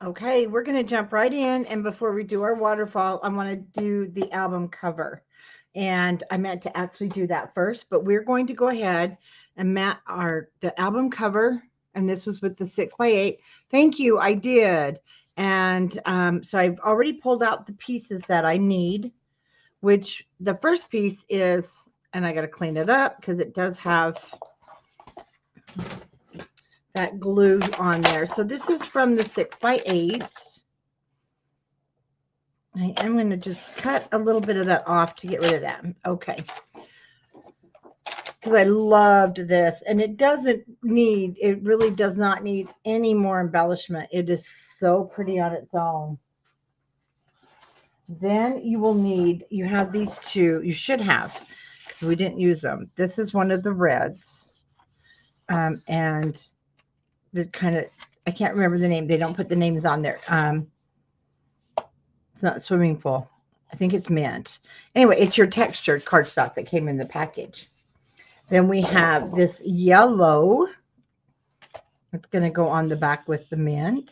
Okay, we're going to jump right in. And before we do our waterfall, I want to do the album cover. And I meant to actually do that first, but we're going to go ahead and mat the album cover. And this was with the 6x8. Thank you, I did. And so I've already pulled out the pieces that I need, which the first piece is, and I got to clean it up because it does have that glue on there. So this is from the 6x8. I am going to just cut a little bit of that off to get rid of that. Okay. Because I loved this. And it really does not need any more embellishment. It is so pretty on its own. Then you have these two. You should have, because we didn't use them. This is one of the reds. And the kind of, I can't remember the name. They don't put the names on there. It's not swimming pool. I think it's mint. Anyway, it's your textured cardstock that came in the package. Then we have this yellow. It's going to go on the back with the mint.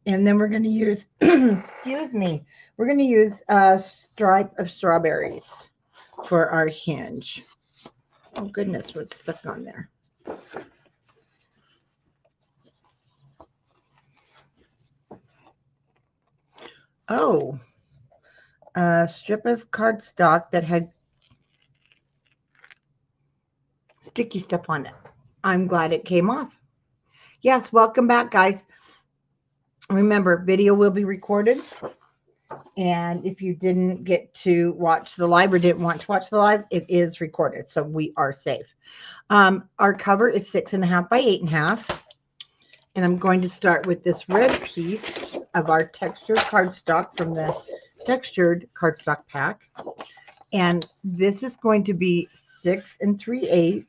And then we're going to use, excuse me, we're going to use a stripe of strawberries for our hinge. Oh, goodness, what's stuck on there? Oh, a strip of cardstock that had sticky stuff on it. I'm glad it came off. Yes, welcome back, guys. Remember, video will be recorded. And if you didn't get to watch the live or didn't want to watch the live, it is recorded. So we are safe. Our cover is 6.5 by 8.5. And I'm going to start with this red piece of our textured cardstock from the textured cardstock pack. And this is going to be 6 3/8.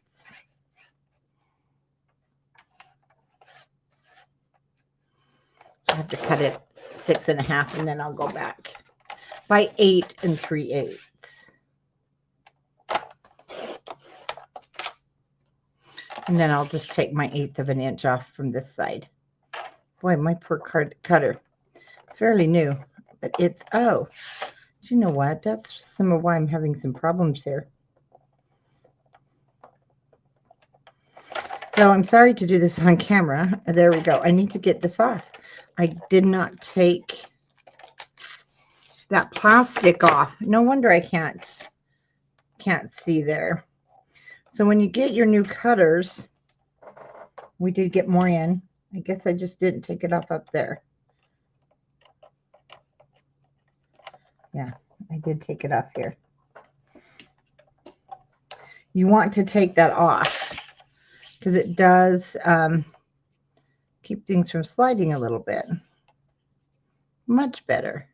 I have to cut it 6.5 and then I'll go back by 8 3/8. And then I'll just take my 1/8 of an inch off from this side. Boy, my poor cutter. It's fairly new, but it's, oh, do you know what? That's some of why I'm having some problems here. So I'm sorry to do this on camera. There we go. I need to get this off. I did not take that plastic off. No wonder I can't see there. So when you get your new cutters, we did get more in. I guess I just didn't take it off up there. Yeah, I did take it off here. You want to take that off because it does keep things from sliding a little bit. Much better.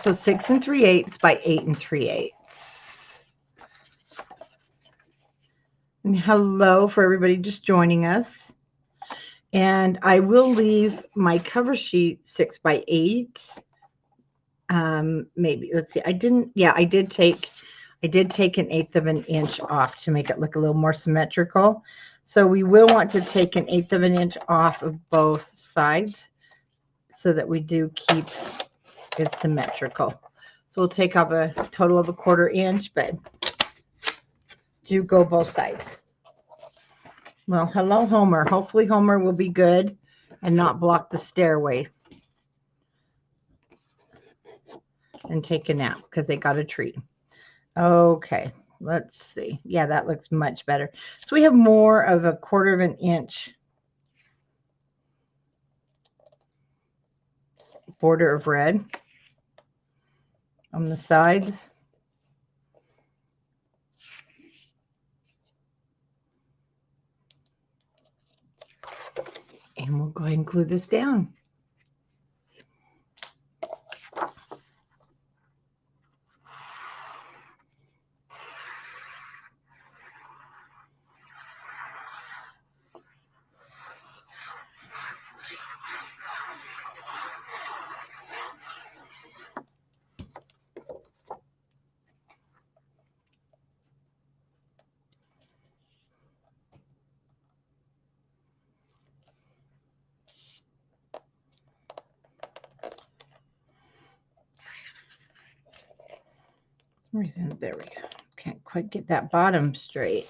So 6 3/8 by 8 3/8. And hello for everybody just joining us. And I will leave my cover sheet 6 by 8. Maybe, let's see. I did take an 1/8 of an inch off to make it look a little more symmetrical. So we will want to take an 1/8 of an inch off of both sides so that we do keep it symmetrical. So we'll take off a total of 1/4 inch, but do go both sides. Well, hello, Homer. Hopefully Homer will be good and not block the stairway and take a nap because they got a treat. Okay, let's see. Yeah, that looks much better. So we have more of 1/4 of an inch border of red on the sides. And we'll go ahead and glue this down. reason, there we go. Can't quite get that bottom straight.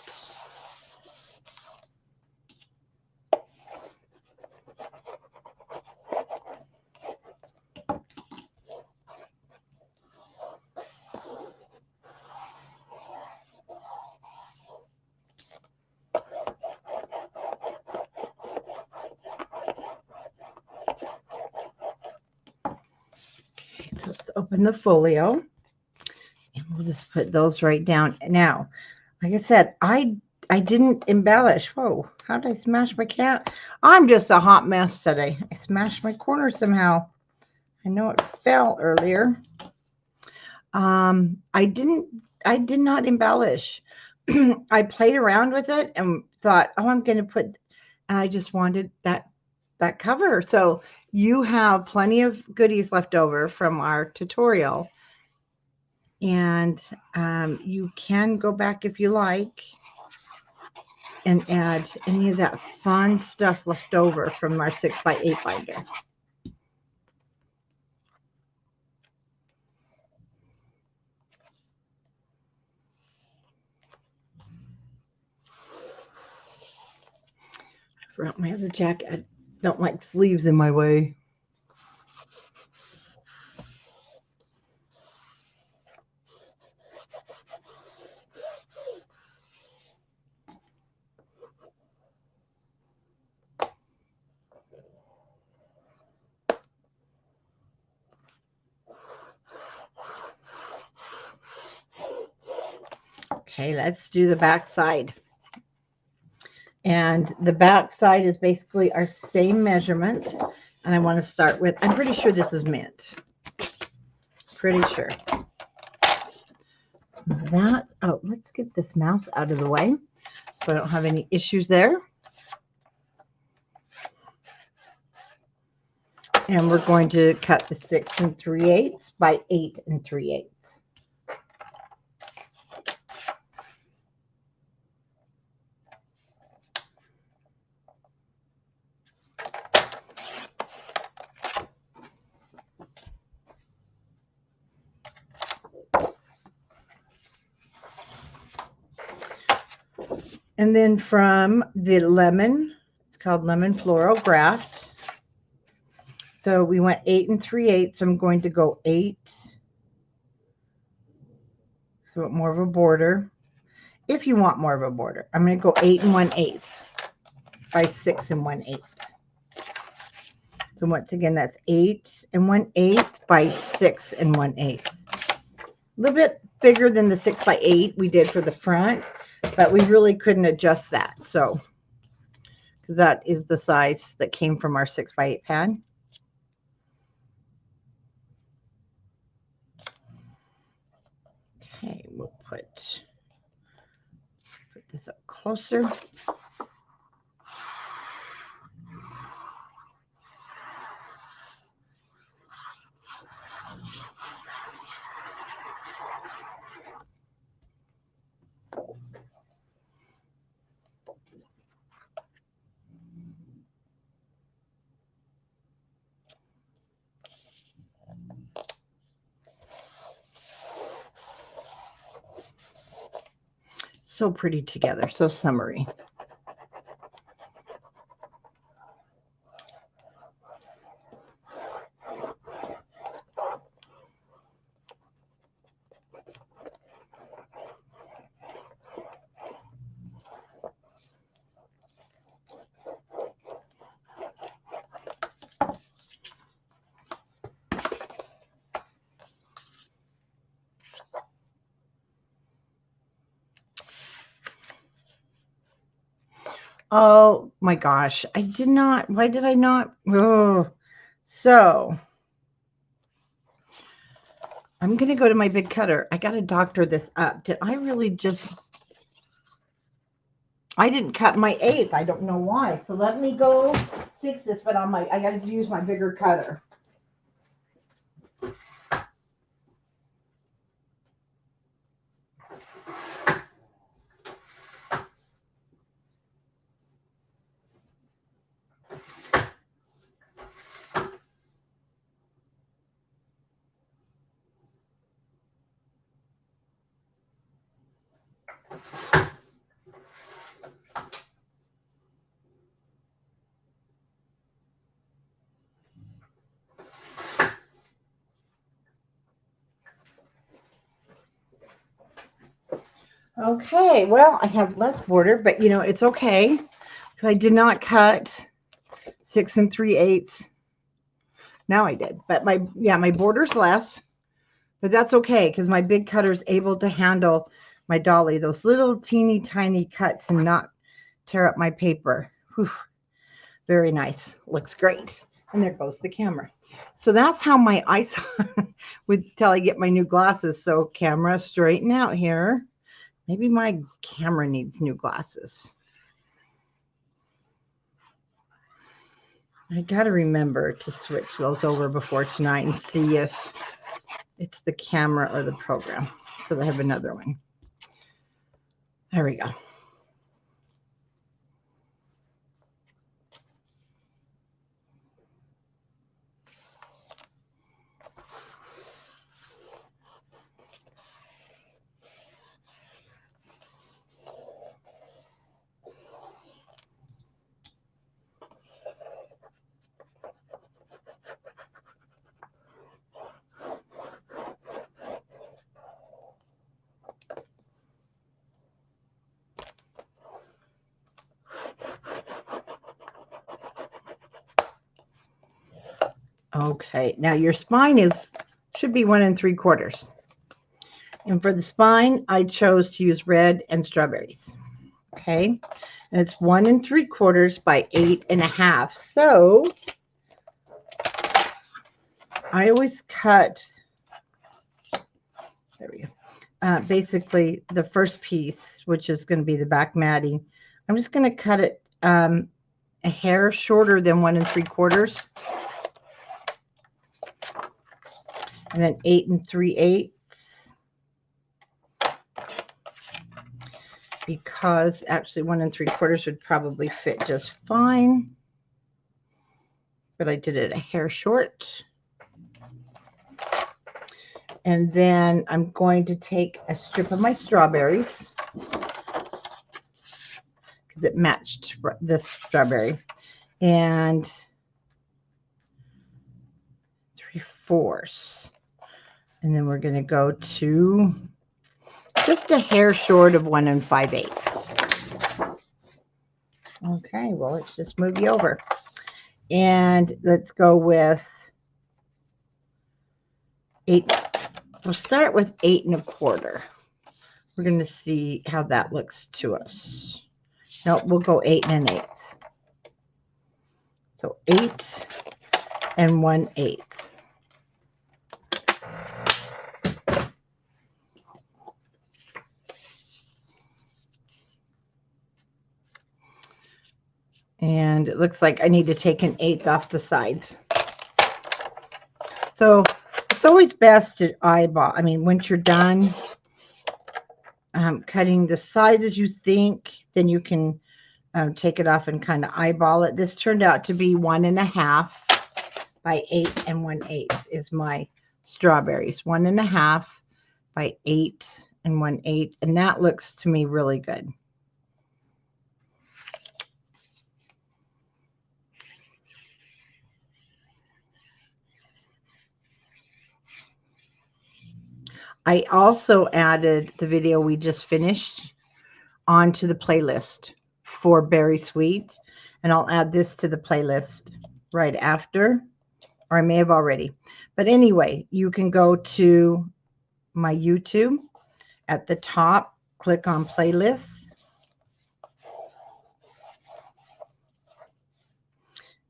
So let's open the folio. And we'll just put those right down. Now, like I said, I didn't embellish. Whoa, how did I smash my cat? I'm just a hot mess today. I smashed my corner somehow. I know it fell earlier. I did not embellish. I played around with it and thought, oh, I'm going to put, and I just wanted that cover. So you have plenty of goodies left over from our tutorial. And you can go back if you like and add any of that fun stuff left over from our 6x8 binder. I forgot my other jacket. I don't like sleeves in my way. Okay, let's do the back side. And the back side is basically our same measurements. And I want to start with, I'm pretty sure this is mint. Pretty sure. That, oh, let's get this mouse out of the way so I don't have any issues there. And we're going to cut the 6 3/8 by 8 3/8. And then from the lemon, it's called Lemon Floral Graft. So we went 8 3/8. So I'm going to go 8. So more of a border. If you want more of a border, I'm going to go 8 1/8 by 6 1/8. So once again, that's 8 1/8 by 6 1/8. A little bit bigger than the 6x8 we did for the front, but we really couldn't adjust that. So that is the size that came from our 6x8 pad. Okay, we'll put this up closer. So pretty together, so summery. Oh my gosh, I did not. Why did I not? Oh, so I'm going to go to my big cutter. I got to doctor this up. Did I really just, I didn't cut my 1/8. I don't know why. So let me go fix this, but I got to use my bigger cutter. Okay, well, I have less border, but you know, it's okay because I did not cut 6 3/8. Now I did, but my border's less, but that's okay because my big cutter is able to handle my dolly, those little teeny tiny cuts and not tear up my paper. Whew, very nice. Looks great. And there goes the camera. So that's how my eyesight would till I get my new glasses. So camera, straighten out here. Maybe my camera needs new glasses. I got to remember to switch those over before tonight and see if it's the camera or the program, because I have another one. There we go. Okay, now your spine should be 1 3/4. And for the spine, I chose to use red and strawberries. Okay, and it's 1 3/4 by 8.5. So I always cut, there we go, basically the first piece, which is going to be the back matting. I'm just going to cut it a hair shorter than 1 3/4, and then 8 3/8, because actually 1 3/4 would probably fit just fine, but I did it a hair short. And then I'm going to take a strip of my strawberries because it matched this strawberry, and 3/4. And then we're going to go to just a hair short of 1 5/8. Okay, well, let's just move you over. And let's go with 8. We'll start with 8 1/4. We're going to see how that looks to us. No, we'll go 8 1/8. So 8 1/8. And it looks like I need to take 1/8 off the sides. So it's always best to eyeball. I mean, once you're done cutting the sizes you think, then you can take it off and kind of eyeball it. This turned out to be 1 1/2 by 8 1/8 is my strawberries. 1 1/2 by 8 1/8, and that looks to me really good. I also added the video we just finished onto the playlist for Berry Sweet, and I'll add this to the playlist right after, or I may have already. But anyway, you can go to my YouTube at the top, click on playlist,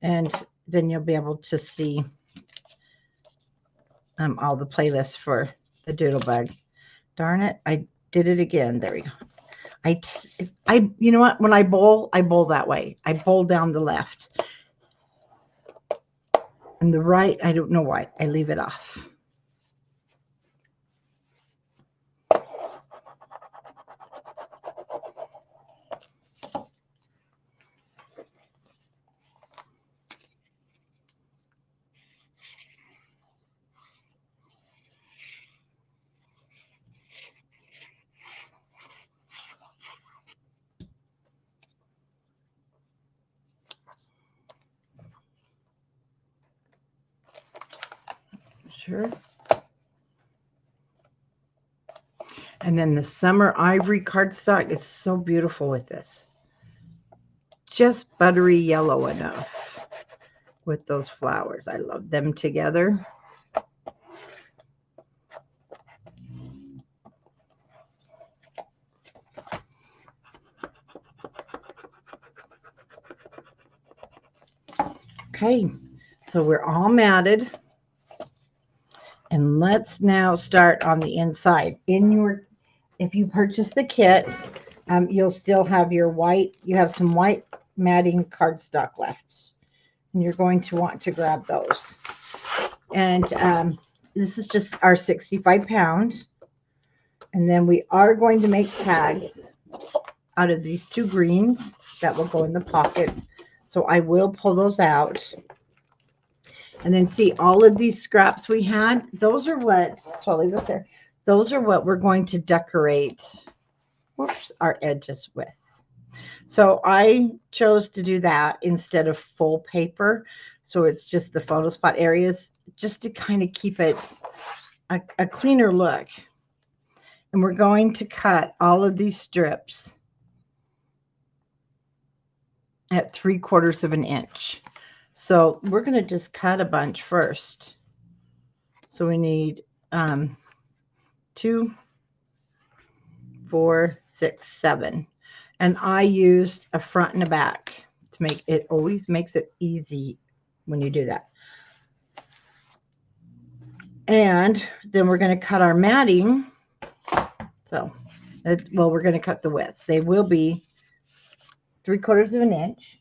and then you'll be able to see all the playlists for the Doodlebug. Darn it, I did it again. There we go. You know what? When I bowl that way. I bowl down the left. And the right, I don't know why. I leave it off. Sure. And then the summer ivory cardstock is so beautiful with this. Just buttery yellow enough with those flowers. I love them together. Okay, so we're all matted. And let's now start on the inside. If you purchase the kit, you'll still have your white, you have some white matting cardstock left. And you're going to want to grab those. And this is just our 65 pounds. And then we are going to make tags out of these two greens that will go in the pockets. So I will pull those out. And then see all of these scraps we had, those are what, so I'll leave this there. Those are what we're going to decorate, our edges with. So I chose to do that instead of full paper. So it's just the photo spot areas, just to kind of keep it a cleaner look. And we're going to cut all of these strips at 3/4 of an inch. So we're going to just cut a bunch first. So we need 2, 4, 6, 7. And I used a front and a back to make it, always makes it easy when you do that. And then we're going to cut our matting. So, well, we're going to cut the width. They will be 3/4 of an inch.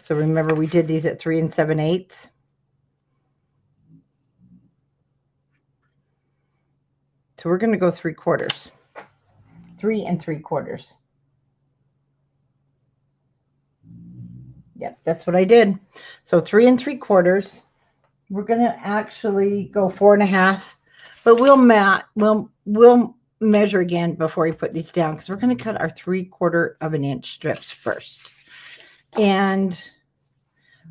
So remember, we did these at 3 7/8. So we're going to go 3/4. 3 3/4. Yep, that's what I did. So 3 3/4. We're going to actually go 4 1/2, but we'll measure again before we put these down, because we're going to cut our 3/4 of an inch strips first. And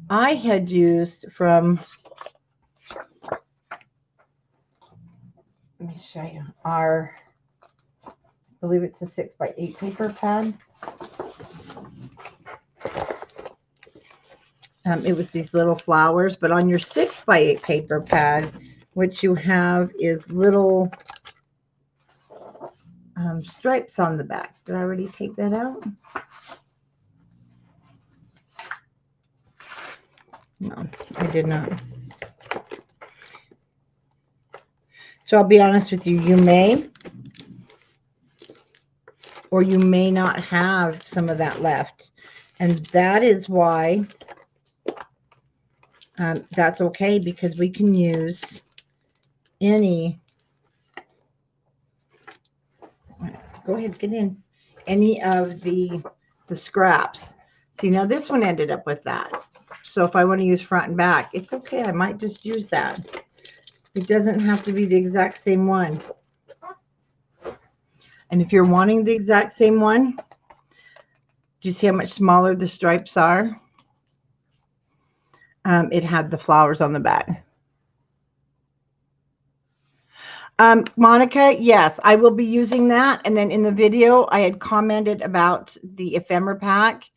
I had used from, let me show you, I believe it's a 6x8 paper pad. It was these little flowers, but on your 6x8 paper pad, what you have is little stripes on the back. Did I already take that out? No, I did not. So I'll be honest with you, you may or you may not have some of that left. And that is why that's okay, because we can use any, go ahead, get in, any of the scraps. See, now this one ended up with that. So if I want to use front and back, it's okay. I might just use that. It doesn't have to be the exact same one. And if you're wanting the exact same one, do you see how much smaller the stripes are? It had the flowers on the back. Monica, yes, I will be using that. And then in the video, I had commented about the ephemera pack,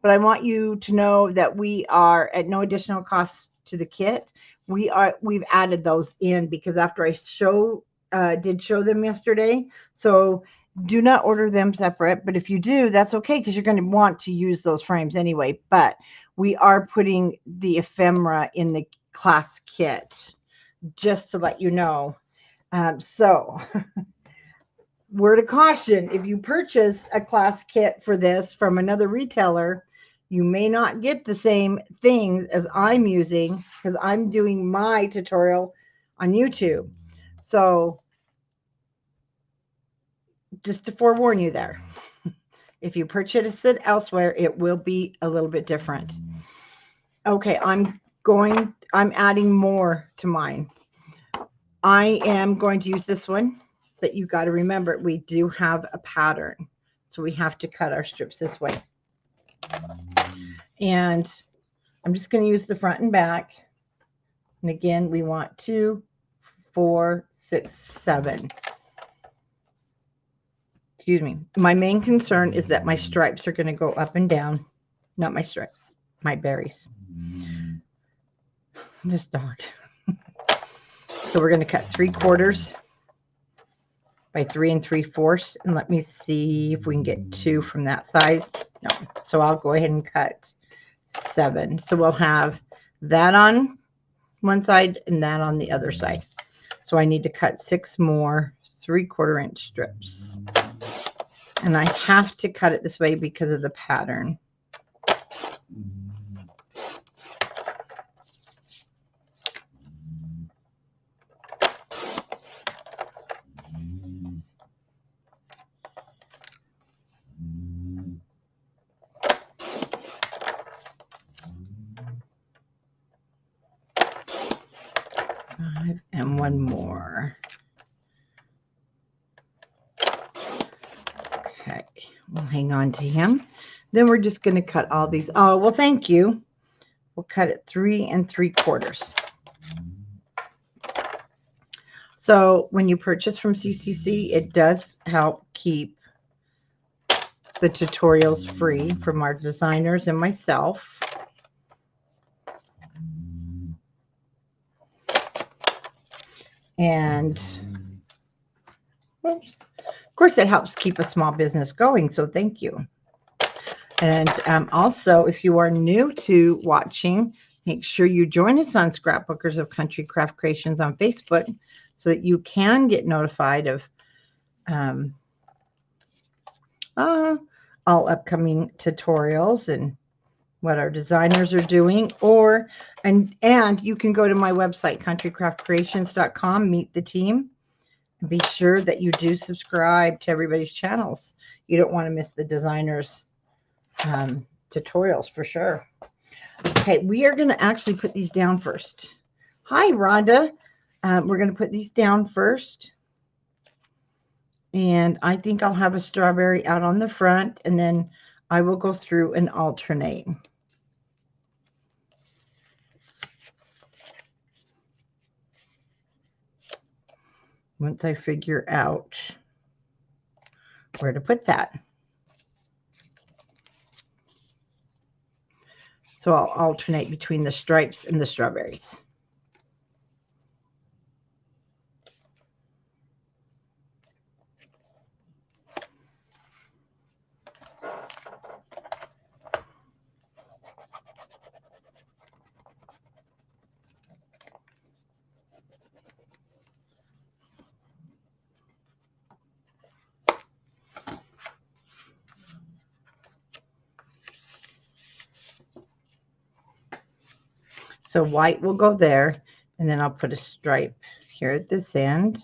but I want you to know that we are at no additional cost to the kit. We've added those in because after I did show them yesterday. So do not order them separate, but if you do, that's okay, because you're going to want to use those frames anyway. But we are putting the ephemera in the class kit, just to let you know. So word of caution, if you purchase a class kit for this from another retailer, you may not get the same things as I'm using, because I'm doing my tutorial on YouTube. So just to forewarn you there, if you purchase it elsewhere, it will be a little bit different. Okay, I'm adding more to mine. I am going to use this one, but you got to remember, we do have a pattern. So we have to cut our strips this way. And I'm just going to use the front and back. And again, we want 2, 4, 6, 7. Excuse me. My main concern is that my stripes are going to go up and down. Not my stripes, my berries. This dog. So we're going to cut 3/4 by 3 3/4. And let me see if we can get 2 from that size. No. So I'll go ahead and cut 7. So we'll have that on one side and that on the other side. So I need to cut 6 more 3/4 inch strips. And I have to cut it this way because of the pattern. And one more. Okay, we'll hang on to him. Then we're just going to cut all these. Oh, well, thank you. We'll cut it 3 3/4. So when you purchase from CCC, it does help keep the tutorials free from our designers and myself. And of course, it helps keep a small business going. So thank you. And also, if you are new to watching, make sure you join us on Scrapbookers of Country Craft Creations on Facebook so that you can get notified of all upcoming tutorials and what our designers are doing. And you can go to my website, countrycraftcreations.com, meet the team. And be sure that you do subscribe to everybody's channels. You don't want to miss the designers' tutorials for sure. Okay, we are going to actually put these down first. Hi, Rhonda. We're going to put these down first. And I think I'll have a strawberry out on the front, and then I will go through and alternate. Once I figure out where to put that. So I'll alternate between the stripes and the strawberries. So white will go there, and then I'll put a stripe here at this end.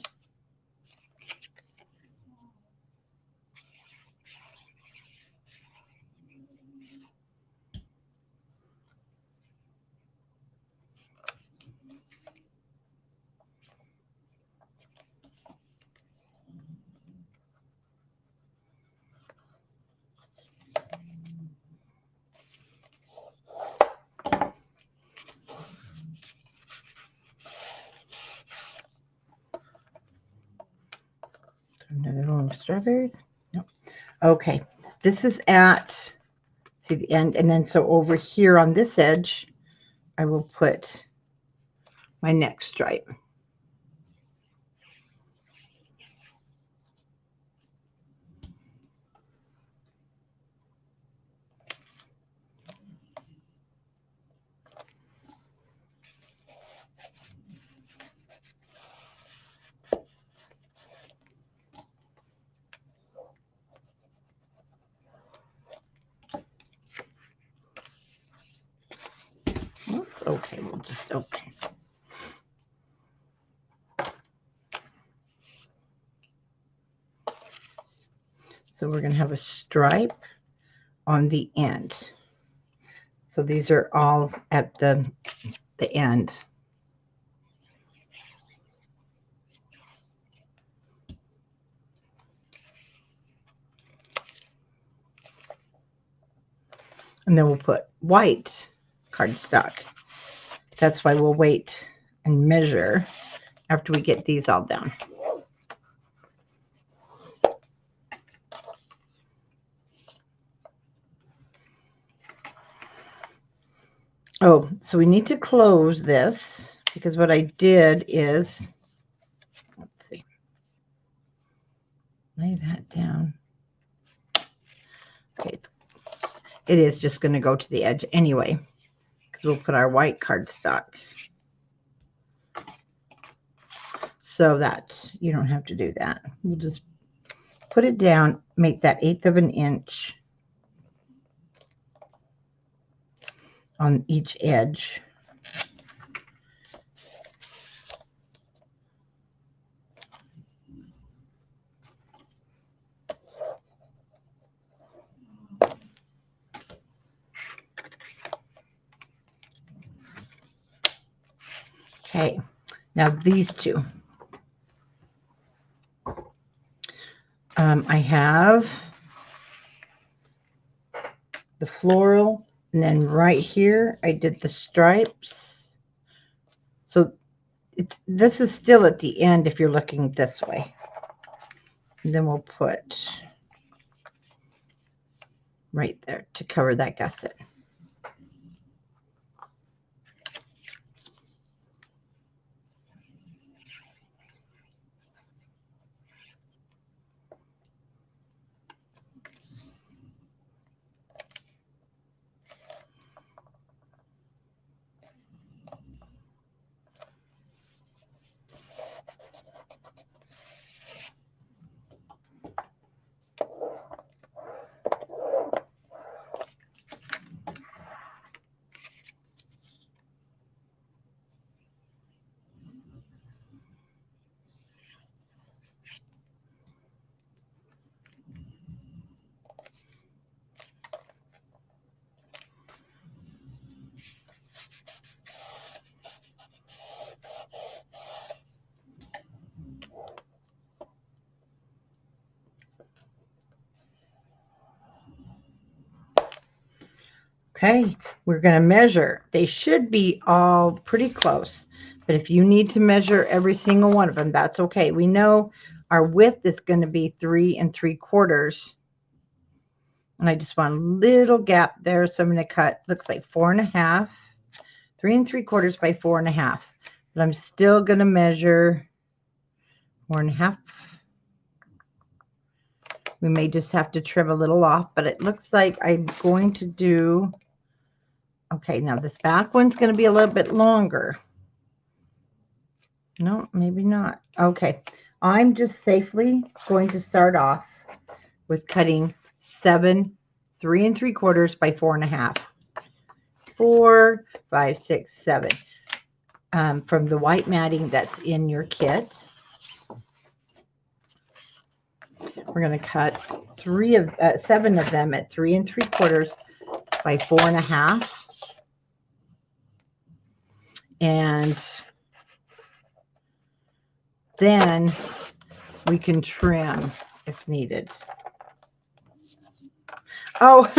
Another one of strawberries. No. Okay, this is at, see the end, and then so over here on this edge, I will put my next stripe. Okay, we'll just open. So we're going to have a stripe on the end. So these are all at the end. And then we'll put white cardstock. That's why we'll wait and measure after we get these all down. Oh, so we need to close this because what I did is, let's see, lay that down. Okay, it is just going to go to the edge anyway because we'll put our white cardstock so that you don't have to do that. We'll just put it down, make that 1/8 of an inch on each edge. Okay, now these two. I have the floral, and then right here I did the stripes. So this is still at the end if you're looking this way. And then we'll put right there to cover that gusset. Okay, we're going to measure. They should be all pretty close, but if you need to measure every single one of them, that's okay. We know our width is going to be 3 3/4, and I just want a little gap there, so I'm going to cut, looks like 4 1/2, 3 3/4 by 4 1/2, but I'm still going to measure 4 1/2. We may just have to trim a little off, but it looks like I'm going to do. Okay, now this back one's going to be a little bit longer. No, maybe not. Okay, I'm just safely going to start off with cutting 7 3 3/4 by 4 1/2. 4, 5, 6, 7. From the white matting that's in your kit. We're going to cut 7 of them at 3 3/4 by 4 1/2. And then we can trim if needed. Oh,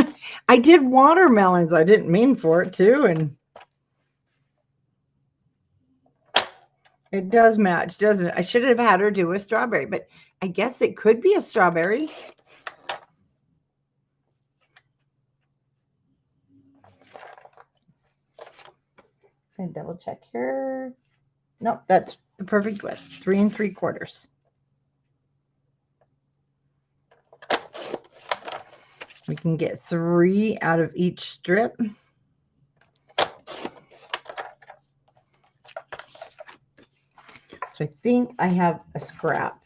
I did watermelons. I didn't mean for it to, and it does match, doesn't it? I should have had her do a strawberry, but I guess it could be a strawberry. And double check here. Nope, that's the perfect width. 3 3/4. We can get 3 out of each strip. So I think I have a scrap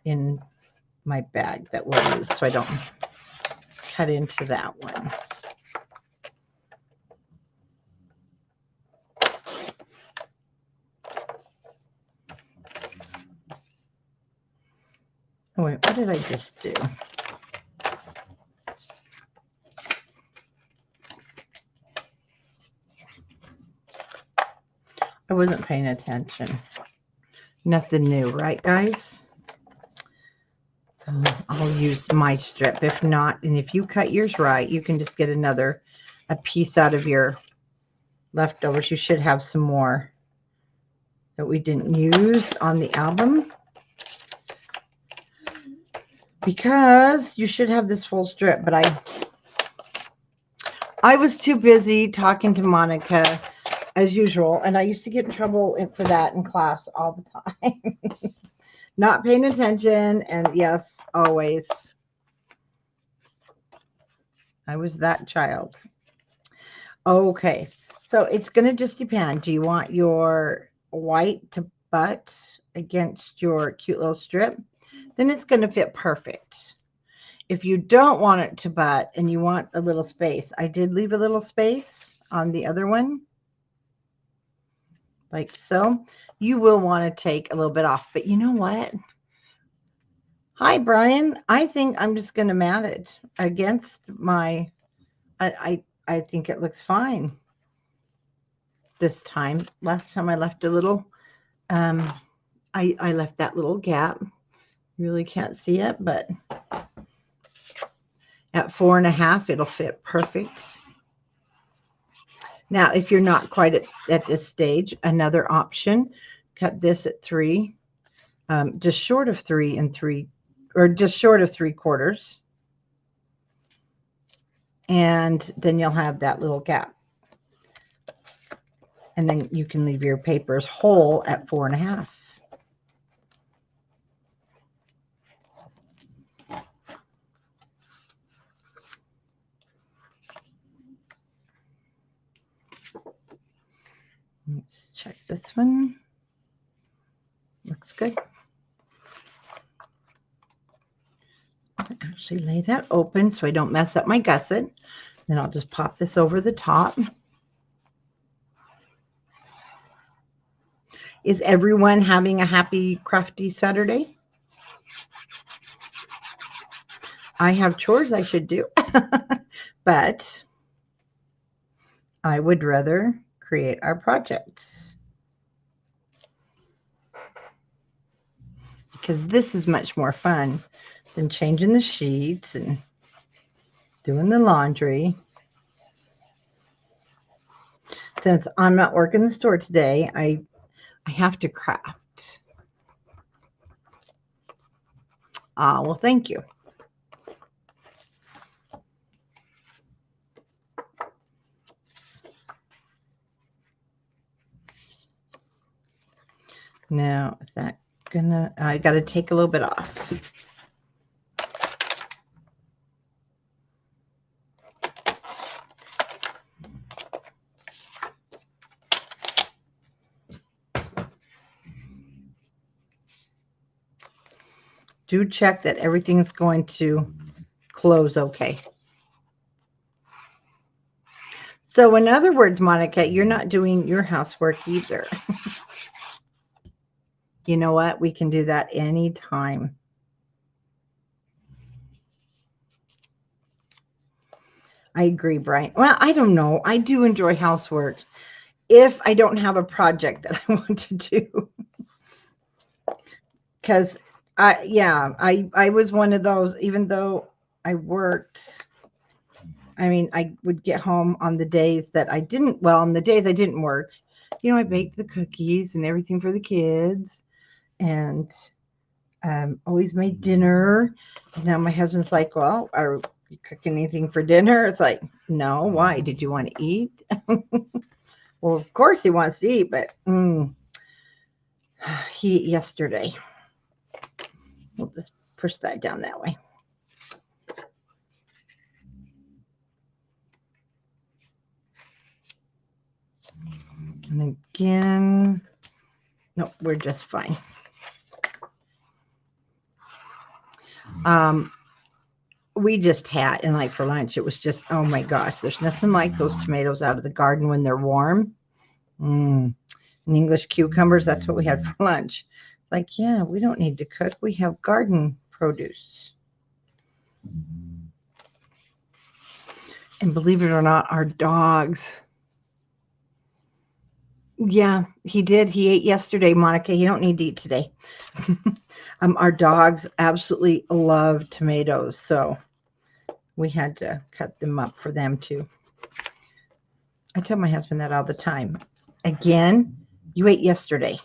in my bag that we'll use, so I don't cut into that one. Oh wait, what did I just do? I wasn't paying attention. Nothing new, right, guys? So I'll use my strip. If not, and if you cut yours right, you can just get a piece out of your leftovers. You should have some more that we didn't use on the album, because you should have this full strip, but I was too busy talking to Monica as usual, and I used to get in trouble for that in class all the time. Not paying attention, and yes, always. I was that child. Okay, so it's going to just depend. Do you want your white to butt against your cute little strip? Then it's going to fit perfect. If you don't want it to butt and you want a little space, I did leave a little space on the other one, like so. You will want to take a little bit off, but you know what? Hi, Brian. I think I'm just going to mat it against my, I think it looks fine this time. Last time I left a little, I left that little gap. You really can't see it, but at 4.5, it'll fit perfect. Now, if you're not quite at this stage, another option, cut this at 3, just short of 3 and 3, or just short of 3/4. And then you'll have that little gap. And then you can leave your papers whole at 4.5. Let's check this one. Looks good. I'll actually lay that open so I don't mess up my gusset. Then I'll just pop this over the top. Is everyone having a happy, crafty Saturday? I have chores I should do, but I would rather create our projects, because this is much more fun than changing the sheets and doing the laundry. Since I'm not working the store today, I have to craft. Well, thank you. Now, is that gonna, I got to take a little bit off. Do check that everything's going to close okay. So in other words, Monica, you're not doing your housework either. You know what? We can do that anytime. I agree, Brian. Well, I don't know. I do enjoy housework if I don't have a project that I want to do. Because I was one of those, even though I worked, I mean, I would get home on the days that I didn't, well, on the days I didn't work, you know, I baked the cookies and everything for the kids, and always made dinner. Now my husband's like, well, are you cooking anything for dinner? It's like, no. Why? Did you want to eat? Well, of course he wants to eat, but he ate yesterday. We'll just push that down that way. And again, no, we're just fine. We just had, and like for lunch, it was just, oh my gosh, there's nothing like those tomatoes out of the garden when they're warm. And English cucumbers, that's what we had for lunch. Like, yeah, we don't need to cook. We have garden produce. And believe it or not, our dogs. Yeah, he did. He ate yesterday, Monica. You don't need to eat today. Our dogs absolutely love tomatoes, so we had to cut them up for them too. I tell my husband that all the time. Again, you ate yesterday.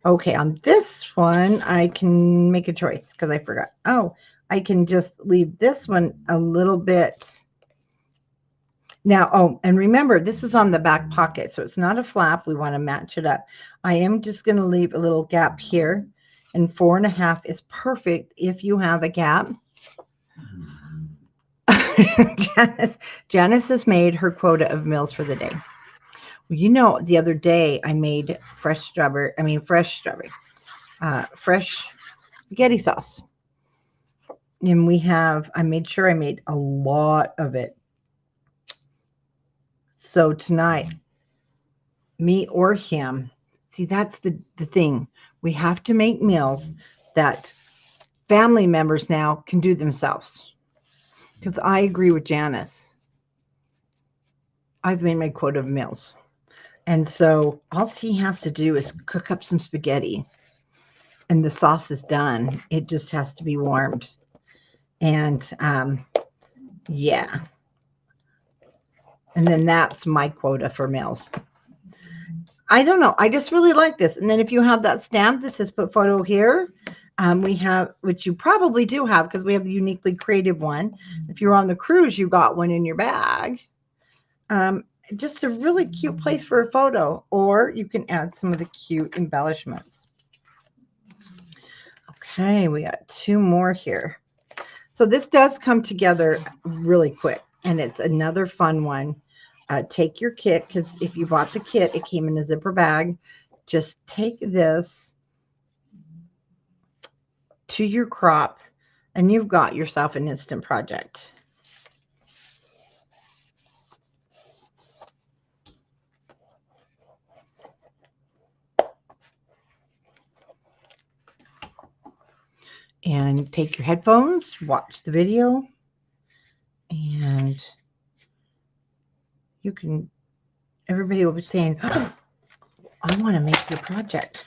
Okay, on this one, I can make a choice because I forgot. Oh, I can just leave this one a little bit. Now, oh, and remember, this is on the back pocket, so it's not a flap. We want to match it up. I am just going to leave a little gap here, and 4.5 is perfect if you have a gap. Janice has made her quota of meals for the day. Well, you know, the other day I made fresh spaghetti sauce. And I made sure I made a lot of it. So tonight, me or him, see, that's the thing. We have to make meals that family members now can do themselves. Because I agree with Janice. I've made my quota of meals. And so all he has to do is cook up some spaghetti. And the sauce is done. It just has to be warmed. And yeah. And then that's my quota for meals. I don't know. I just really like this. And then if you have that stamp that says put photo here, we have, which you probably do have because we have the uniquely creative one. If you're on the cruise, you got one in your bag. Just a really cute place for a photo, or you can add some of the cute embellishments. Okay, we got 2 more here. So this does come together really quick, and it's another fun one. Take your kit, because if you bought the kit, it came in a zipper bag. Just take this to your crop, and you've got yourself an instant project. And take your headphones, watch the video, and you can, everybody will be saying, oh, I want to make your project.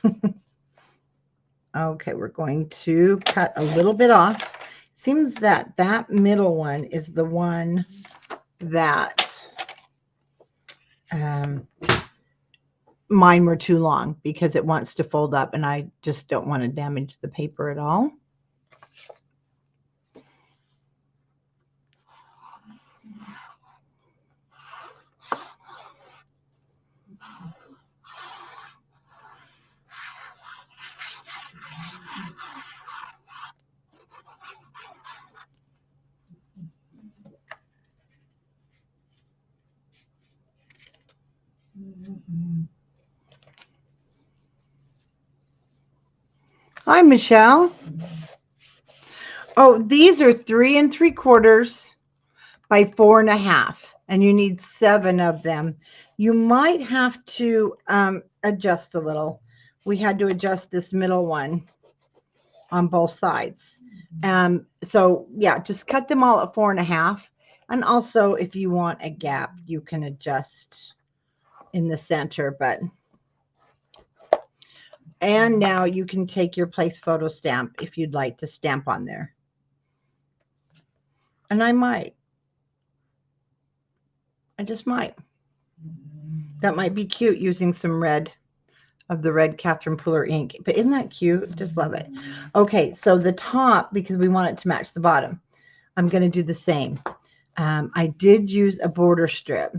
Okay, we're going to cut a little bit off. Seems that that middle one is the one that mine were too long because it wants to fold up, and I just don't want to damage the paper at all. Hi, Michelle. Oh, these are 3 3/4 by 4.5, and you need 7 of them. You might have to adjust a little. We had to adjust this middle one on both sides. So yeah, just cut them all at 4.5. And also, if you want a gap, you can adjust in the center. And now you can take your place photo stamp if you'd like to stamp on there. And I just might. That might be cute using some red, of the red Catherine Pooler ink. But isn't that cute? Just love it. Okay, so the top, because we want it to match the bottom, I'm going to do the same. I did use a border strip.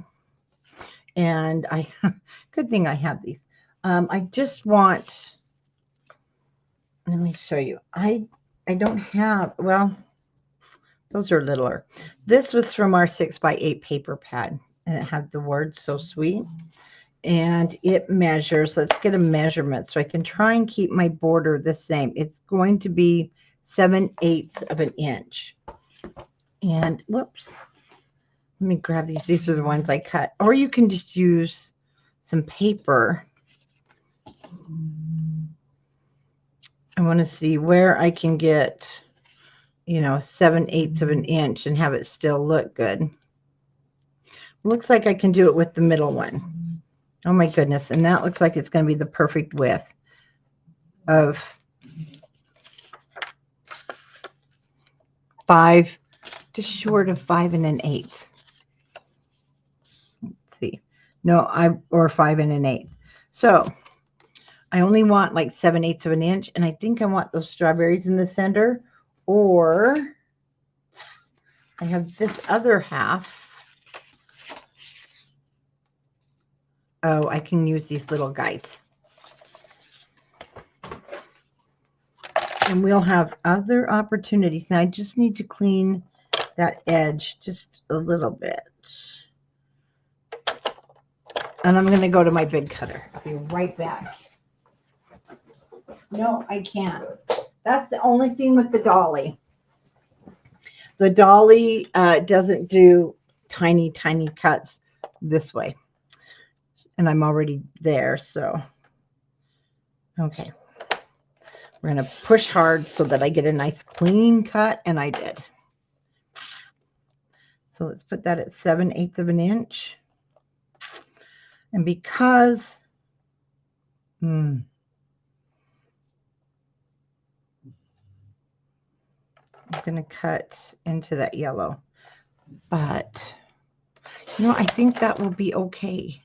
And good thing I have these. I just want, let me show you. I don't have, well, those are littler. This was from our 6x8 paper pad, and it had the words So Sweet. And it measures, let's get a measurement so I can try and keep my border the same. It's going to be 7/8 of an inch. And whoops, let me grab these. These are the ones I cut. Or you can just use some paper. I want to see where I can get, 7/8 of an inch and have it still look good. Looks like I can do it with the middle one. Oh my goodness. And that looks like it's going to be the perfect width of 5, just short of 5 1/8. No, or 5 1/8. So I only want like 7/8 of an inch, and I think I want those strawberries in the center, or I have this other half. Oh, I can use these little guys. And we'll have other opportunities. Now I just need to clean that edge just a little bit. And I'm going to go to my big cutter. I'll be right back. No, I can't. That's the only thing with the dolly. The dolly doesn't do tiny, tiny cuts this way. And I'm already there, so. Okay. We're going to push hard so that I get a nice clean cut, and I did. So let's put that at 7/8 of an inch. And because I'm going to cut into that yellow, but you know, I think that will be okay.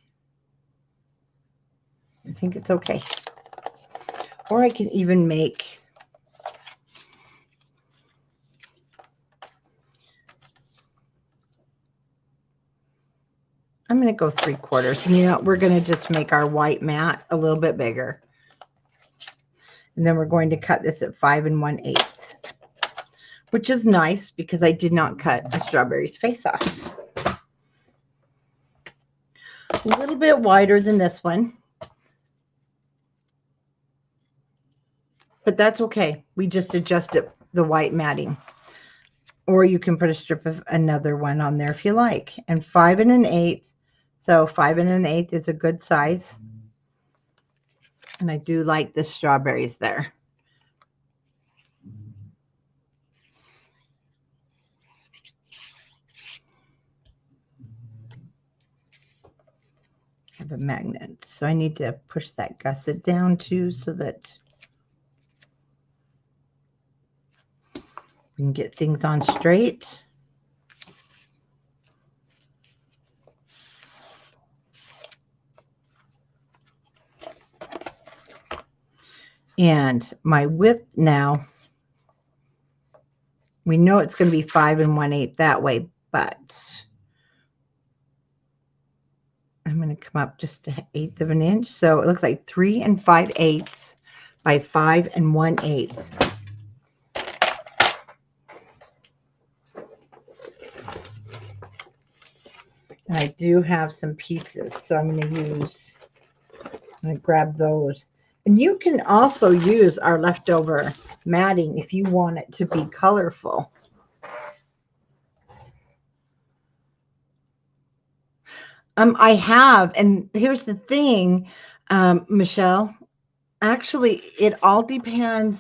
I think it's okay. Or I can even make I'm going to go 3/4. And you know, we're going to just make our white mat a little bit bigger. And then we're going to cut this at 5 1/8, which is nice because I did not cut the strawberry's face off. A little bit wider than this one. But that's okay. We just adjusted the white matting. Or you can put a strip of another one on there if you like. And 5 1/8. So 5 1/8 is a good size. And I do like the strawberries there. I have a magnet. So I need to push that gusset down too so that we can get things on straight. And my width now, we know it's going to be 5 1/8 that way, but I'm going to come up just an 1/8 of an inch. So it looks like 3 5/8 by 5 1/8. And I do have some pieces, so I'm going to grab those. And you can also use our leftover matting if you want it to be colorful. I have, and here's the thing, Michelle. Actually, it all depends.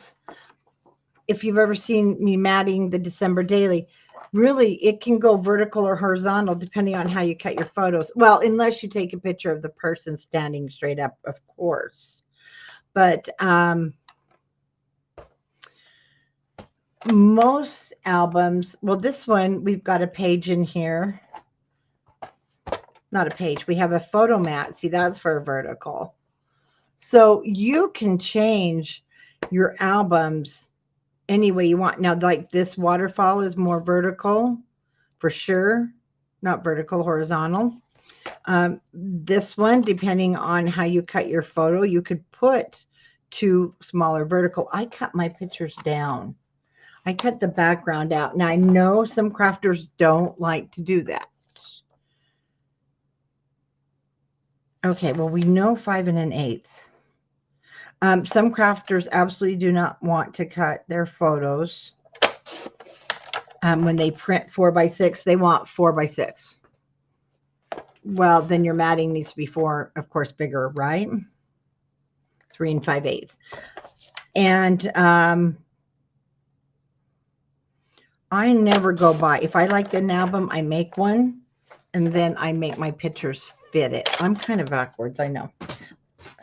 If you've ever seen me matting the December daily, really, it can go vertical or horizontal depending on how you cut your photos. Well, unless you take a picture of the person standing straight up, of course. But most albums, well, this one, we've got a page in here. Not a page. We have a photo mat. See, that's for vertical. So you can change your albums any way you want. Now, like this waterfall is more vertical for sure. Not vertical, horizontal. This one, depending on how you cut your photo, you could put 2 smaller vertical. I cut my pictures down. I cut the background out. Now, I know some crafters don't like to do that. Okay, well, we know 5 1/8. Some crafters absolutely do not want to cut their photos. When they print 4x6, they want 4x6. Well, then your matting needs to be 4, of course, bigger, right? 3 5/8. And I never go by. If I like an album, I make one, and then I make my pictures fit it. I'm kind of backwards, I know.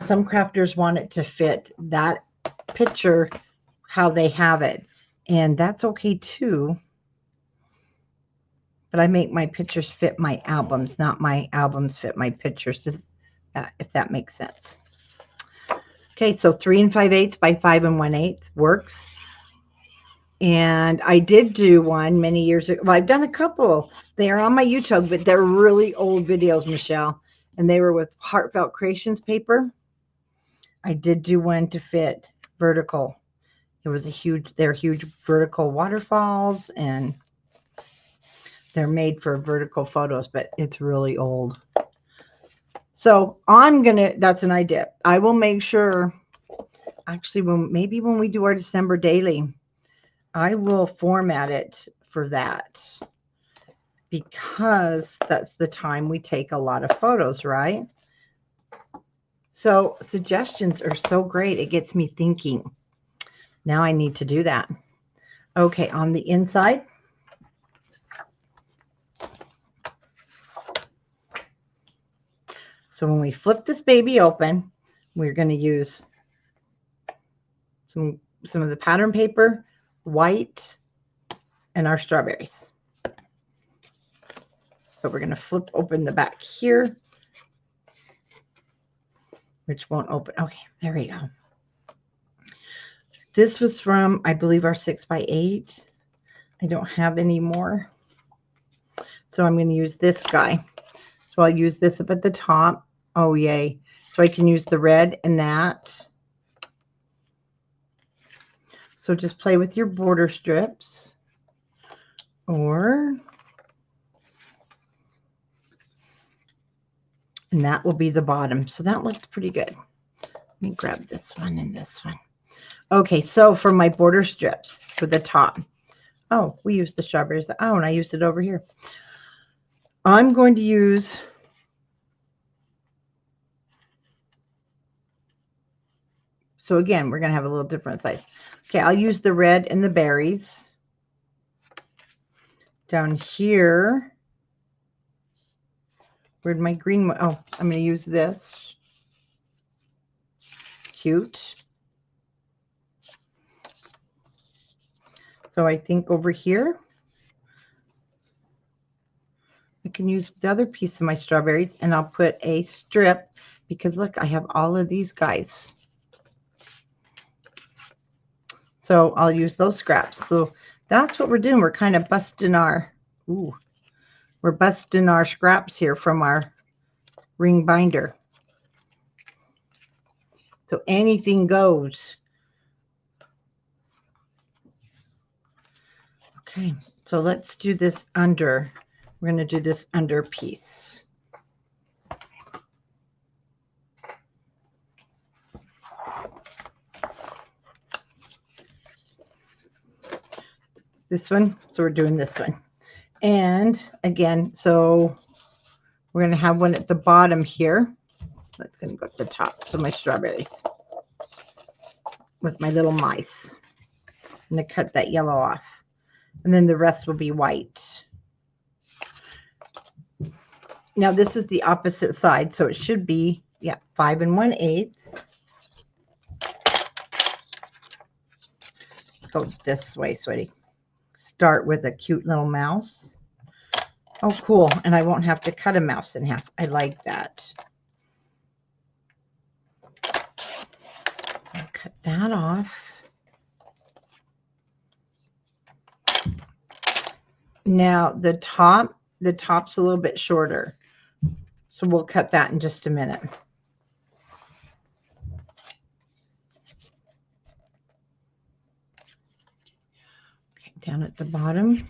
Some crafters want it to fit that picture how they have it, and that's okay too. but I make my pictures fit my albums, not my albums fit my pictures, if that makes sense. Okay, so 3 5/8 by 5 1/8 works. And I did do one many years ago. Well, I've done a couple. They are on my YouTube, but they're really old videos, Michelle. And they were with Heartfelt Creations paper. I did do one to fit vertical. It was they're huge vertical waterfalls, and they're made for vertical photos, but it's really old. So that's an idea. I will make sure, actually, maybe when we do our December daily, I will format it for that, because that's the time we take a lot of photos, right? So suggestions are so great. It gets me thinking. Now I need to do that. Okay, on the inside, so when we flip this baby open, we're going to use some of the pattern paper, white, and our strawberries. So we're going to flip open the back here, which won't open. Okay, there we go. This was from, I believe, our 6 by 8. I don't have any more. So I'm going to use this guy. So I'll use this up at the top. Oh, yay. So I can use the red and that. So just play with your border strips. And that will be the bottom. So that looks pretty good. Let me grab this one and this one. Okay, so for my border strips for the top. Oh, we used the strawberries. Oh, and I used it over here. I'm going to use so again, we're going to have a little different size. Okay, I'll use the red and the berries. Down here, where'd my green one? Oh, I'm going to use this. Cute. So I think over here, I can use the other piece of my strawberries, and I'll put a strip, because look, I have all of these guys. So I'll use those scraps. So that's what we're doing. We're kind of busting we're busting our scraps here from our ring binder. So anything goes. Okay, so let's do this under. We're going to do this under piece. This one, so we're doing this one. And again, so we're going to have one at the bottom here. That's going to go at the top. So my strawberries with my little mice. I'm going to cut that yellow off. And then the rest will be white. Now this is the opposite side, so it should be, 5 1/8. Go this way, sweetie. Start with a cute little mouse. Oh, cool. And I won't have to cut a mouse in half. I like that. So I'll cut that off. Now the top's a little bit shorter. So we'll cut that in just a minute. Okay, down at the bottom.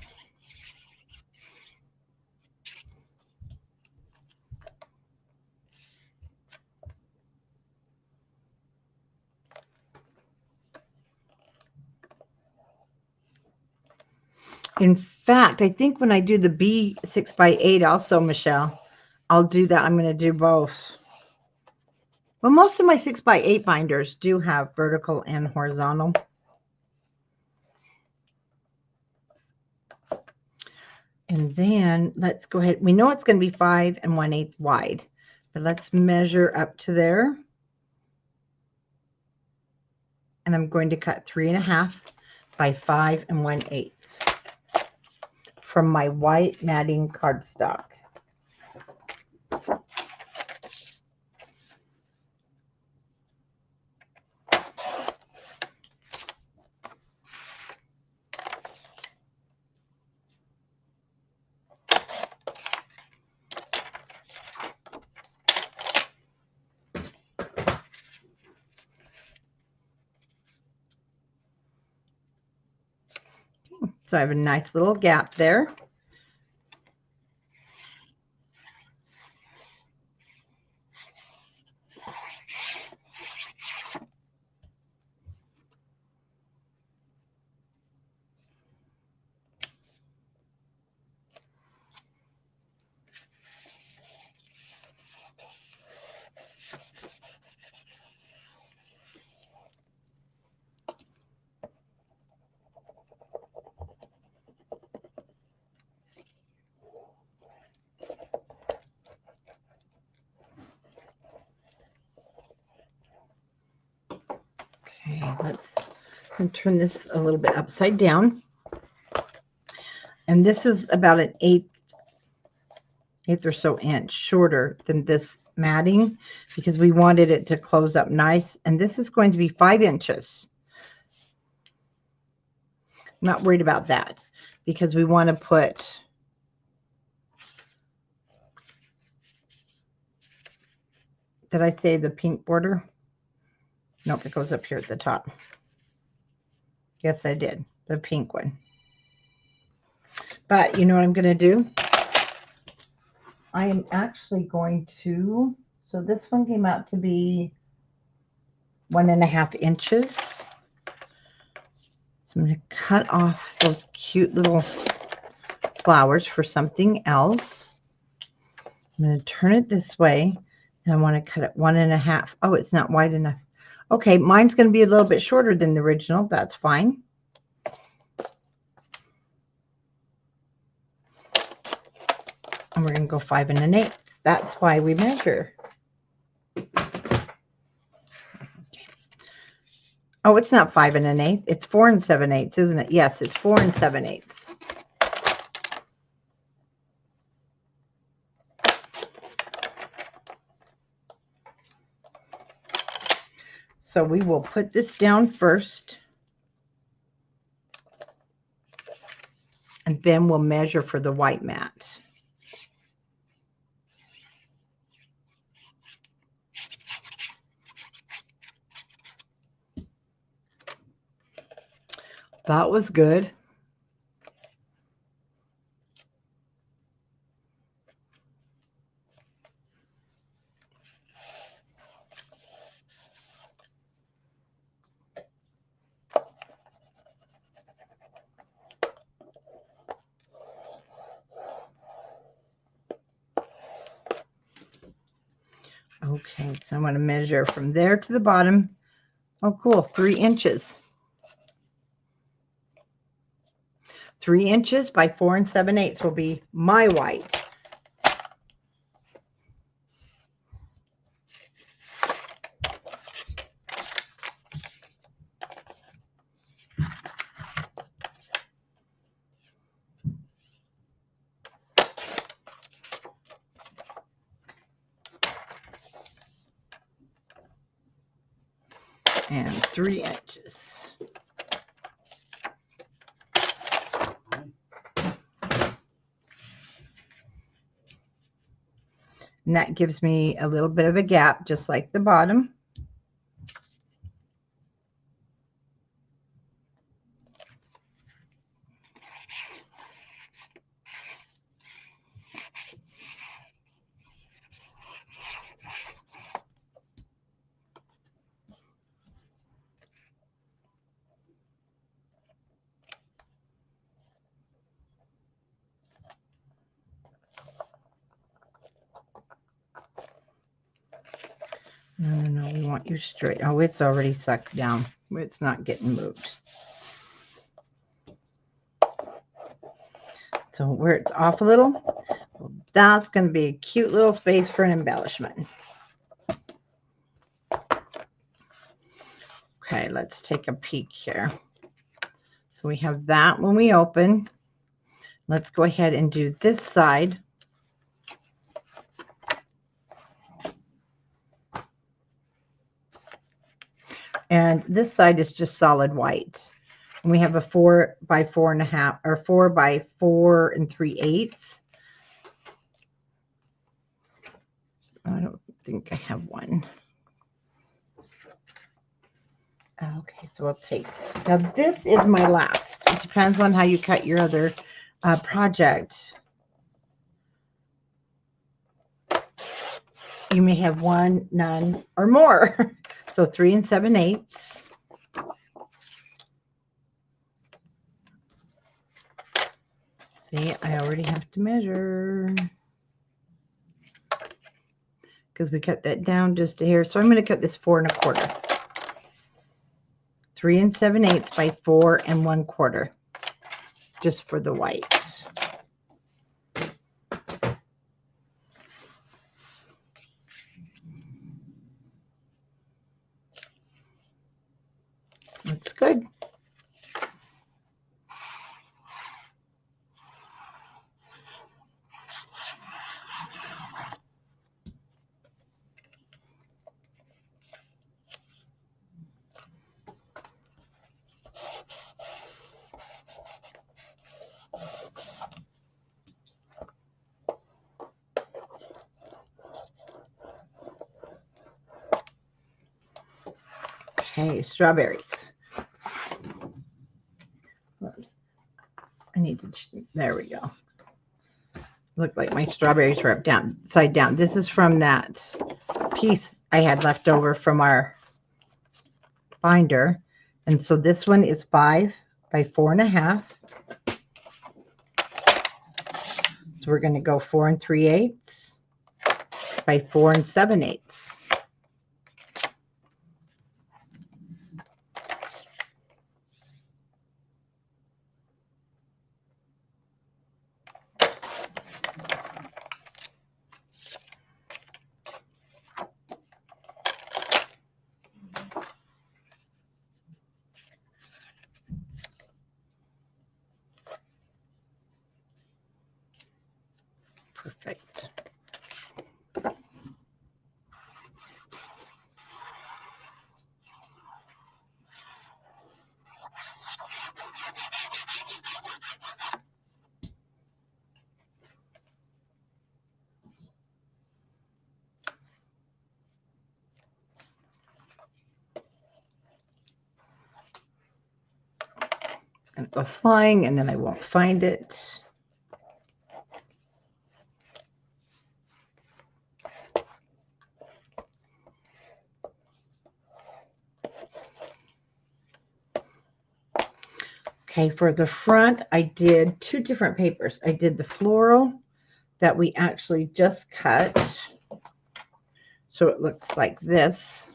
In fact, I think when I do the B 6 by 8 also, Michelle, I'll do that. I'm going to do both. Well, most of my 6 by 8 binders do have vertical and horizontal. And then let's go ahead. We know it's going to be 5 1/8 wide, but let's measure up to there. And I'm going to cut 3 1/2 by 5 1/8 from my white matting cardstock. So I have a nice little gap there. Okay, let's turn this a little bit upside down. And this is about an eighth or so inch shorter than this matting because we wanted it to close up nice. And this is going to be 5 inches. I'm not worried about that because we want to put did I say the pink border? Nope, it goes up here at the top. Yes, I did. The pink one. But you know what I'm going to do? I am actually going to, so this one came out to be 1.5 inches. So I'm going to cut off those cute little flowers for something else. I'm going to turn it this way, and I want to cut it 1.5. Oh, it's not wide enough. Okay, mine's going to be a little bit shorter than the original. That's fine. And we're going to go 5 1/8. That's why we measure. Okay. Oh, it's not 5 1/8. It's 4 7/8, isn't it? Yes, it's 4 7/8. So we will put this down first. And then we'll measure for the white mat. That was good. Okay, so I'm going to measure from there to the bottom. Oh, cool, 3 inches. 3 inches by 4 7/8 will be my white. And 3 inches. And that gives me a little bit of a gap, just like the bottom. No, we want you straight. Oh, it's already sucked down. It's not getting moved. So where it's off a little, well, that's going to be a cute little space for an embellishment. Okay, let's take a peek here. So we have that when we open. Let's go ahead and do this side. And this side is just solid white. And we have a 4 by 4.5 or 4 by 4 3/8. I don't think I have one. Okay, so I'll take, now this is my last. It depends on how you cut your other project. You may have one, none, or more. So 3 7/8. See, I already have to measure because we cut that down just a hair. So I'm going to cut this 4 1/4. 3 7/8 by 4 1/4, just for the whites. Looks good. Okay, strawberries. Oops. I need to, there we go. Look like my strawberries were upside down. This is from that piece I had left over from our binder. And so this one is 5 by 4.5. So we're going to go 4 3/8 by 4 7/8. Perfect. It's going to go flying and then I won't find it. Okay, for the front, I did 2 different papers. I did the floral that we actually just cut. So it looks like this.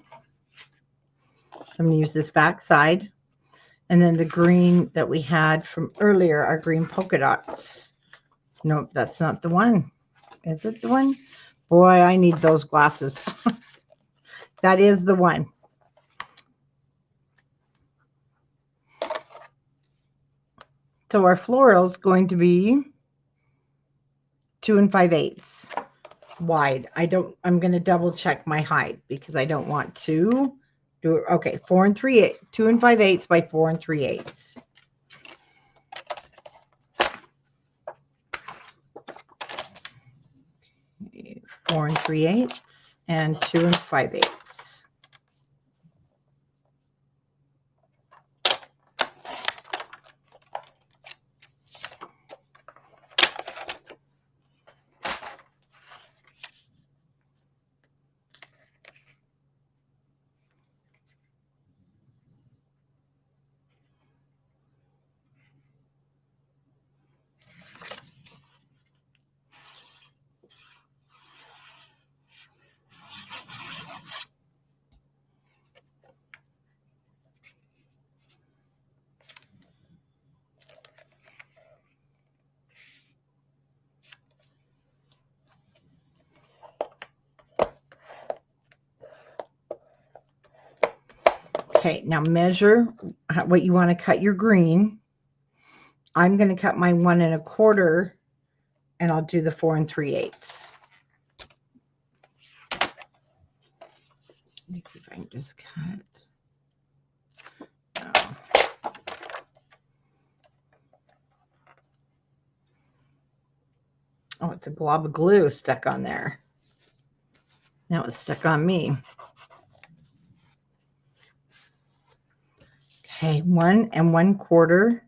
I'm going to use this back side. And then the green that we had from earlier, our green polka dots. Nope, that's not the one. Is it the one? Boy, I need those glasses. That is the one. So our floral is going to be 2 5/8 wide. I'm going to double check my height because I don't want to do it. Okay, 4 3/8, 2 5/8 by 4 3/8. 4 3/8 and 2 5/8. Okay, now measure what you want to cut your green. I'm going to cut my 1 1/4 and I'll do the 4 3/8. Let me see if I can just cut. Oh, it's a glob of glue stuck on there. Now it's stuck on me. Okay, 1 1/4,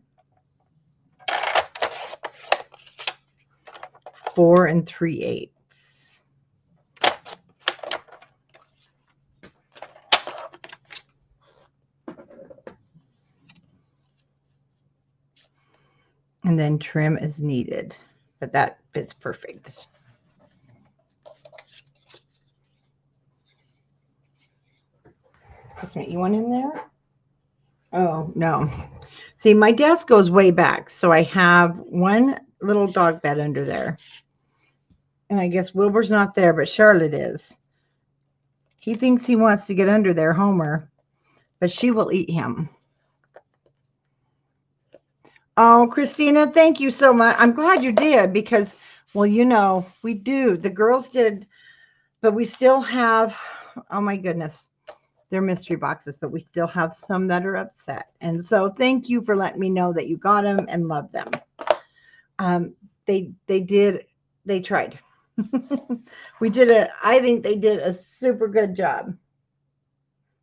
4 3/8. And then trim as needed, but that fits perfect. You want in there? Oh, no. See, my desk goes way back, so I have one little dog bed under there. And I guess Wilbur's not there, but Charlotte is. He thinks he wants to get under there, Homer, but she will eat him. Oh, Christina, thank you so much. I'm glad you did because, well, you know, we do. The girls did, but we still have, oh my goodness, they're mystery boxes, but we still have some that are upset. And so thank you for letting me know that you got them and love them. They tried. I think they did a super good job.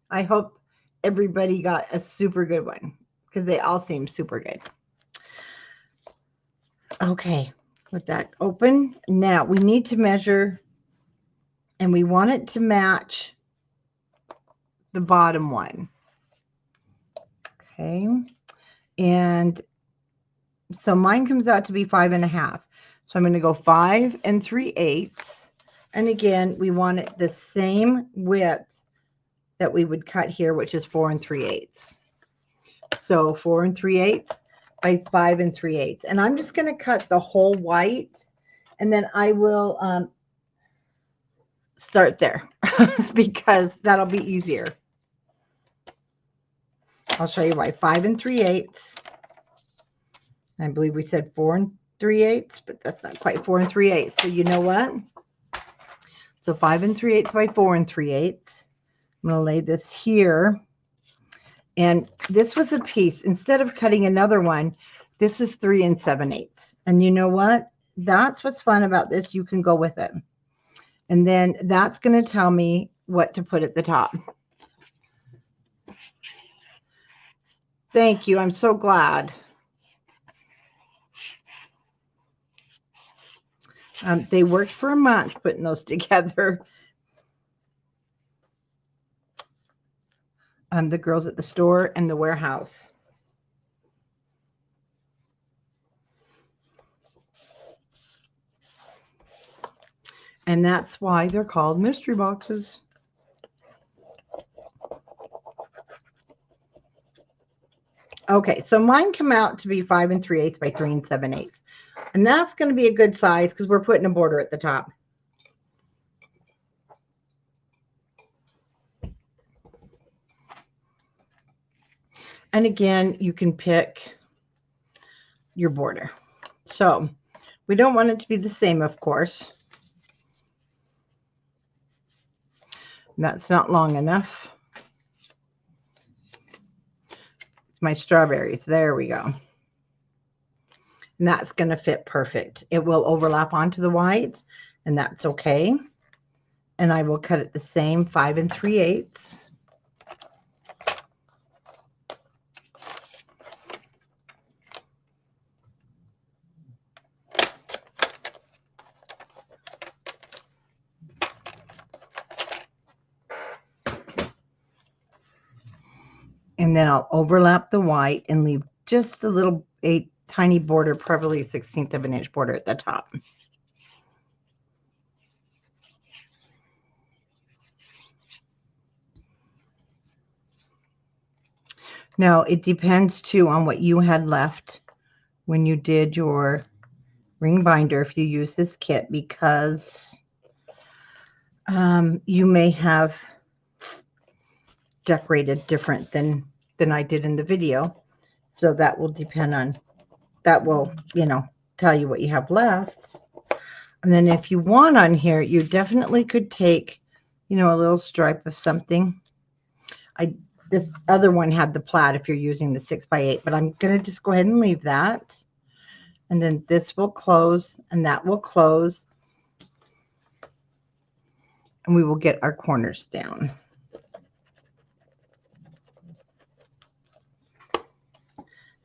I hope everybody got a super good one because they all seem super good. Okay, with that open, now we need to measure, and we want it to match the bottom one. Okay, and so mine comes out to be 5 1/2. So I'm going to go 5 3/8. And again, we want it the same width that we would cut here, which is 4 3/8. So 4 3/8 by 5 3/8. And I'm just going to cut the whole white, and then I will start there because that'll be easier. I'll show you why. 5 3/8. I believe we said 4 3/8, but that's not quite 4 3/8. So you know what? So 5 3/8 by 4 3/8. I'm going to lay this here. And this was a piece. Instead of cutting another one, this is 3 7/8. And you know what? That's what's fun about this. You can go with it. And then that's going to tell me what to put at the top. Thank you. I'm so glad. They worked for a month putting those together. The girls at the store and the warehouse. And that's why they're called mystery boxes. Okay, so mine come out to be 5 3/8 by 3 7/8. And that's going to be a good size because we're putting a border at the top. And again, you can pick your border. So we don't want it to be the same, of course. That's not long enough. My strawberries. There we go. And that's going to fit perfect. It will overlap onto the white, and that's okay. And I will cut it the same 5 3/8. And then I'll overlap the white and leave just a tiny border, probably a 1/16 of an inch border at the top. Now, it depends too on what you had left when you did your ring binder if you use this kit, because you may have decorated different than I did in the video. So that will depend on that will, you know, tell you what you have left. And then if you want on here, you definitely could take, you know, a little stripe of something. This other one had the plaid if you're using the 6x8, but I'm going to just go ahead and leave that. And then this will close and that will close. And we will get our corners down.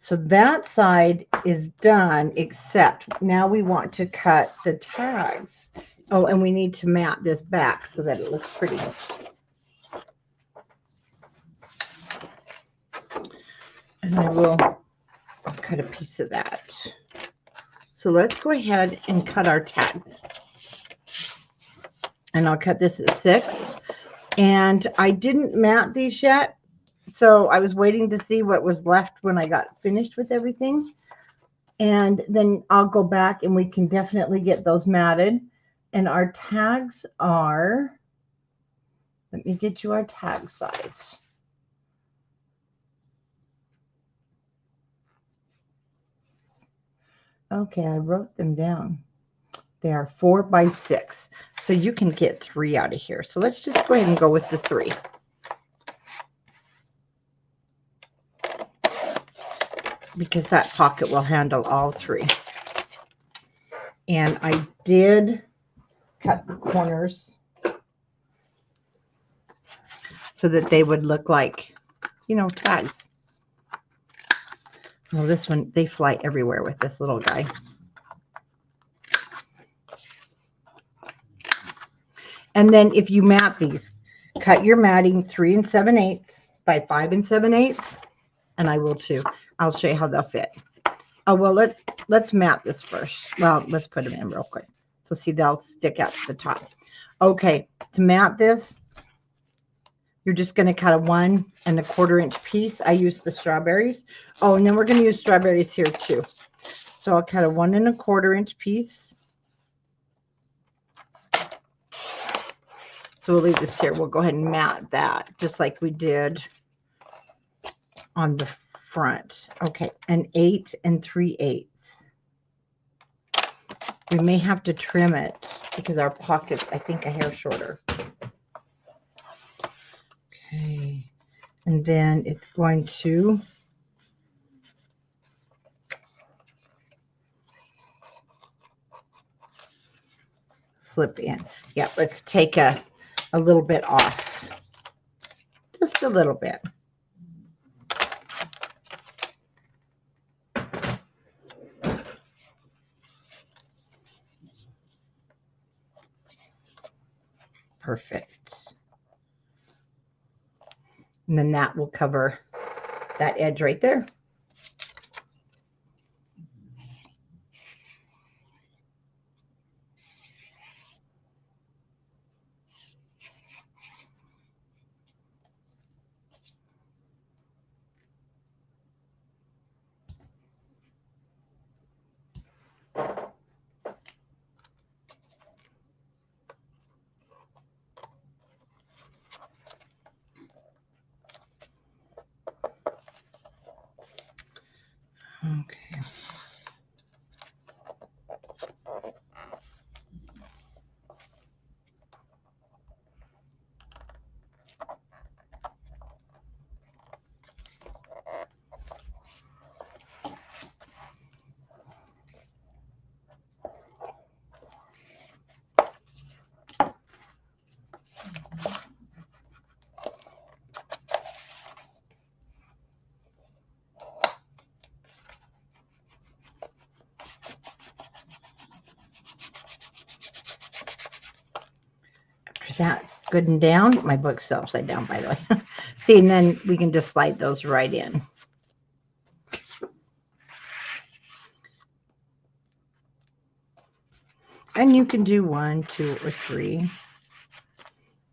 So that side is done, except now we want to cut the tags. Oh, and we need to mat this back so that it looks pretty. And I will cut a piece of that. So let's go ahead and cut our tags. And I'll cut this at 6. And I didn't mat these yet, so I was waiting to see what was left when I got finished with everything. And then I'll go back and we can definitely get those matted. And our tags are, let me get you our tag size. Okay, I wrote them down. They are 4 by 6. So you can get 3 out of here. So let's just go ahead and go with the 3. Because that pocket will handle all 3. And I did cut the corners so that they would look like, you know, tags. Well, this one, they fly everywhere with this little guy. And then if you mat these, cut your matting 3 7/8 by 5 7/8, and I will too. I'll show you how they'll fit. Oh, well, let's mat this first. Well, let's put them in real quick. So see, they'll stick out to the top. Okay, to mat this, you're just going to cut a 1 1/4 inch piece. I use the strawberries. Oh, and then we're going to use strawberries here too. So I'll cut a 1 1/4 inch piece. So we'll leave this here. We'll go ahead and mat that just like we did on the front. Okay, an 8 3/8. We may have to trim it because our pocket's, I think, a hair shorter. Okay, and then it's going to slip in. Yeah, let's take a little bit off. Just a little bit. Perfect. And then that will cover that edge right there. Okay. That's good and down. My book's upside down, by the way. See, and then we can just slide those right in. And you can do 1, 2, or 3.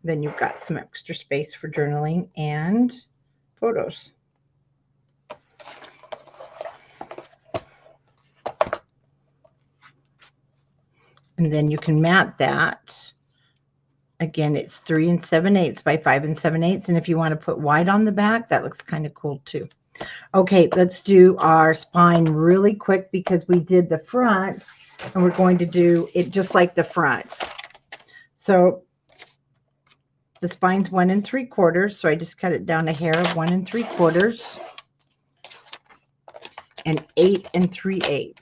Then you've got some extra space for journaling and photos. And then you can mat that. Again, it's 3 7/8 by 5 7/8. And if you want to put white on the back, that looks kind of cool too. Okay, let's do our spine really quick because we did the front and we're going to do it just like the front. So the spine's 1 3/4, so I just cut it down a hair of 1 3/4 and 8 3/8.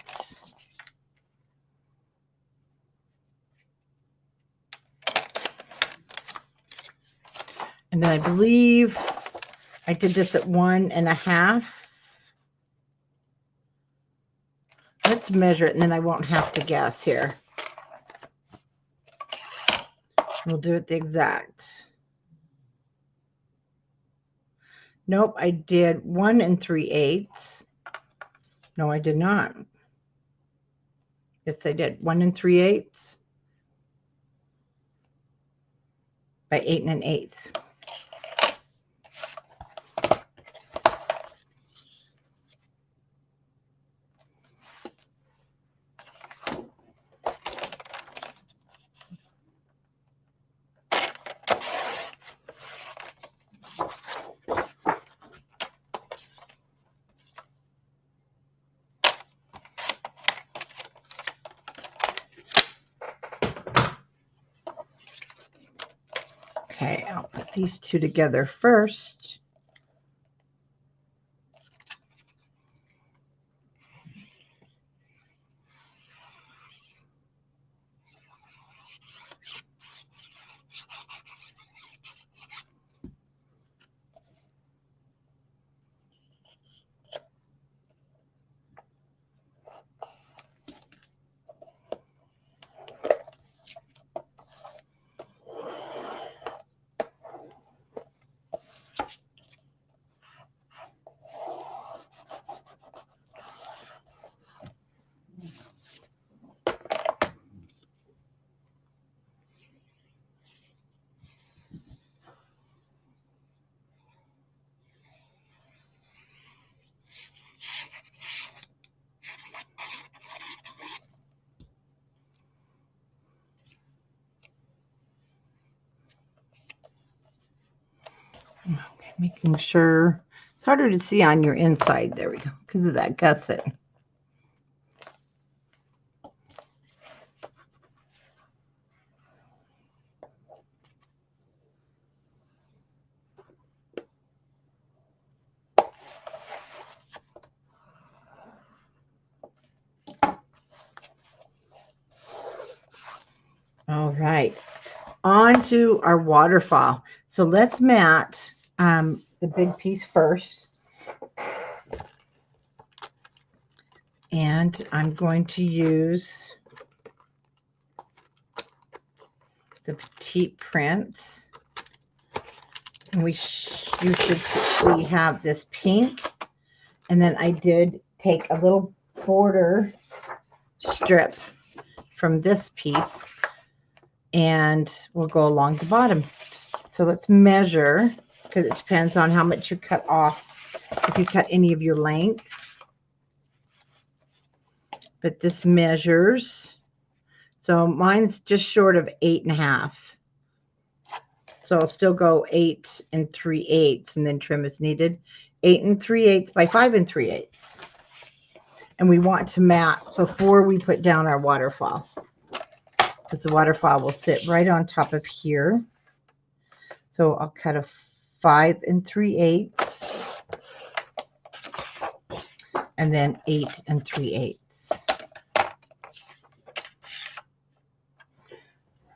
And then I believe I did this at 1 1/2. Let's measure it and then I won't have to guess here. We'll do it the exact. Nope, I did 1 3/8. No, I did not. Yes, I did 1 3/8 by 8 1/8. Okay, I'll put these two together first. Okay, making sure it's harder to see on your inside. There we go, because of that gusset. All right, on to our waterfall. So let's mat the big piece first. And I'm going to use the petite print. And you should we have this pink. And then I did take a little border strip from this piece and we'll go along the bottom. So let's measure, because it depends on how much you cut off, if you cut any of your length. But this measures, so mine's just short of 8 1/2. So I'll still go 8 3/8 and then trim as needed. 8 3/8 by 5 3/8. And we want to mat before we put down our waterfall, because the waterfall will sit right on top of here. So I'll cut a 5 3/8 and then 8 3/8.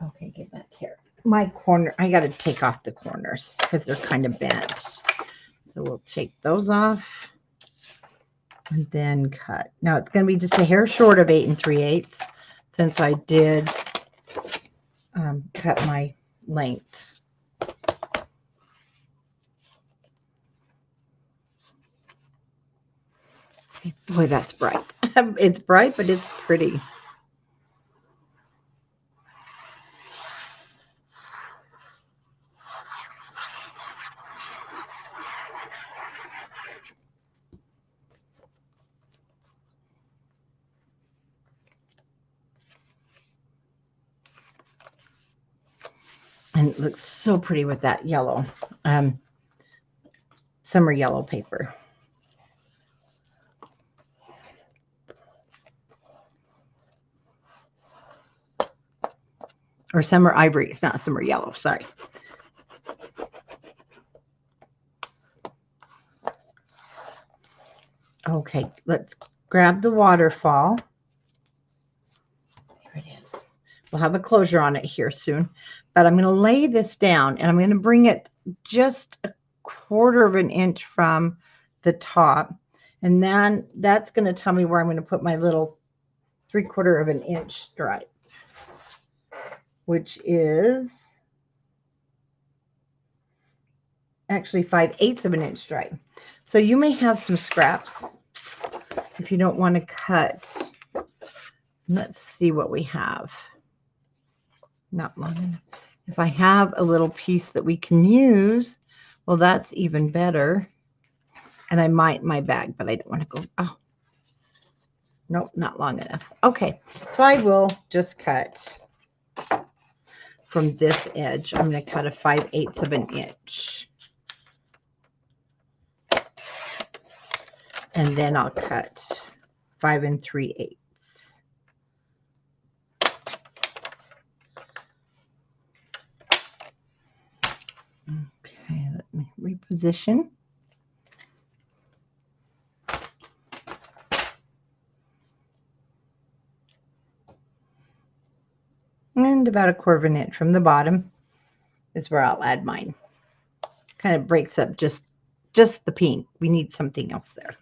Okay, get back here. My corner, I got to take off the corners because they're kind of bent. So we'll take those off and then cut. Now it's going to be just a hair short of 8 3/8 since I did cut my length. Boy, that's bright. It's bright, but it's pretty. And it looks so pretty with that yellow, summer yellow paper. or some are ivory. It's not, some are yellow. Sorry. Okay, let's grab the waterfall. Here it is. We'll have a closure on it here soon, but I'm going to lay this down and I'm going to bring it just a 1/4 of an inch from the top, and then that's going to tell me where I'm going to put my little 3/4 of an inch stripe, which is actually 5/8 of an inch stripe. So you may have some scraps if you don't want to cut. Let's see what we have. Not long enough. If I have a little piece that we can use, well, that's even better. And I might in my bag, but I don't want to go. Oh, nope, not long enough. Okay, so I will just cut from this edge. I'm going to cut a 5/8 of an inch. And then I'll cut 5 3/8. Okay, let me reposition. And about a 1/4 of an inch from the bottom is where I'll add mine. Kind of breaks up just the pink. We need something else there.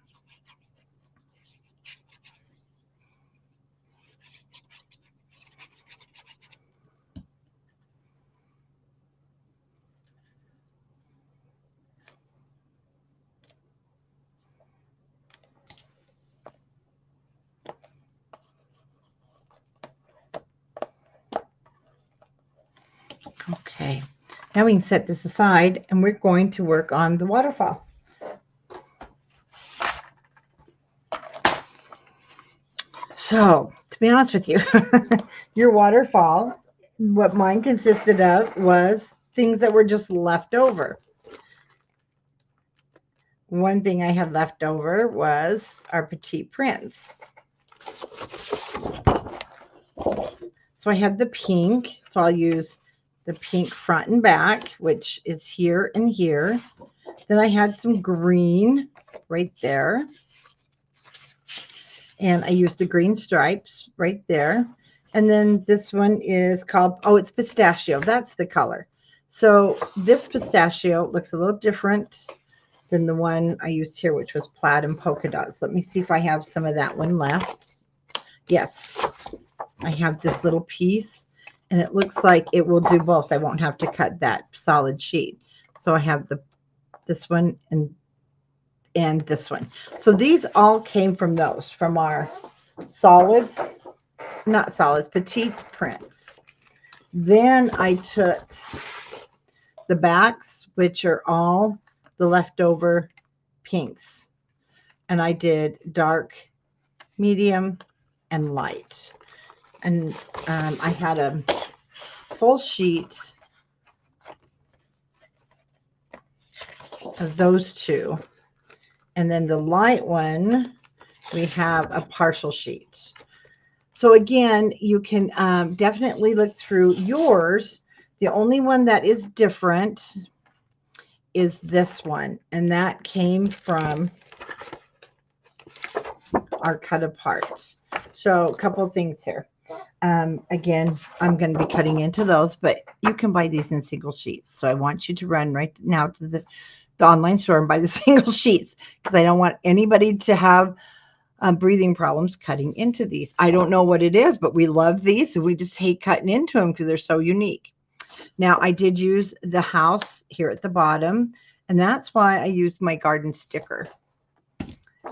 Okay, now we can set this aside and we're going to work on the waterfall. So, to be honest with you, your waterfall, what mine consisted of was things that were just left over. One thing I had left over was our petite prints. So I have the pink, so I'll use the pink front and back, which is here and here. Then I had some green right there. And I used the green stripes right there. And then this one is called, oh, it's pistachio. That's the color. So this pistachio looks a little different than the one I used here, which was plaid and polka dots. Let me see if I have some of that one left. Yes, I have this little piece, and it looks like it will do both. I won't have to cut that solid sheet. So I have this one and this one. So these all came from those, from our solids, not solids, petite prints. Then I took the backs, which are all the leftover pinks, and I did dark, medium, and light. And I had a full sheet of those two. And then the light one, we have a partial sheet. So again, you can definitely look through yours. The only one that is different is this one. And that came from our cut apart. So a couple of things here. Again, I'm going to be cutting into those, but you can buy these in single sheets. So I want you to run right now to the online store and buy the single sheets, because I don't want anybody to have breathing problems cutting into these. I don't know what it is, but we love these, and we just hate cutting into them because they're so unique. Now, I did use the house here at the bottom, and that's why I used my garden sticker,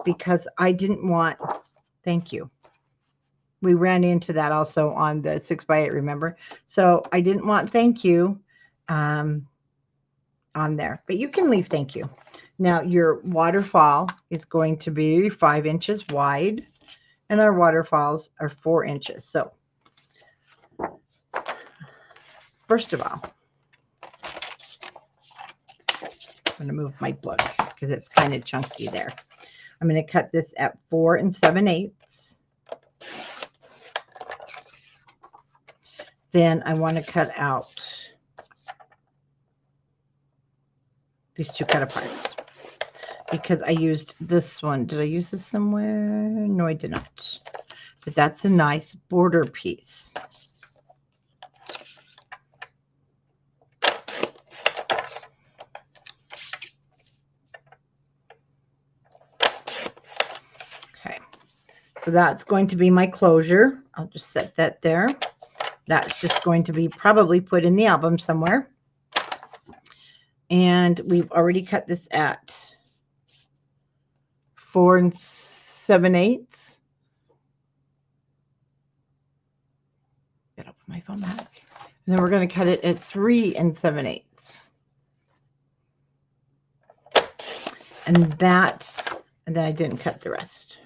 because I didn't want, thank you. We ran into that also on the 6x8, remember? So I didn't want thank you on there, but you can leave thank you. Now your waterfall is going to be 5 inches wide, and our waterfalls are 4 inches. So first of all, I'm going to move my book because it's kind of chunky there. I'm going to cut this at 4 7/8. then I want to cut out these two cut aparts because I used this one. Did I use this somewhere? No, I did not. But that's a nice border piece. Okay, so that's going to be my closure. I'll just set that there. That's just going to be probably put in the album somewhere. And we've already cut this at 4 7/8. Get up my phone back. And then we're going to cut it at 3 7/8. And then I didn't cut the rest.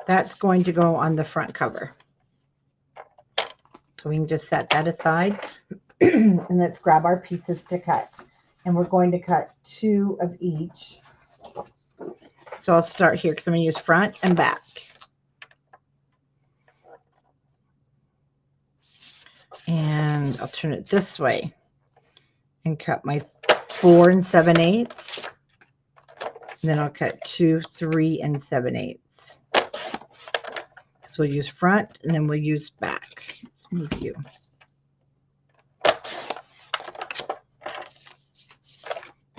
That's going to go on the front cover. So we can just set that aside. And let's grab our pieces to cut. And we're going to cut 2 of each. So I'll start here because I'm going to use front and back. And I'll turn it this way and cut my 4 7/8. And then I'll cut 2, 3 7/8. So we'll use front and then we'll use back. Let's move you.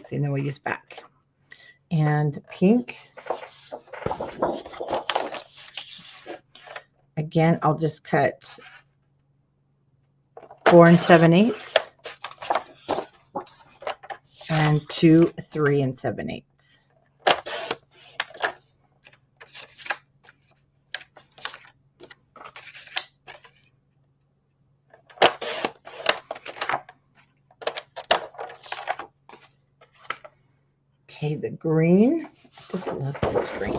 See, and then we'll use back. And pink. Again, I'll just cut 4 7/8 and 2, 3 7/8. Okay, the green. I love this green.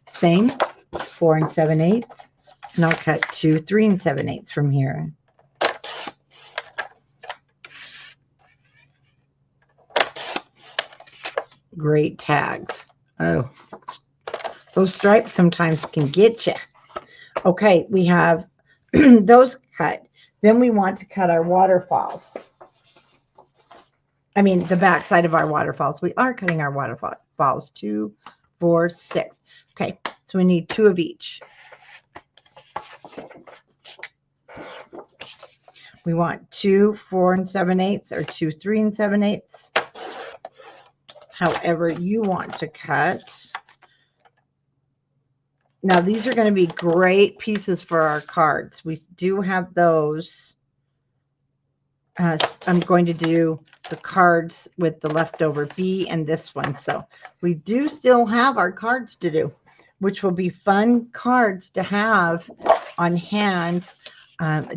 Same, 4 7/8, and I'll cut 2, 3 7/8 from here. Great tags. Oh, those stripes sometimes can get you. Okay, we have those cut. Then we want to cut our waterfalls. I mean, the back side of our waterfalls. We are cutting our waterfalls. 2, 4, 6. Okay, so we need 2 of each. We want 2, 4 7/8 or 2, 3 7/8. However you want to cut. Now, these are going to be great pieces for our cards. We do have those. I'm going to do the cards with the leftover B and this one. So we do still have our cards to do, which will be fun cards to have on hand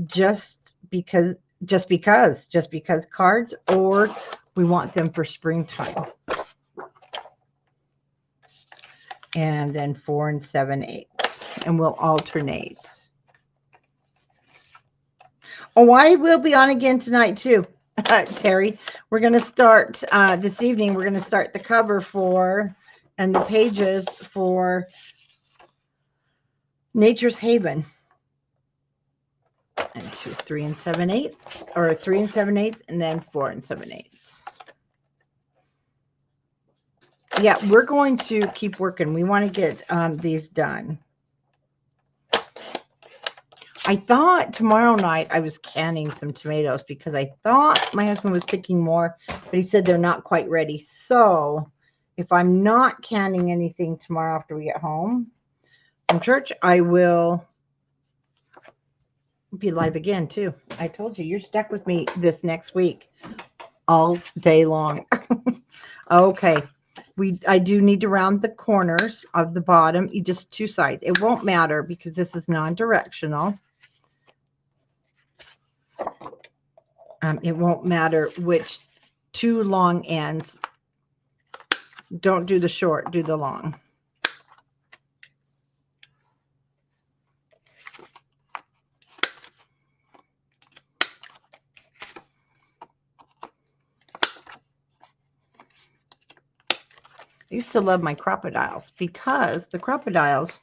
just because cards, or we want them for springtime. And then 4 7/8, and we'll alternate. Oh, I will be on again tonight too, Terry. We're going to start this evening. We're going to start the cover for and the pages for Nature's Haven. And 2, 3 7/8, or 3 7/8, and then 4 7/8. Yeah, we're going to keep working. We want to get these done. I thought tomorrow night I was canning some tomatoes because I thought my husband was picking more, but he said they're not quite ready. So if I'm not canning anything tomorrow after we get home from church, I will be live again too. I told you, you're stuck with me this next week all day long. Okay. I do need to round the corners of the bottom. You just 2 sides. It won't matter because this is non-directional. It won't matter which 2 long ends. Don't do the short, do the long. I used to love my crocodiles because the crocodiles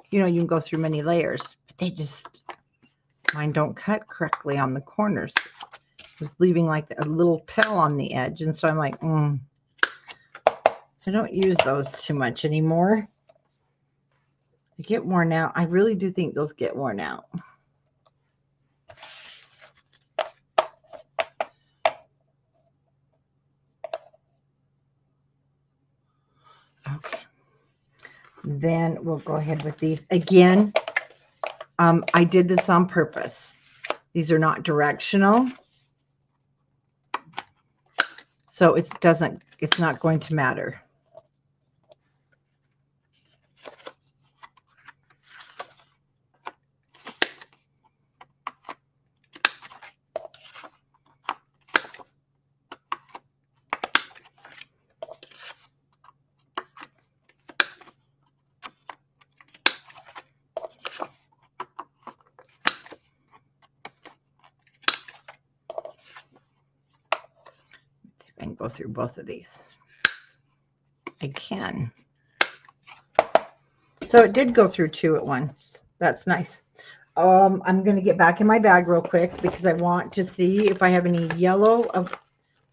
You know, you can go through many layers, but they just, mine don't cut correctly on the corners. It was leaving like a little tail on the edge. And so I'm like, So I don't use those too much anymore. They get worn out. I really do think those get worn out. Okay. Then we'll go ahead with these. Again, I did this on purpose. These are not directional. So it's not going to matter. I can go through both of these. I can. So it did go through 2 at once. That's nice. I'm going to get back in my bag real quick because I want to see if I have any yellow.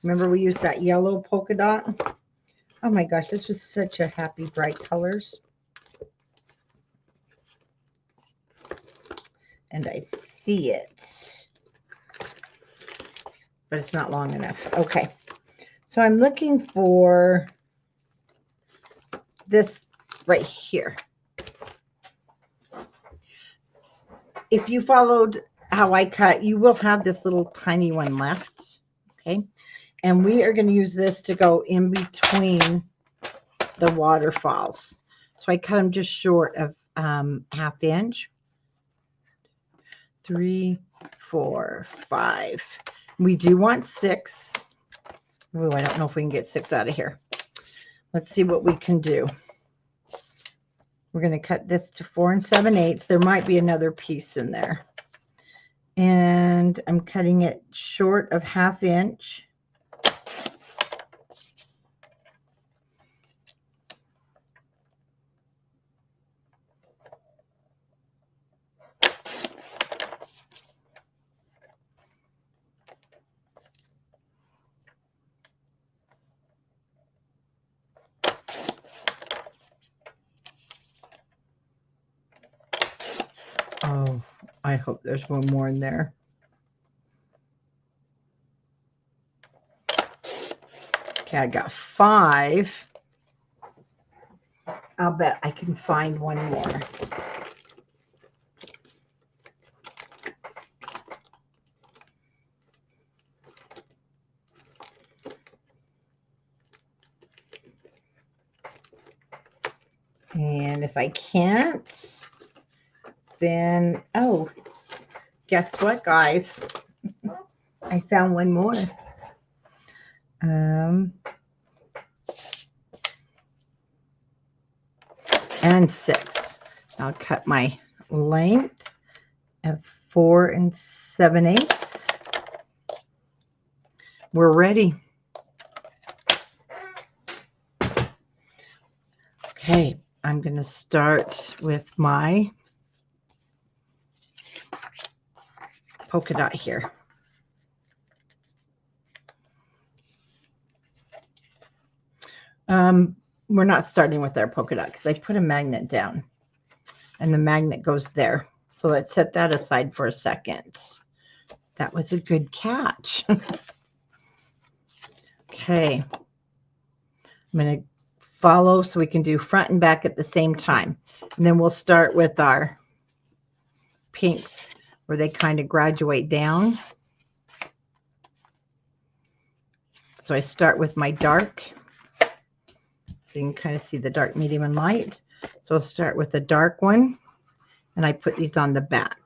Remember we used that yellow polka dot? Oh my gosh, this was such a happy, bright colors. And I see it. But it's not long enough. Okay. So I'm looking for this right here. If you followed how I cut, you will have this little tiny one left. Okay. And we are going to use this to go in between the waterfalls. So I cut them just short of 1/2 inch. 3, 4, 5. We do want 6. Oh, I don't know if we can get 6 out of here. Let's see what we can do. We're going to cut this to 4 7/8. There might be another piece in there. And I'm cutting it short of 1/2 inch. Oh, I hope there's one more in there. Okay, I got 5. I'll bet I can find one more. And if I can't, then, oh, guess what, guys? I found one more. And 6. I'll cut my length at 4 7/8. We're ready. Okay, I'm going to start with my polka dot here. We're not starting with our polka dot because I put a magnet down and the magnet goes there. So let's set that aside for a second. That was a good catch. Okay. I'm going to follow so we can do front and back at the same time. And then we'll start with our pinks where they kind of graduate down. So I start with my dark. So you can kind of see the dark, medium, and light. So I'll start with the dark one, and I put these on the back.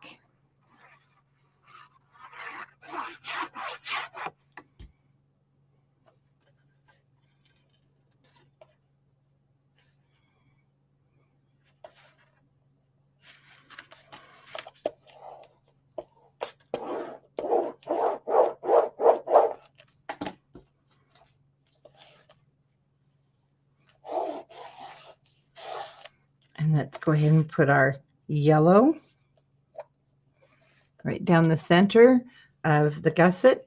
And let's go ahead and put our yellow right down the center of the gusset.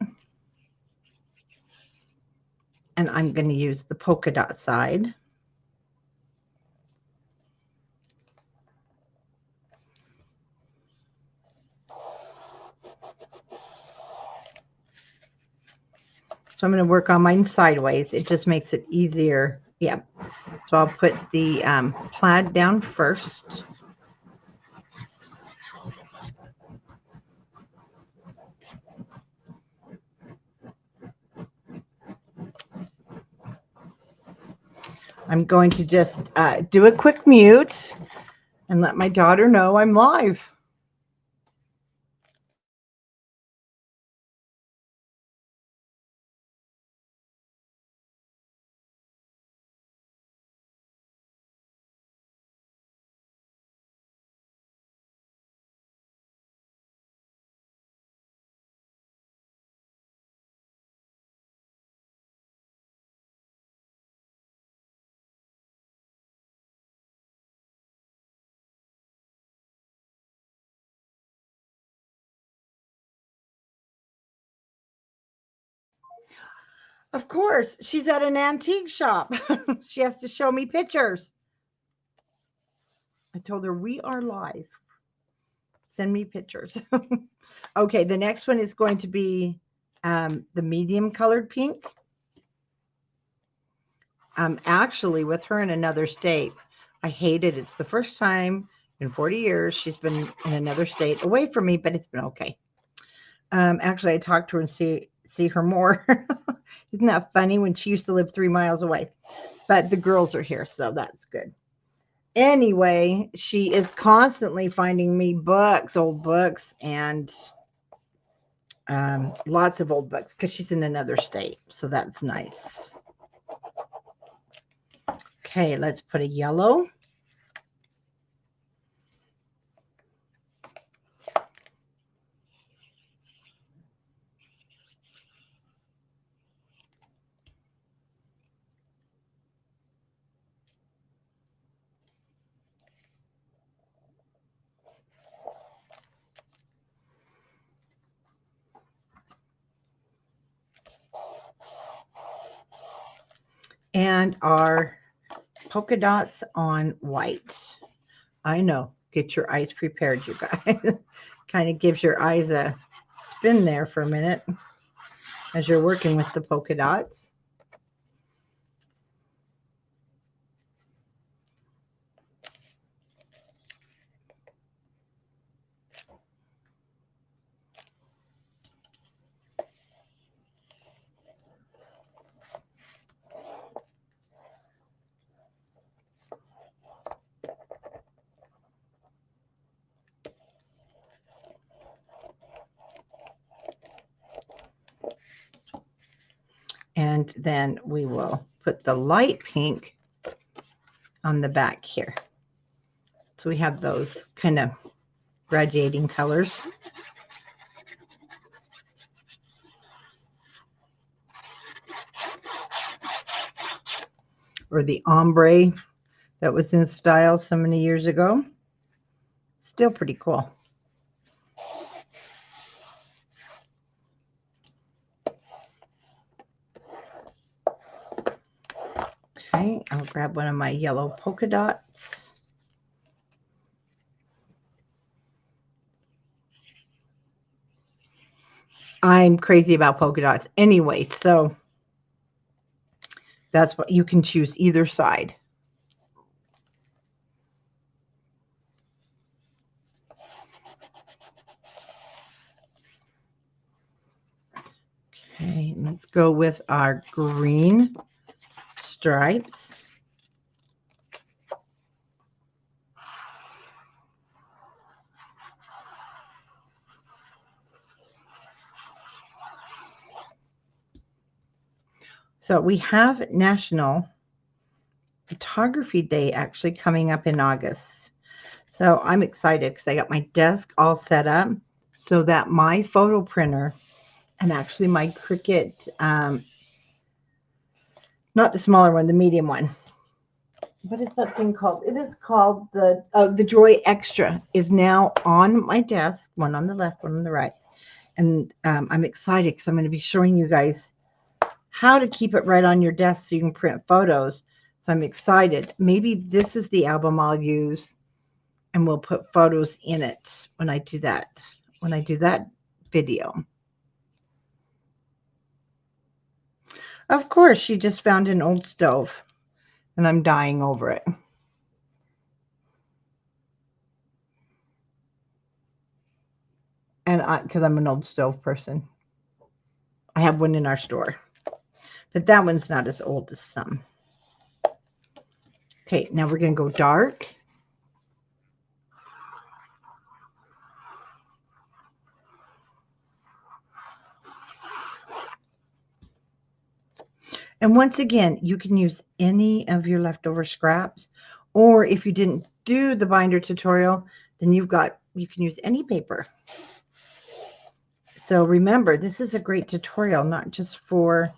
And I'm going to use the polka dot side. So I'm going to work on mine sideways. It just makes it easier. Yeah. So I'll put the plaid down first. I'm going to just do a quick mute and let my daughter know I'm live. Of course, she's at an antique shop. She has to show me pictures. I told her we are live. Send me pictures. Okay, the next one is going to be the medium colored pink. Actually with her in another state. I hate it. It's the first time in 40 years she's been in another state away from me, but it's been okay. Actually, I talked to her and see her more. Isn't that funny when she used to live 3 miles away? But the girls are here, so that's good. Anyway, she is constantly finding me books, old books, and lots of old books because she's in another state, so that's nice. Okay, let's put a yellow. And our polka dots on white. I know. Get your eyes prepared, you guys. Kind of gives your eyes a spin there for a minute as you're working with the polka dots. And then we will put the light pink on the back here. So we have those kind of radiating colors. Or the ombre that was in style so many years ago. Still pretty cool. Okay, I'll grab one of my yellow polka dots. I'm crazy about polka dots anyway, so that's what you can choose either side. Okay, let's go with our green stripes. So we have National Photography Day actually coming up in August. So I'm excited because I got my desk all set up so that my photo printer and actually my Cricut, not the smaller one, the medium one, what is that thing called? It is called the Joy Extra is now on my desk, one on the left, one on the right. And I'm excited because I'm going to be showing you guys how to keep it right on your desk so you can print photos. So I'm excited. Maybe this is the album I'll use and we'll put photos in it when I do that video. Of course, she just found an old stove and I'm dying over it. And because I'm an old stove person, I have one in our store, but that one's not as old as some. Okay, now we're going to go dark. And once again, you can use any of your leftover scraps, or if you didn't do the binder tutorial, then you can use any paper. So remember, this is a great tutorial, not just for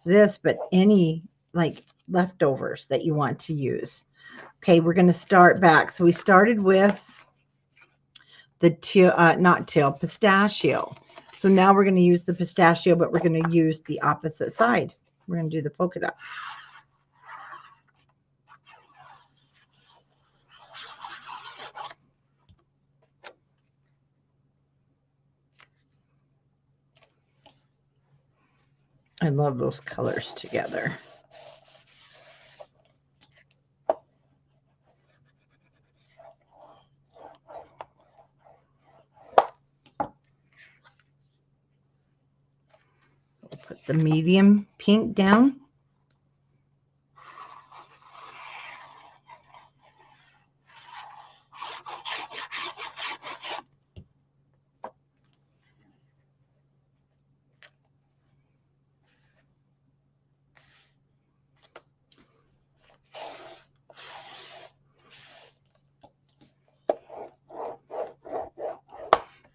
this, but any like leftovers that you want to use. Okay, we're going to start back. So we started with the pistachio. So now we're going to use the pistachio, but we're going to use the opposite side. We're going to do the polka dot. I love those colors together. We'll put the medium pink down.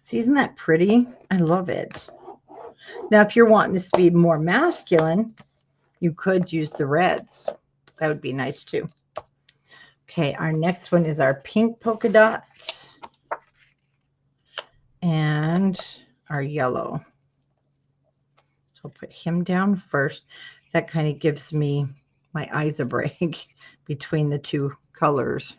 See, isn't that pretty? I love it. Now, if you're wanting this to be more masculine, you could use the reds. That would be nice too. Okay, our next one is our pink polka dot and our yellow. So I'll put him down first. That kind of gives me my eyes a break between the two colors.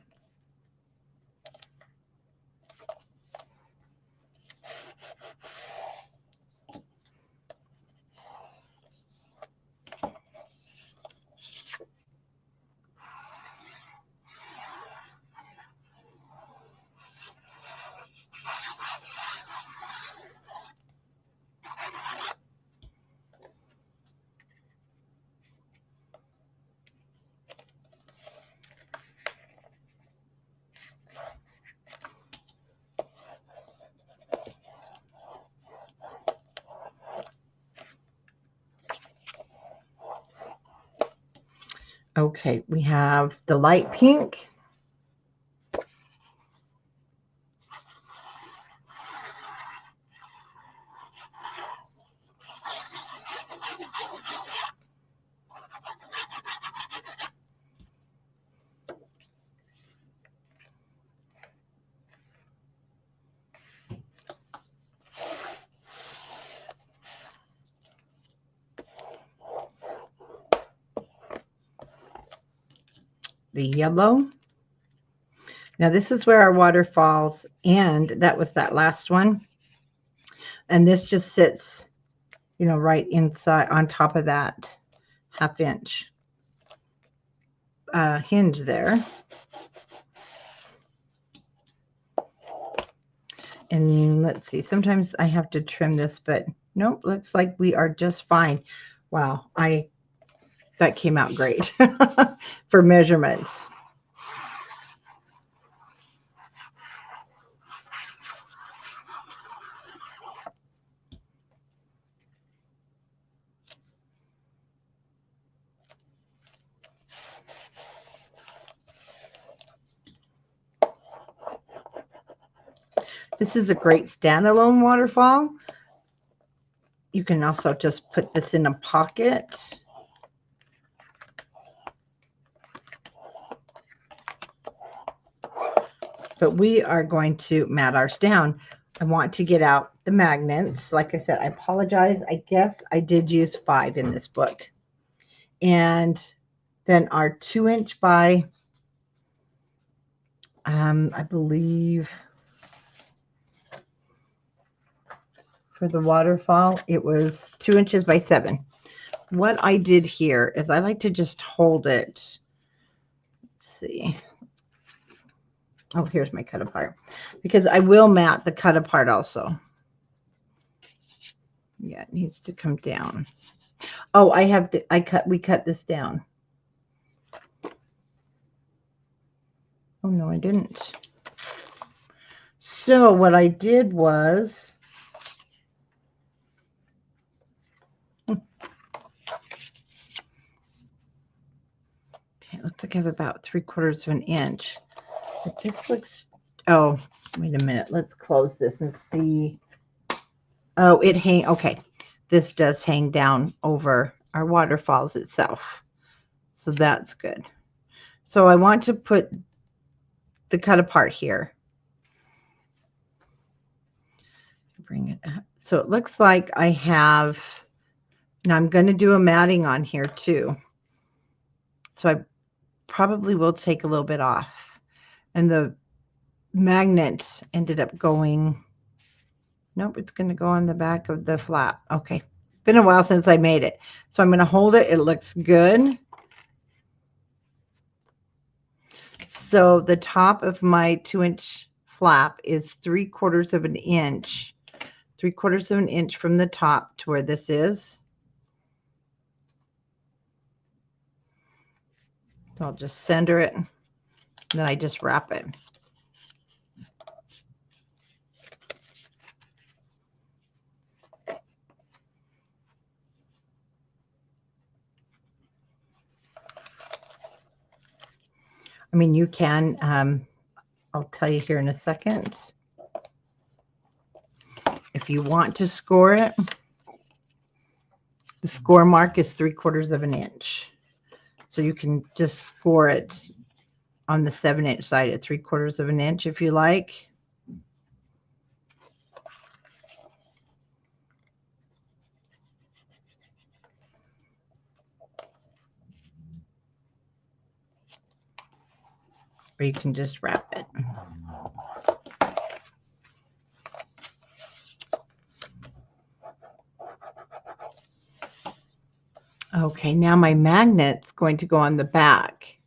Okay, we have the light pink. The yellow. Now this is where our waterfalls end. That was that last one. And this just sits, right inside on top of that 1/2 inch hinge there. And let's see, sometimes I have to trim this, but nope, looks like we are just fine. Wow, that came out great for measurements. This is a great standalone waterfall. You can also just put this in a pocket. but we are going to mat ours down. I want to get out the magnets. Like I said, I apologize. I guess I did use 5 in this book. And then our 2-inch by, I believe for the waterfall, it was 2 inches by 7. What I did here is I like to just hold it. Let's see. Oh, here's my cut apart, because I will mat the cut apart also. Yeah, it needs to come down. Oh, we cut this down. Oh, no, I didn't. So what I did was, okay, it looks like I have about 3/4 of an inch. But this looks, oh, wait a minute. Let's close this and see. Oh, okay. This does hang down over our waterfalls itself. So that's good. So I want to put the cut apart here. Bring it up. So it looks like I have, now I'm going to do a matting on here too. So I probably will take a little bit off. And the magnet ended up going, nope, it's going to go on the back of the flap. Okay. Been a while since I made it. So I'm going to hold it. It looks good. So the top of my 2-inch flap is 3/4 of an inch. 3/4 of an inch from the top to where this is. So I'll just center it, and then I just wrap it. I mean, you can, I'll tell you here in a second. If you want to score it, the score mark is 3/4 of an inch. So you can just score it on the 7-inch side at 3/4 of an inch if you like. Or you can just wrap it. Okay, now my magnet's going to go on the back.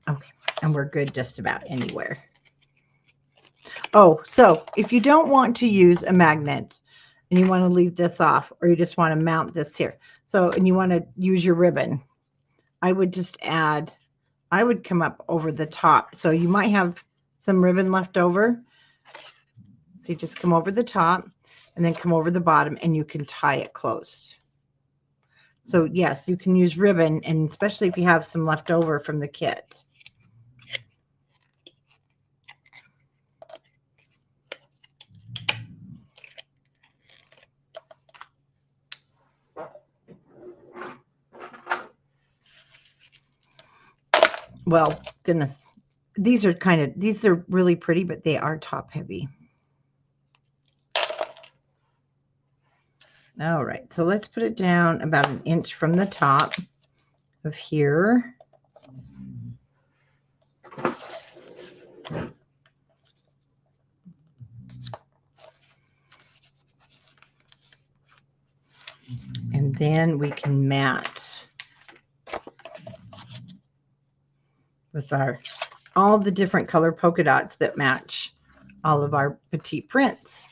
Okay, and we're good just about anywhere. Oh, so if you don't want to use a magnet and you want to leave this off, or you just want to mount this here, so, and you want to use your ribbon, I would just add, I would come up over the top. So you might have some ribbon left over. So you just come over the top and then come over the bottom, and you can tie it closed. So yes, you can use ribbon, and especially if you have some left over from the kit. Well, goodness, these are really pretty, but they are top heavy. All right, so let's put it down about 1 inch from the top of here. And then we can mat with all the different color polka dots that match all of our petite prints.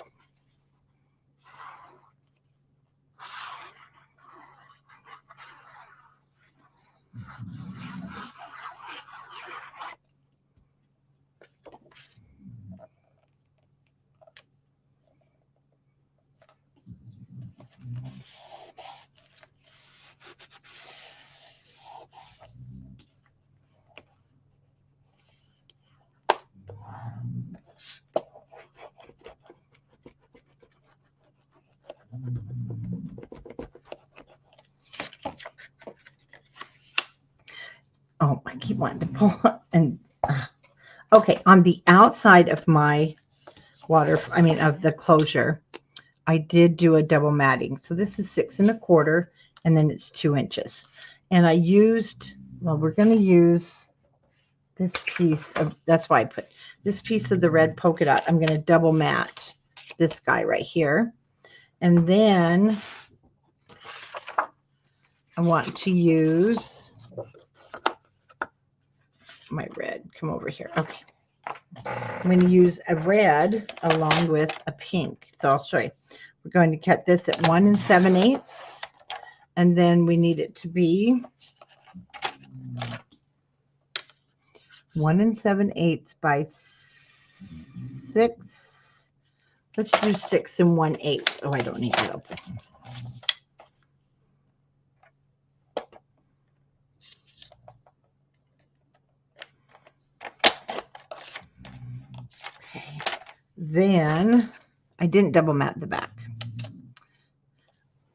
Oh, I keep wanting to pull and okay, on the outside of my of the closure, I did do a double matting. So this is 6 1/4, and then it's 2 inches. And I used, well, we're going to use this piece of, that's why I put this piece of the red polka dot. I'm going to double mat this guy right here. And then I want to use my red. Come over here. Okay. I'm going to use a red along with a pink. So I'll show you. We're going to cut this at 1 7/8, and then we need it to be 1 7/8 by 6. Let's do 6 1/8. Oh, I don't need it open. Okay. Then I didn't double mat the back.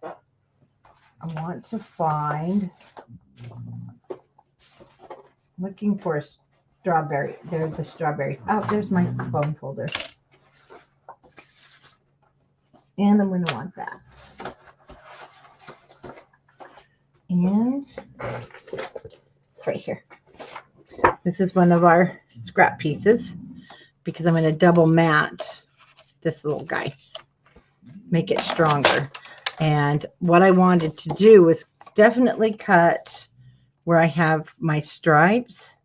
I want to find, looking for a strawberry. There's a strawberry. Oh, there's my phone folder. And I'm going to want that. And it's right here. This is one of our scrap pieces because I'm going to double mat this little guy, make it stronger. And what I wanted to do was definitely cut where I have my stripes,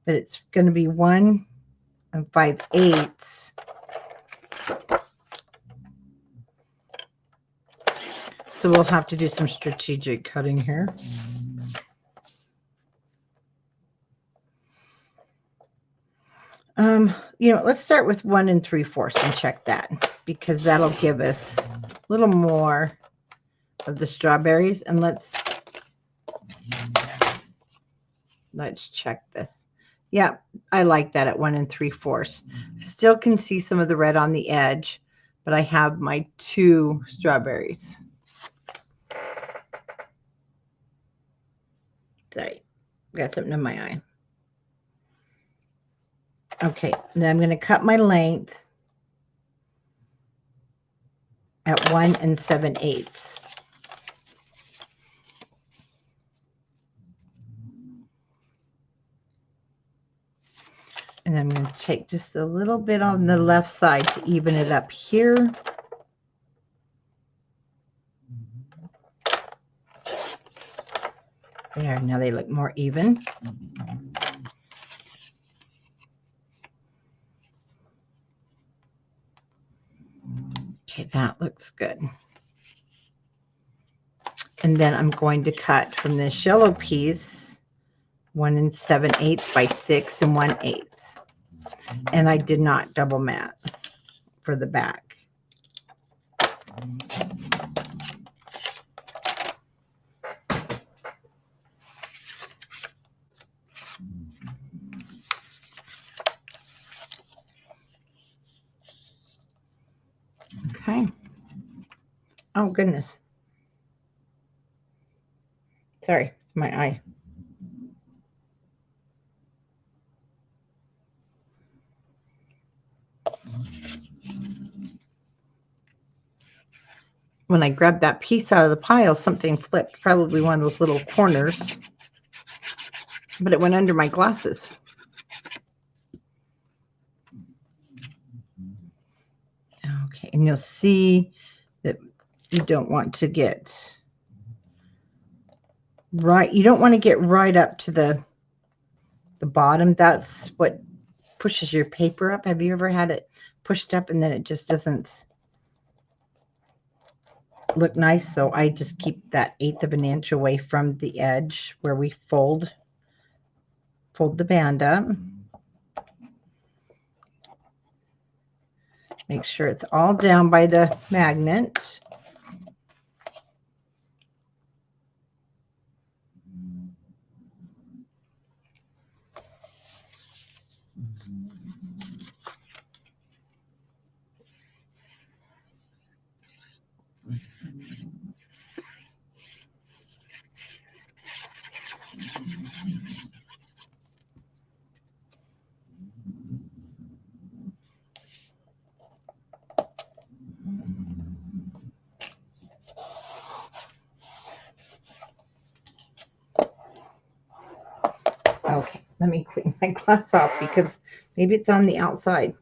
but it's going to be 1 5/8. So we'll have to do some strategic cutting here. Let's start with 1 3/4 and check that, because that'll give us a little more of the strawberries. And let's check this. Yeah, I like that at 1 3/4. Still can see some of the red on the edge, but I have my 2 strawberries. Sorry, got something in my eye. Okay, then I'm going to cut my length at 1 7/8. And I'm going to take just a little bit on the left side to even it up here. There, now they look more even. Okay, that looks good. And then I'm going to cut from this yellow piece 1 7/8 by 6 1/8. And I did not double mat for the back. Okay. Oh, goodness. Sorry, it's my eye. When I grabbed that piece out of the pile, something flipped, probably one of those little corners, but it went under my glasses. Okay, and you'll see that you don't want to get right, you don't want to get right up to the bottom. That's what pushes your paper up. Have you ever had it pushed up and then it just doesn't look nice? So I just keep that 1/8 of an inch away from the edge where we fold the band up. Make sure it's all down by the magnet. Okay, let me clean my glass off because maybe it's on the outside.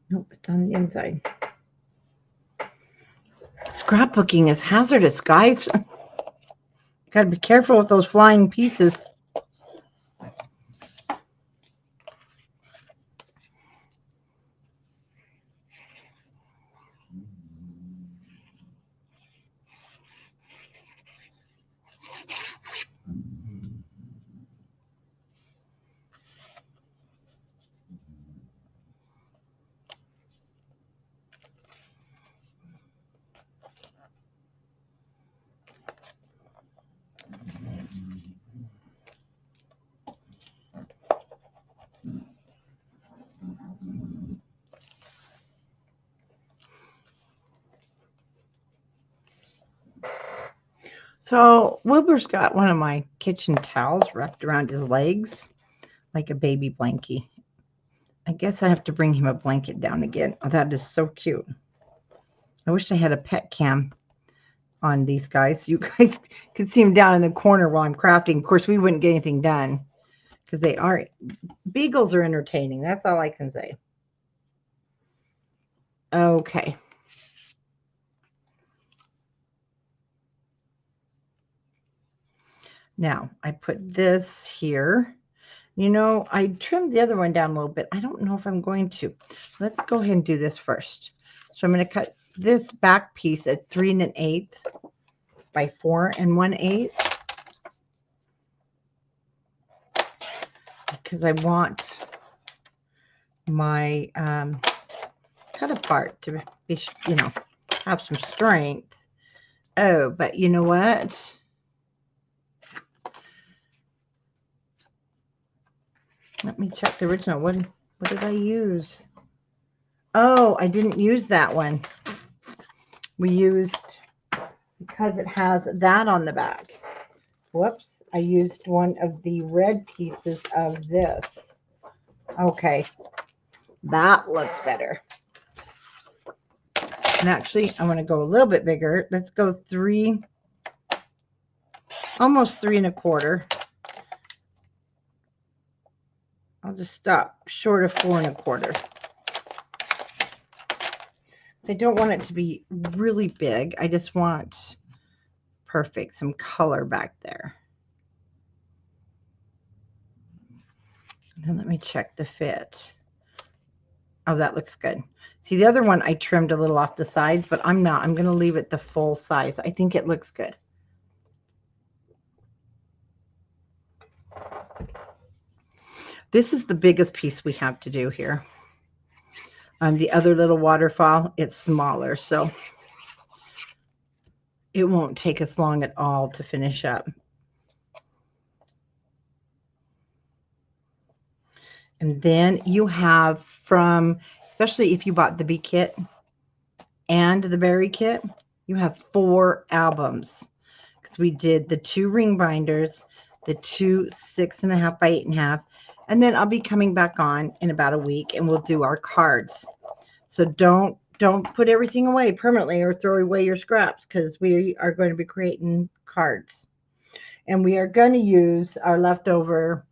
Nope, it's on the inside. Scrapbooking is hazardous, guys. Gotta be careful with those flying pieces. So Wilbur's got one of my kitchen towels wrapped around his legs like a baby blankie. I guess I have to bring him a blanket down again. Oh, that is so cute. I wish I had a pet cam on these guys. You guys could see him down in the corner while I'm crafting. Of course, we wouldn't get anything done because beagles are entertaining. That's all I can say. Okay. Now, I put this here. You know, I trimmed the other one down a little bit. I don't know if I'm going to. Let's go ahead and do this first. So I'm going to cut this back piece at 3 1/8 by 4 1/8 because I want my cut apart to be, you know, have some strength. Oh, but you know what? Let me check the original. What did I use? Oh, I didn't use that one. We used, because it has that on the back. Whoops, I used one of the red pieces of this. Okay, that looks better. And actually, I want to go a little bit bigger. Let's go 3, almost 3 1/4. I'll just stop short of 4 1/4. So I don't want it to be really big. I just want perfect, some color back there. And then let me check the fit. Oh, that looks good. See, the other one I trimmed a little off the sides, but I'm not. I'm going to leave it the full size. I think it looks good. This is the biggest piece we have to do here. The other little waterfall, it's smaller, so it won't take us long at all to finish up. And then you have from, especially if you bought the bee kit and the berry kit, you have 4 albums. Because we did the 2 ring binders, the 2 6.5 by 8.5, and then I'll be coming back on in about a week and we'll do our cards. So don't put everything away permanently or throw away your scraps, because we are going to be creating cards. And we are going to use our leftover,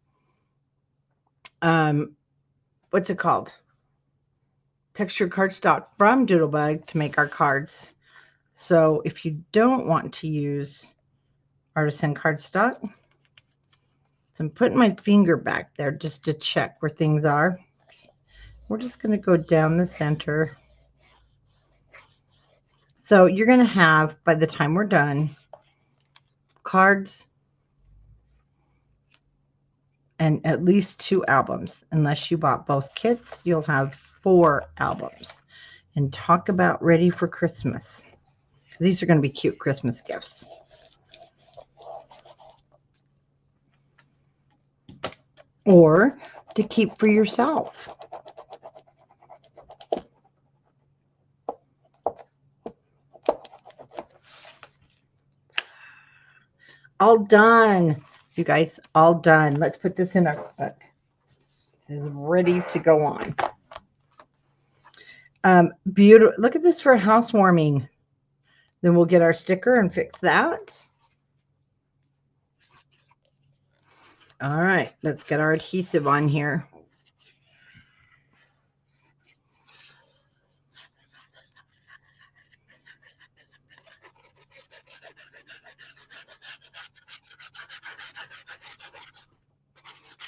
what's it called? Texture cardstock from Doodlebug to make our cards. So if you don't want to use artisan cardstock, so I'm putting my finger back there just to check where things are. We're just going to go down the center. So you're going to have, by the time we're done, cards and at least 2 albums. Unless you bought both kits, you'll have 4 albums. And talk about ready for Christmas. These are going to be cute Christmas gifts. Or to keep for yourself. All done, you guys, all done. Let's put this in our book. This is ready to go on. Beautiful. Look at this for housewarming. Then we'll get our sticker and fix that. All right, let's get our adhesive on here.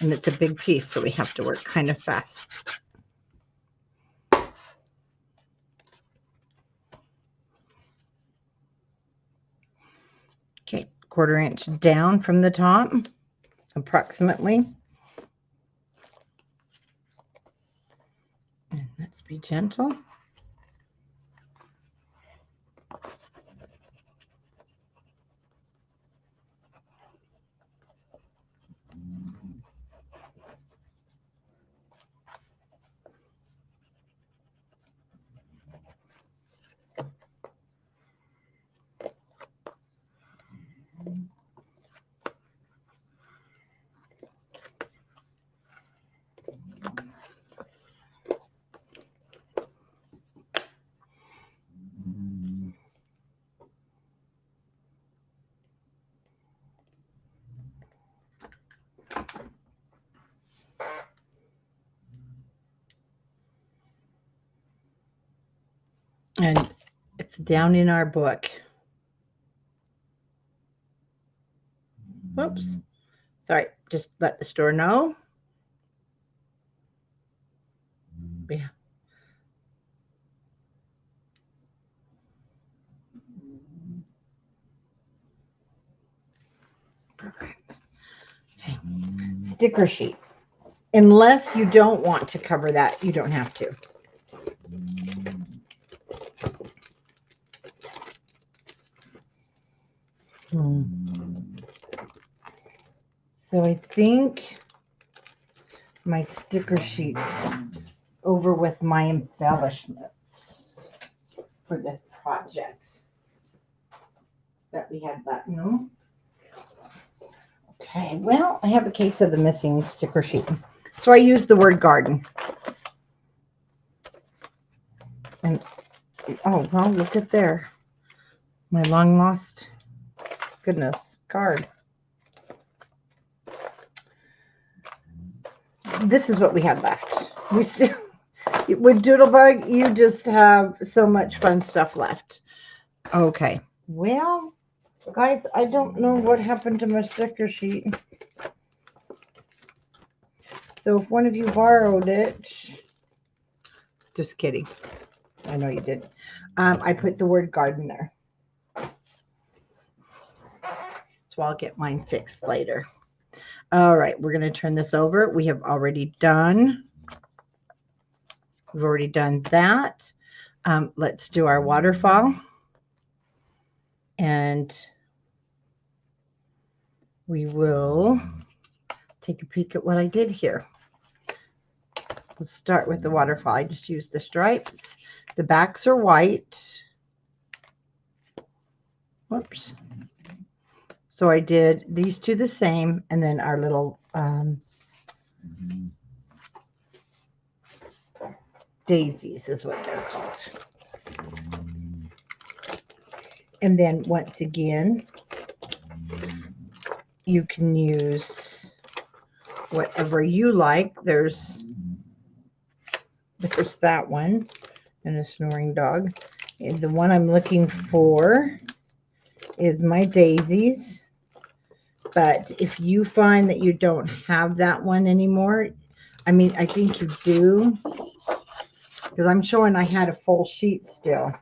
And it's a big piece, so we have to work kind of fast. Okay, 1/4 inch down from the top, approximately. And let's be gentle. And it's down in our book. Whoops. Sorry, just let the store know. Yeah. Perfect. Okay. Sticker sheet. Unless you don't want to cover that, you don't have to. So I think my sticker sheet's over with my embellishments for this project that we had that, no? Okay, well, I have a case of the missing sticker sheet. So I used the word garden. And, oh, well, look at there. My long lost, goodness, card. This is what we have left. We still, with Doodlebug, you just have so much fun stuff left. Okay, well, guys, I don't know what happened to my sticker sheet. So if one of you borrowed it, just kidding. I know you did. I put the word garden there. So I'll get mine fixed later. All right, we're going to turn this over. We've already done that. Let's do our waterfall. And we will take a peek at what I did here. Let's start with the waterfall. I just used the stripes. The backs are white. Whoops. So I did these two the same, and then our little daisies is what they're called. And then once again, you can use whatever you like. There's that one, and a snoring dog. And the one I'm looking for is my daisies. But if you find that you don't have that one anymore, I mean, I think you do, because I'm showing I had a full sheet still.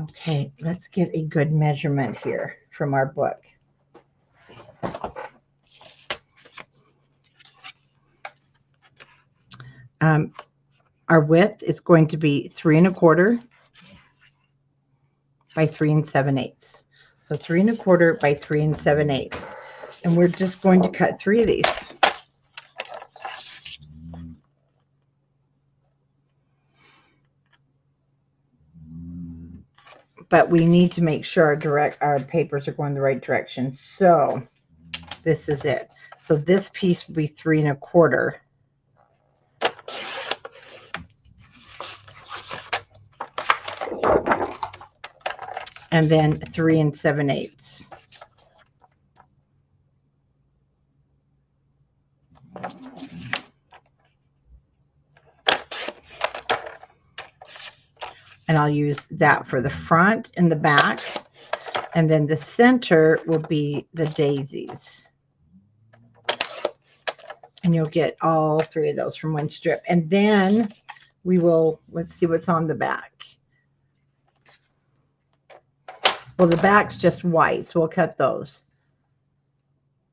Okay, let's get a good measurement here from our book. Our width is going to be 3 1/4 by 3 7/8. So 3 1/4 by 3 7/8. And we're just going to cut 3 of these. but we need to make sure our papers are going the right direction. So this is it. So this piece would be 3 1/4. And then 3 7/8. And I'll use that for the front and the back. And then the center will be the daisies. And you'll get all 3 of those from one strip. And then we will, let's see what's on the back. Well, the back's just white, so we'll cut those.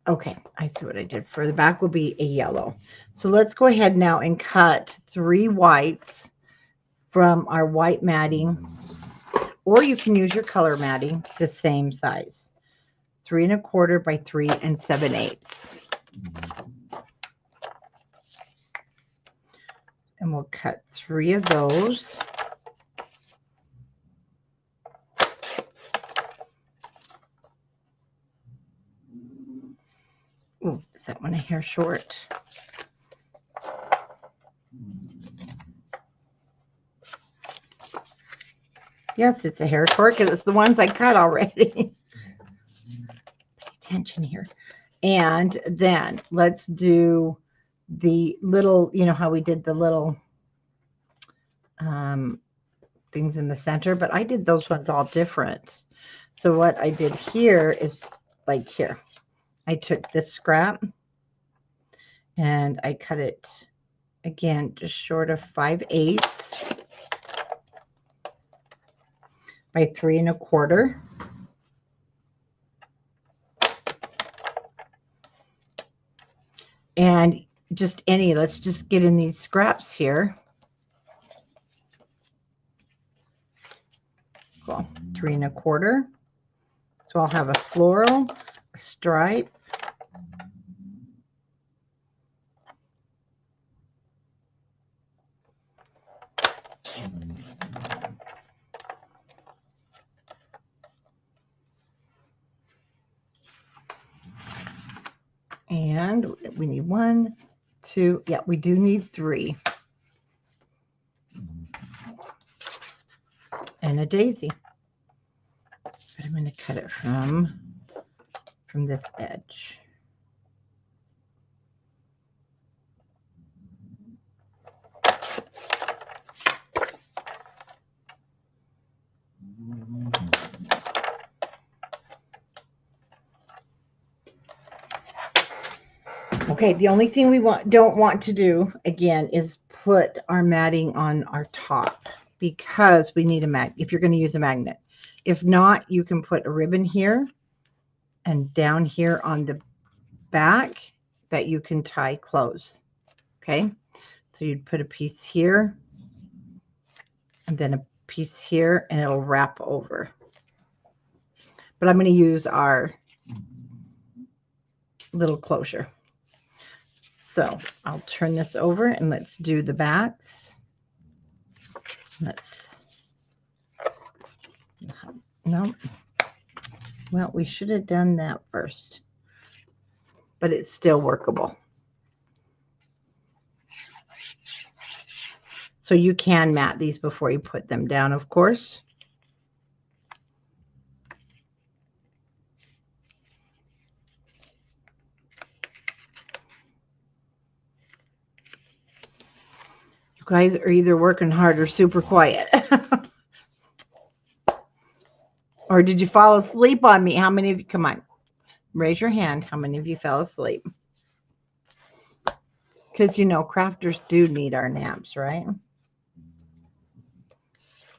Okay, I see what I did. For the back will be a yellow. So let's go ahead now and cut 3 whites from our white matting, or you can use your color matting, the same size. 3 1/4 by 3 7/8. And we'll cut 3 of those. Oh, is that one a hair short? Yes, it's a hair short because it's the ones I cut already. Pay attention here. And then let's do the little, you know how we did the little things in the center, but I did those ones all different. So what I did here is like here. I took this scrap and I cut it again just short of 5/8 by 3 1/4. And just any, let's just get in these scraps here. Cool. 3 1/4. So I'll have a floral, a stripe, and we need 1, 2, yeah, we do need 3. And a daisy. But I'm going to cut it from this edge. Okay, the only thing we don't want to do again is put our matting on our top, because we need a magnet if you're going to use a magnet. If not, you can put a ribbon here and down here on the back that you can tie close. Okay, so you'd put a piece here and then a piece here, and it'll wrap over. But I'm going to use our little closure. So I'll turn this over and let's do the backs. No. Well, we should have done that first, but it's still workable. So you can mat these before you put them down, of course. You guys are either working hard or super quiet. Or did you fall asleep on me? How many of you, come on, raise your hand. How many of you fell asleep? Because, you know, crafters do need our naps, right?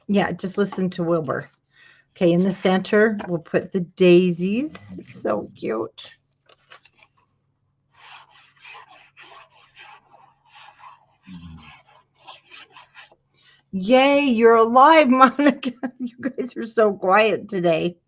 Yeah, just listen to Wilbur. Okay, in the center, we'll put the daisies. So cute. Yay, you're alive, Monica. You guys are so quiet today.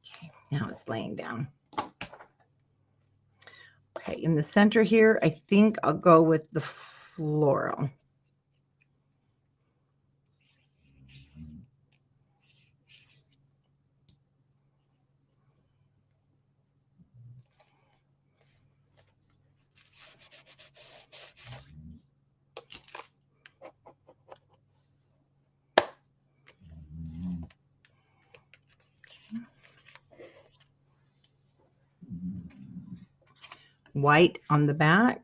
Okay, Now it's laying down. Okay, in the center here, I think I'll go with the floral. White on the back.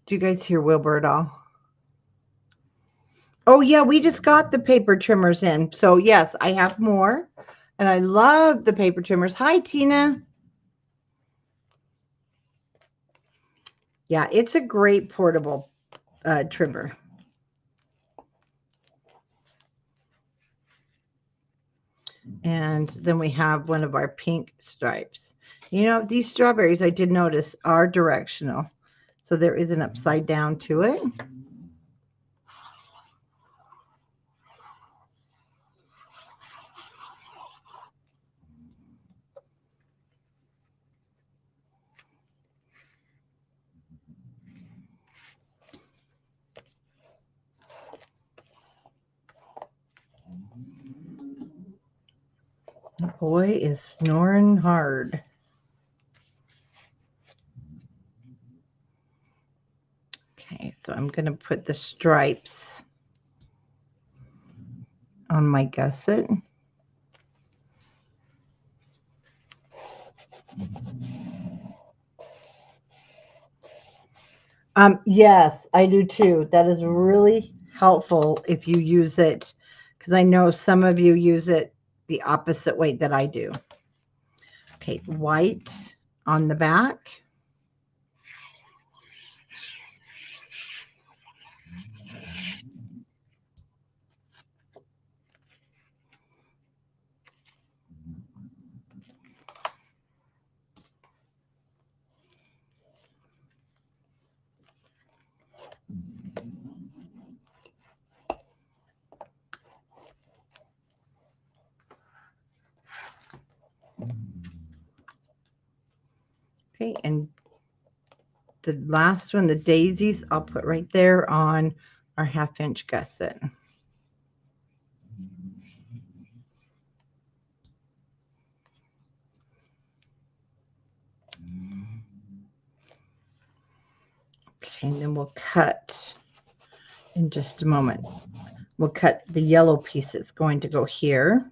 Do you guys hear Wilbur at all? Oh, yeah, we just got the paper trimmers in. So, yes, I have more. And I love the paper trimmers. Hi, Tina. Yeah, it's a great portable trimmer. And then we have one of our pink stripes. You know, these strawberries, I did notice, are directional. So there is an upside down to it. The boy is snoring hard. Okay, so I'm going to put the stripes on my gusset. Yes, I do too. That is really helpful if you use it, because I know some of you use it the opposite way that I do. Okay, white on the back. Okay, and the last one, the daisies, I'll put right there on our 1/2 inch gusset. Okay, and then we'll cut in just a moment. We'll cut the yellow piece that's going to go here.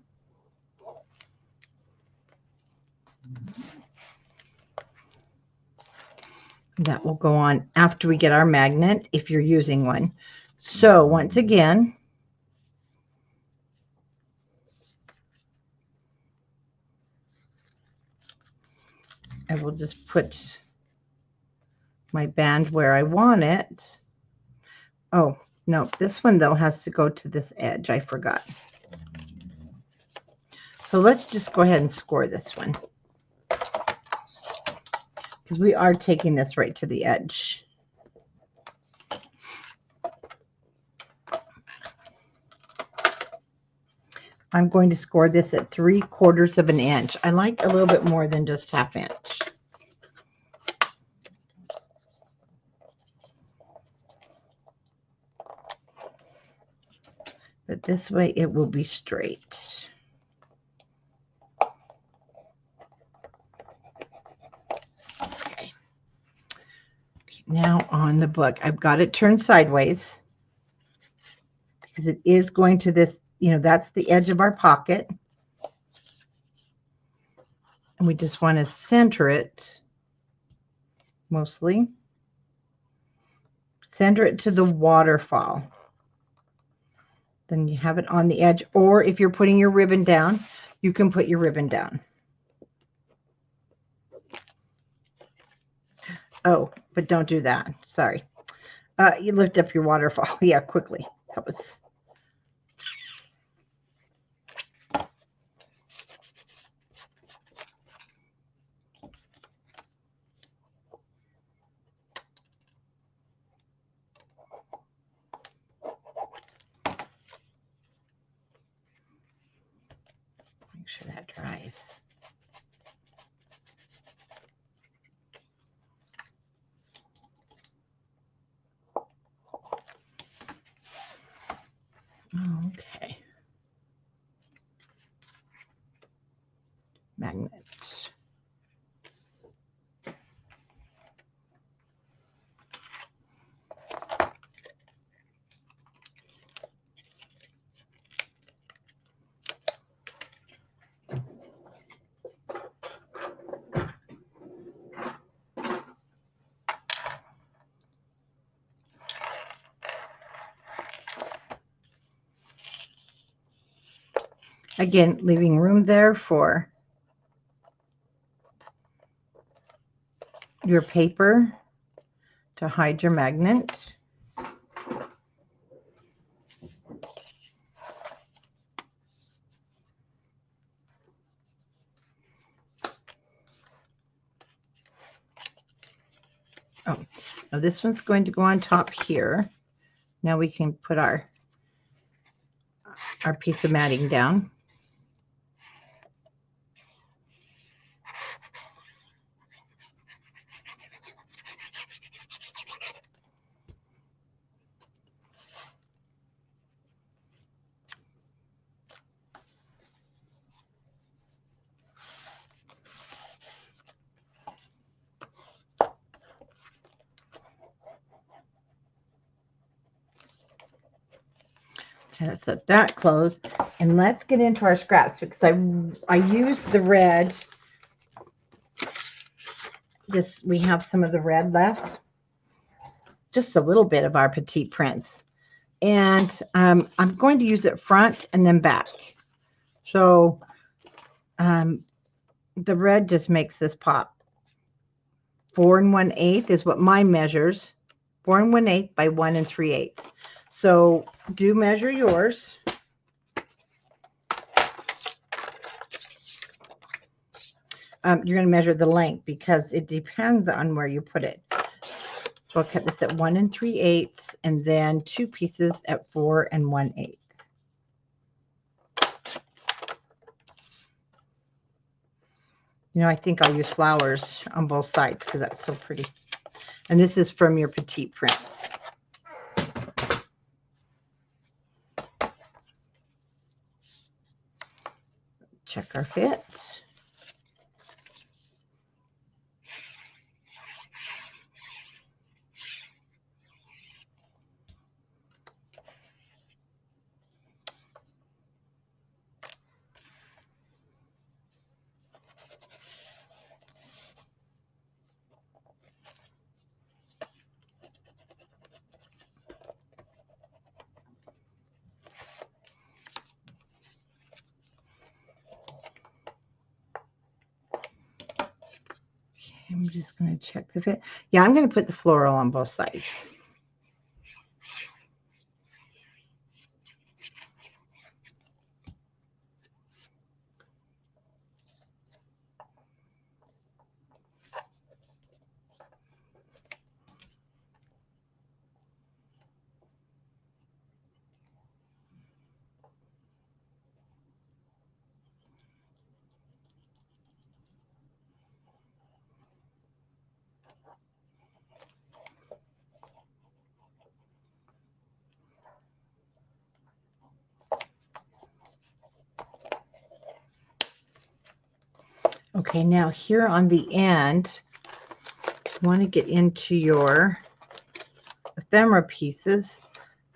That will go on after we get our magnet, if you're using one. So once again, I will just put my band where I want it. Oh, no, this one though has to go to this edge. I forgot. So let's just go ahead and score this one, because we are taking this right to the edge. I'm going to score this at 3/4 of an inch. I like a little bit more than just 1/2 inch. But this way it will be straight. Okay. Now on the book, I've got it turned sideways because it is going to this, you know, that's the edge of our pocket. And we just want to center it mostly. Center it to the waterfall. Then you have it on the edge, or if you're putting your ribbon down, you can put your ribbon down. Oh, but don't do that. Sorry. You lift up your waterfall. Yeah, quickly. That was... Okay. Magnet. Again, leaving room there for your paper to hide your magnet. Oh, now this one's going to go on top here. Now we can put our piece of matting down. Okay, let's let that close. And let's get into our scraps because I used the red. We have some of the red left. Just a little bit of our petite prints. And I'm going to use it front and then back. So the red just makes this pop. 4 1/8 is what mine measures. 4 1/8 by 1 3/8. So do measure yours. You're going to measure the length because it depends on where you put it. So I'll cut this at 1 3/8 and then 2 pieces at 4 1/8. You know, I think I'll use flowers on both sides because that's so pretty. And this is from your petite prints. Check our fit. I'm just going to check the fit. Yeah, I'm going to put the floral on both sides. Okay, now here on the end, you want to get into your ephemera pieces.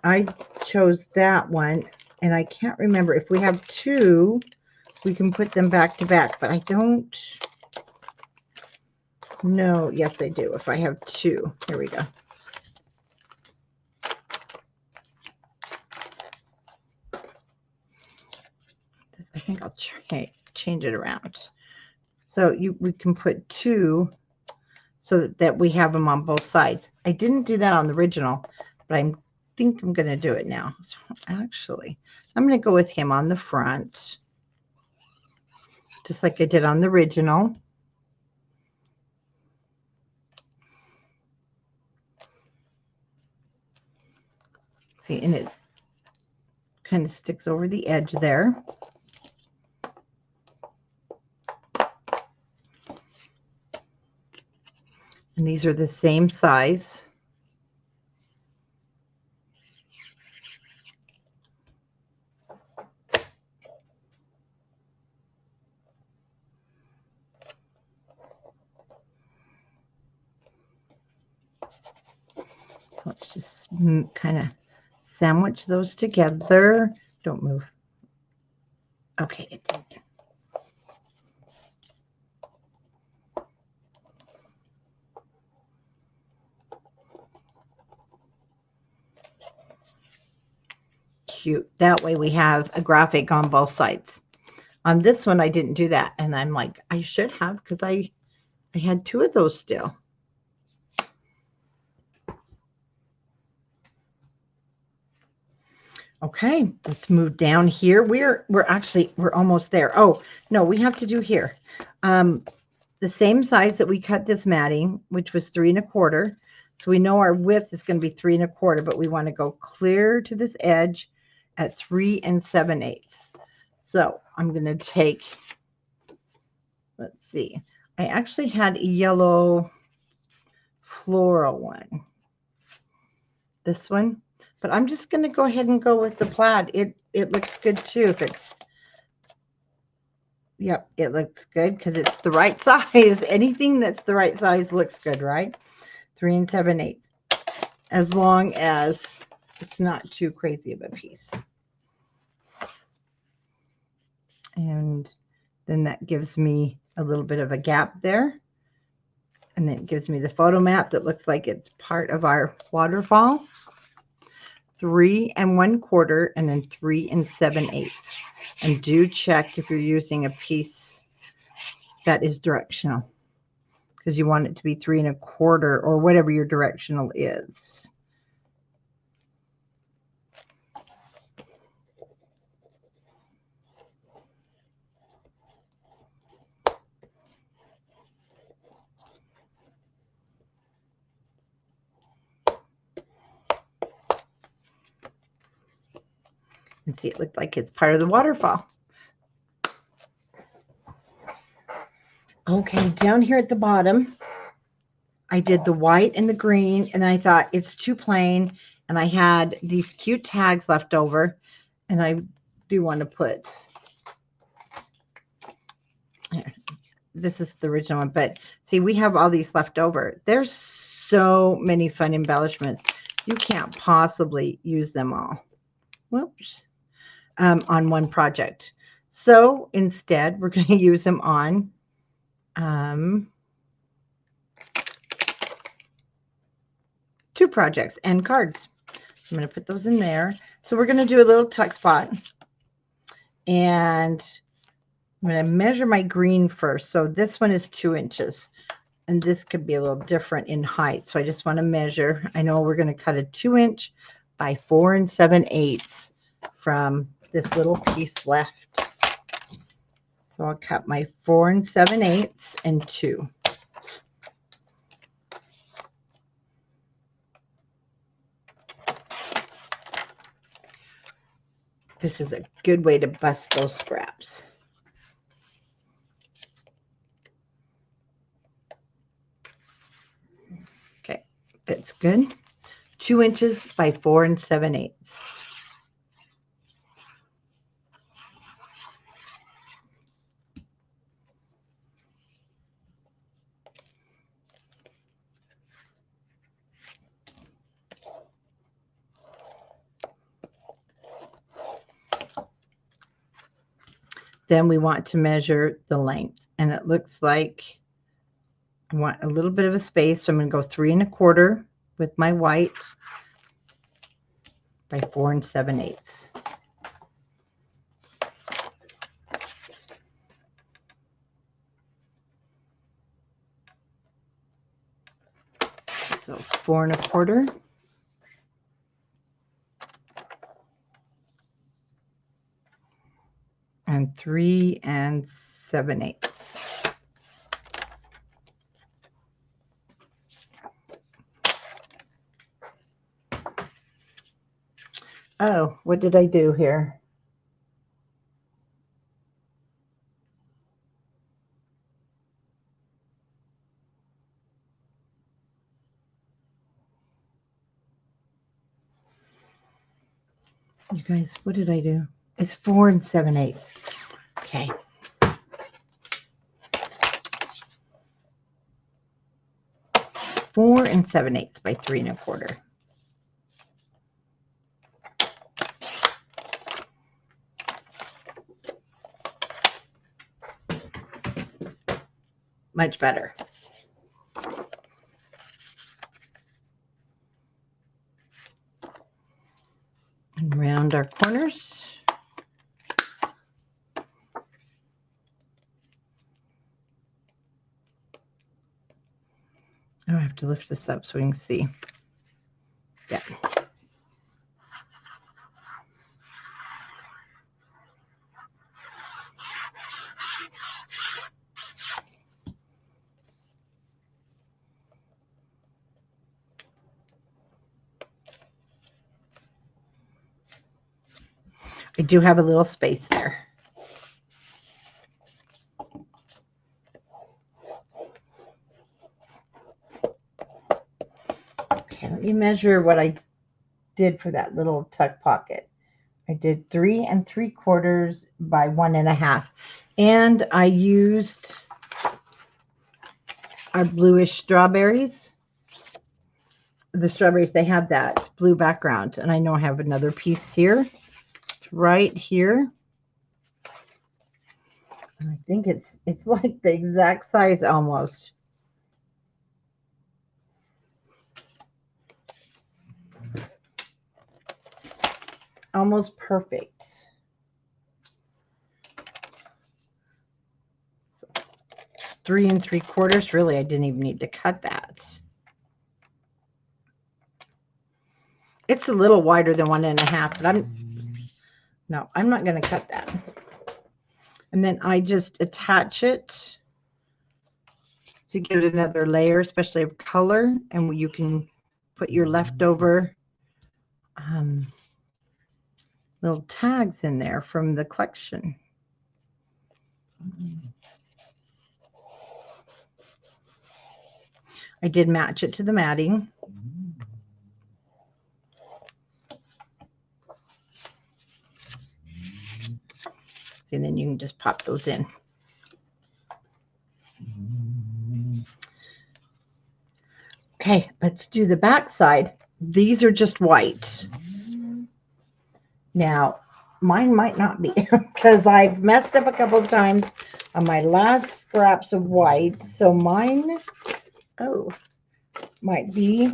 I chose that one, and I can't remember if we have 2, we can put them back to back, but I don't know. Yes, I do. If I have 2, here we go. I think I'll change it around. So we can put 2 so that we have them on both sides. I didn't do that on the original, but I think I'm going to do it now. So actually, I'm going to go with him on the front, just like I did on the original. See, and it kind of sticks over the edge there. And these are the same size. just kind of sandwich those together. Don't move. Okay. Cute. That way we have a graphic on both sides. On this one, I didn't do that. And I'm like, I should have, because I had 2 of those still. Okay, let's move down here. We're almost there. Oh, no, we have to do here. The same size that we cut this matting, which was 3 1/4. So we know our width is going to be 3 1/4, but we want to go clear to this edge at 3 7/8. So I'm going to take, let's see, I actually had a yellow floral one, this one, but I'm just going to go ahead and go with the plaid. It looks good too. If it's, yep, it looks good because it's the right size. Anything that's the right size looks good, right? 3 7/8, as long as it's not too crazy of a piece. And then that gives me a little bit of a gap there. And then it gives me the photo map that looks like it's part of our waterfall. 3 1/4 and then 3 7/8. And do check if you're using a piece that is directional, because you want it to be 3 1/4 or whatever your directional is. And see, it looked like it's part of the waterfall. Okay, down here at the bottom, I did the white and the green, and I thought it's too plain, and I had these cute tags left over, and I do want to put, this is the original one, but see, we have all these left over. There's so many fun embellishments. You can't possibly use them all. Whoops. On one project. So instead, we're going to use them on two projects and cards. I'm going to put those in there. So we're going to do a little tuck spot. And I'm going to measure my green first. So this one is 2 inches. And this could be a little different in height. So I just want to measure. I know we're going to cut a 2 inch by 4 7/8 from this little piece left. So I'll cut my 4 7/8 and 2. This is a good way to bust those scraps. Okay, that's good. 2 inches by 4 7/8. Then we want to measure the length, and it looks like I want a little bit of a space, so I'm going to go 3 1/4 with my white by 4 7/8. So 4 1/4. And 3 7/8. Oh, what did I do here? You guys, what did I do? It's 4 7/8. Okay. Four 4 7/8 by 3 1/4. much better. And round our corners. Oh, I have to lift this up so we can see. Yeah. I do have a little space there. Okay, let me measure what I did for that little tuck pocket. I did 3 3/4 by 1 1/2, and I used our bluish strawberries. The strawberries, they have that blue background, and I know I have another piece here. It's right here. And I think it's like the exact size almost. Almost perfect. 3 3/4. Really, I didn't even need to cut that. It's a little wider than 1 1/2, but I'm not going to cut that. And then I just attach it to give it another layer, especially of color, and you can put your leftover little tags in there from the collection. I did match it to the matting. And then you can just pop those in. Okay, let's do the back side. These are just white. Now, mine might not be because I've messed up a couple of times on my last scraps of white. So mine, might be,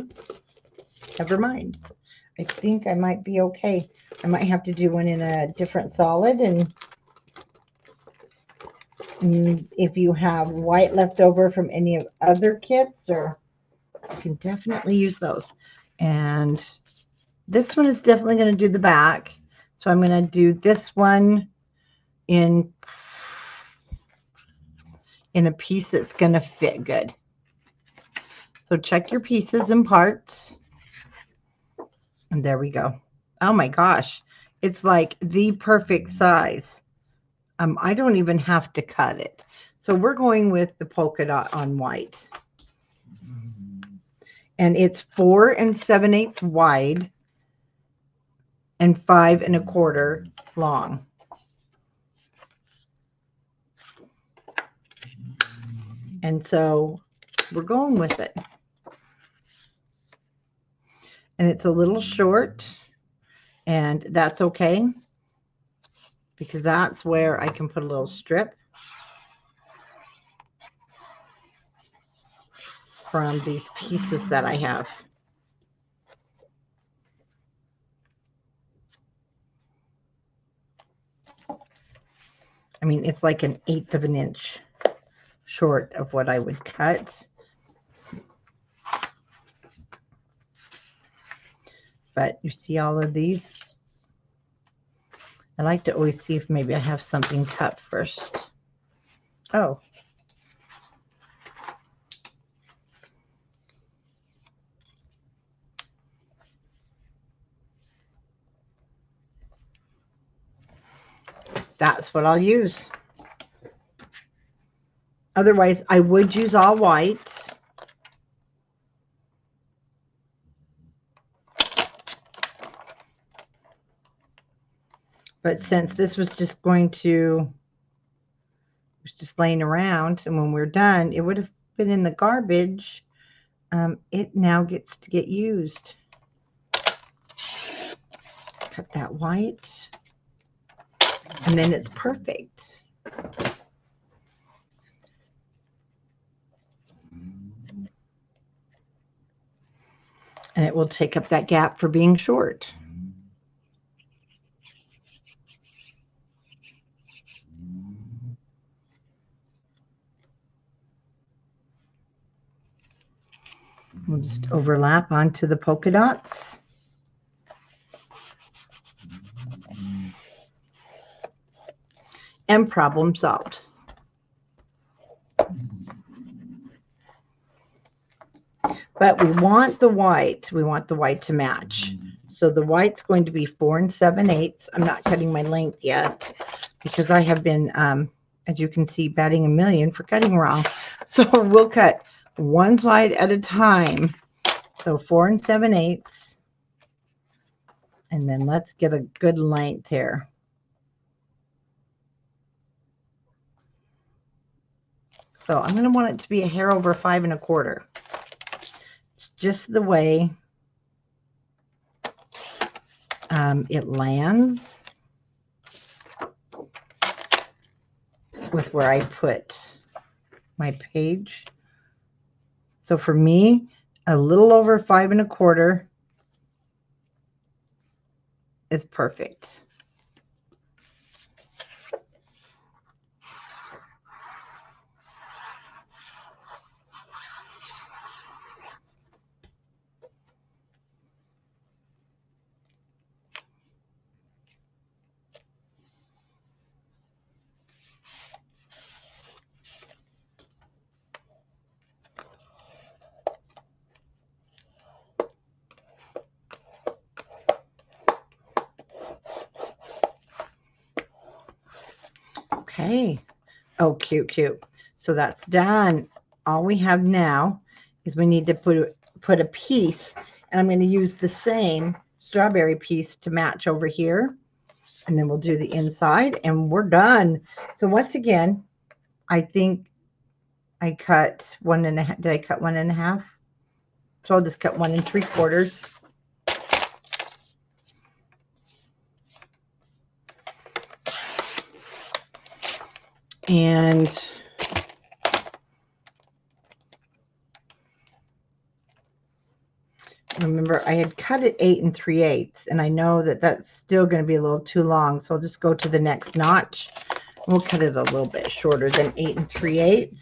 never mind. I think I might be okay. I might have to do one in a different solid, and if you have white left over from any of other kits, or you can definitely use those. And this one is definitely going to do the back, so I'm going to do this one in a piece that's going to fit good. So check your pieces and parts, and there we go. Oh my gosh, it's like the perfect size. I don't even have to cut it. So we're going with the polka dot on white. And it's 4 7/8 wide and 5 1/4 long. And so we're going with it. And it's a little short, and that's okay, because that's where I can put a little strip from these pieces that I have. I mean, it's like 1/8 of an inch short of what I would cut. But you see all of these? I like to always see if maybe I have something cut first. Oh. That's what I'll use. Otherwise, I would use all white. But since this was just laying around, and when we're done, it would have been in the garbage, it now gets to get used. Cut that white, and then it's perfect. And it will take up that gap for being short. We'll just overlap onto the polka dots. And problem solved. But we want the white. We want the white to match. So the white's going to be 4 7/8. I'm not cutting my length yet because I have been, as you can see, batting a million for cutting wrong. So we'll cut one side at a time. So 4 7/8. And then let's get a good length here. So I'm going to want it to be a hair over 5 1/4. It's just the way it lands with where I put my page. So for me, a little over 5 1/4 is perfect. Okay. Oh, cute, cute. So that's done. All we have now is we need to put a piece, and I'm going to use the same strawberry piece to match over here. And then we'll do the inside, and we're done. So once again, I think I cut 1 1/2. Did I cut 1 1/2? So I'll just cut 1 3/4. And remember, I had cut it 8 3/8, and I know that that's still going to be a little too long. So I'll just go to the next notch. We'll cut it a little bit shorter than 8 3/8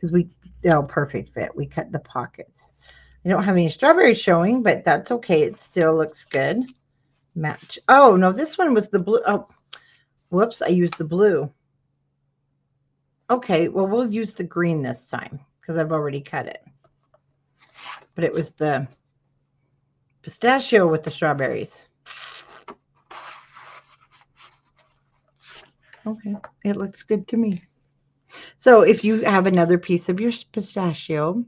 because they'll perfect fit. We cut the pockets. I don't have any strawberries showing, but that's okay. It still looks good. Match. Oh, no, this one was the blue. Oh, whoops, I used the blue. Okay, well, we'll use the green this time because I've already cut it. But it was the pistachio with the strawberries. Okay, it looks good to me. So if you have another piece of your pistachio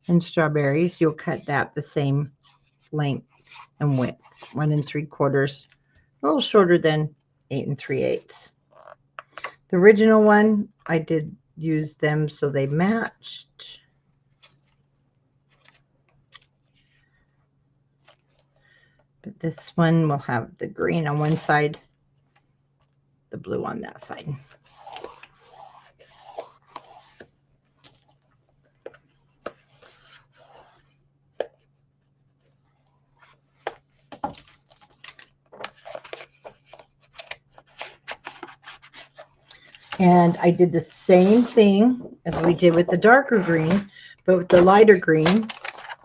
and strawberries, you'll cut that the same length and width, 1 3/4, a little shorter than 8 3/8. The original one, I did use them so they matched. But this one will have the green on one side, the blue on that side. And I did the same thing as we did with the darker green, but with the lighter green.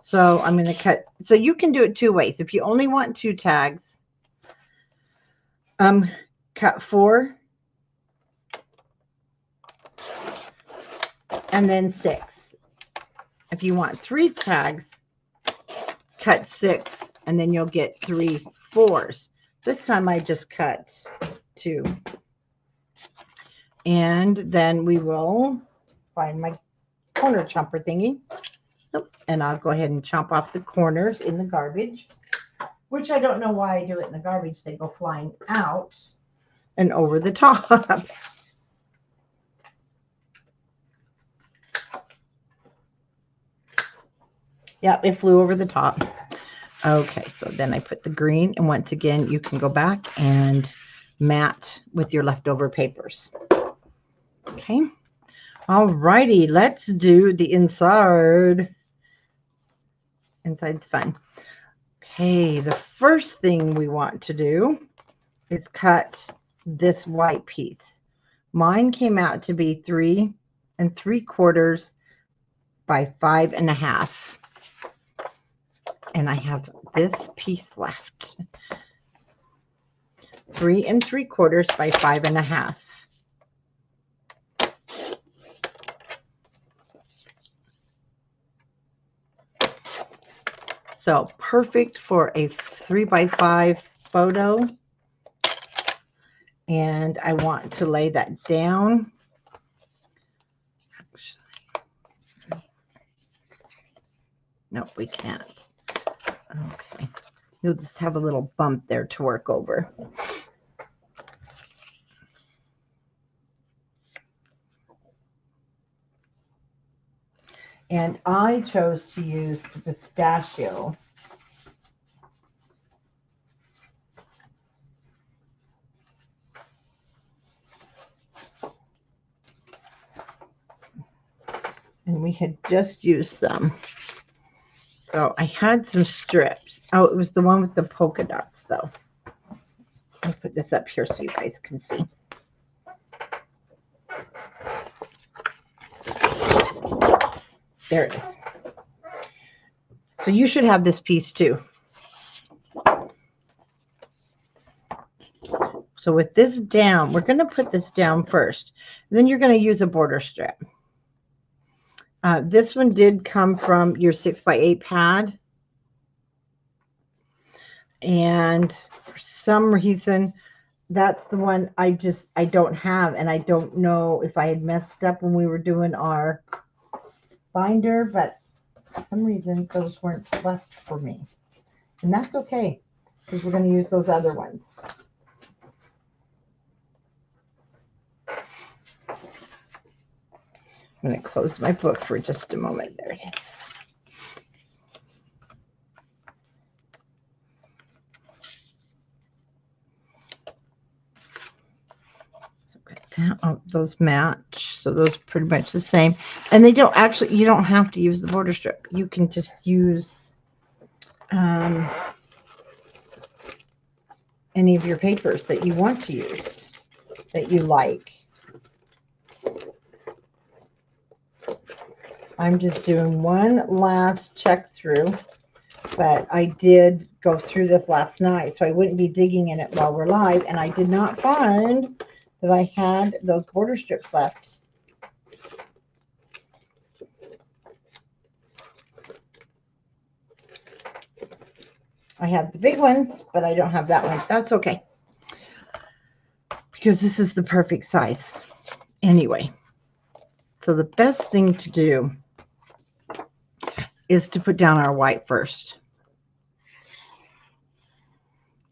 So I'm going to cut. So you can do it 2 ways. If you only want 2 tags, cut 4 and then 6. If you want 3 tags, cut 6 and then you'll get 3 4s. This time I just cut 2. And then we will find my corner chomper thingy. And I'll go ahead and chomp off the corners in the garbage, which I don't know why I do it in the garbage. They go flying out and over the top. Yep, it flew over the top. Okay, so then I put the green, and once again, you can go back and mat with your leftover papers. Okay, all righty, let's do the inside. Inside's fun. Okay, the first thing we want to do is cut this white piece. Mine came out to be 3 3/4 by 5.5. And I have this piece left. 3 3/4 by 5.5. So perfect for a 3 by 5 photo. And I want to lay that down. Nope, we can't. Okay. You'll just have a little bump there to work over. And I chose to use the pistachio. And we had just used some. So I had some strips. Oh, it was the one with the polka dots, though. I'll put this up here so you guys can see. There it is. So you should have this piece too. So with this down, we're going to put this down first. Then you're going to use a border strip. This one did come from your 6 by 8 pad. And for some reason, that's the one I don't have. And I don't know if I had messed up when we were doing our binder, but for some reason those weren't left for me. And that's okay, because we're going to use those other ones. I'm going to close my book for just a moment. There it is. Oh, those match, so those are pretty much the same. And they don't actually, you don't have to use the border strip. You can just use any of your papers that you want to use, that you like. I'm just doing one last check through, but I did go through this last night, so I wouldn't be digging in it while we're live, and I did not find that I had those border strips left. I have the big ones, but I don't have that one. That's okay, because this is the perfect size. Anyway, so the best thing to do is to put down our white first.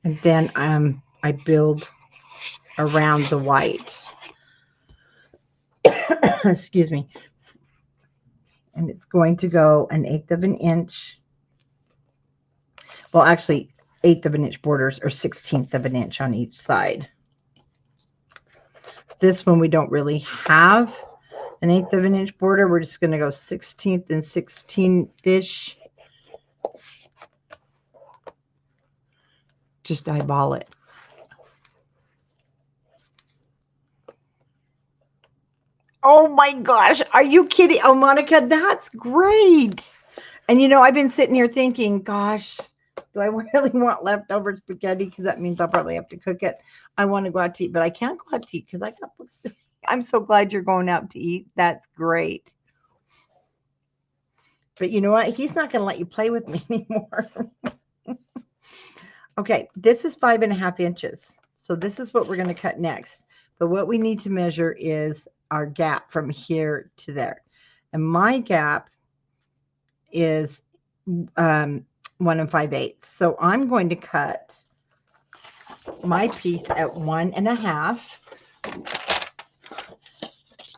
And then I build around the white. Excuse me. And it's going to go 1/8 of an inch. Well, actually, 1/8 of an inch borders, or 1/16 of an inch on each side. This one we don't really have 1/8 of an inch border. We're just going to go 1/16 and 1/16-ish. Just eyeball it. Oh my gosh, are you kidding? Oh, Monica, that's great. And you know, I've been sitting here thinking, gosh, do I really want leftover spaghetti? Because that means I'll probably have to cook it. I want to go out to eat, but I can't go out to eat because I got books to read. I'm so glad you're going out to eat. That's great. But you know what? He's not going to let you play with me anymore. Okay, this is 5.5 inches. So this is what we're going to cut next. But what we need to measure is our gap from here to there. And my gap is 1 5/8. So I'm going to cut my piece at 1.5.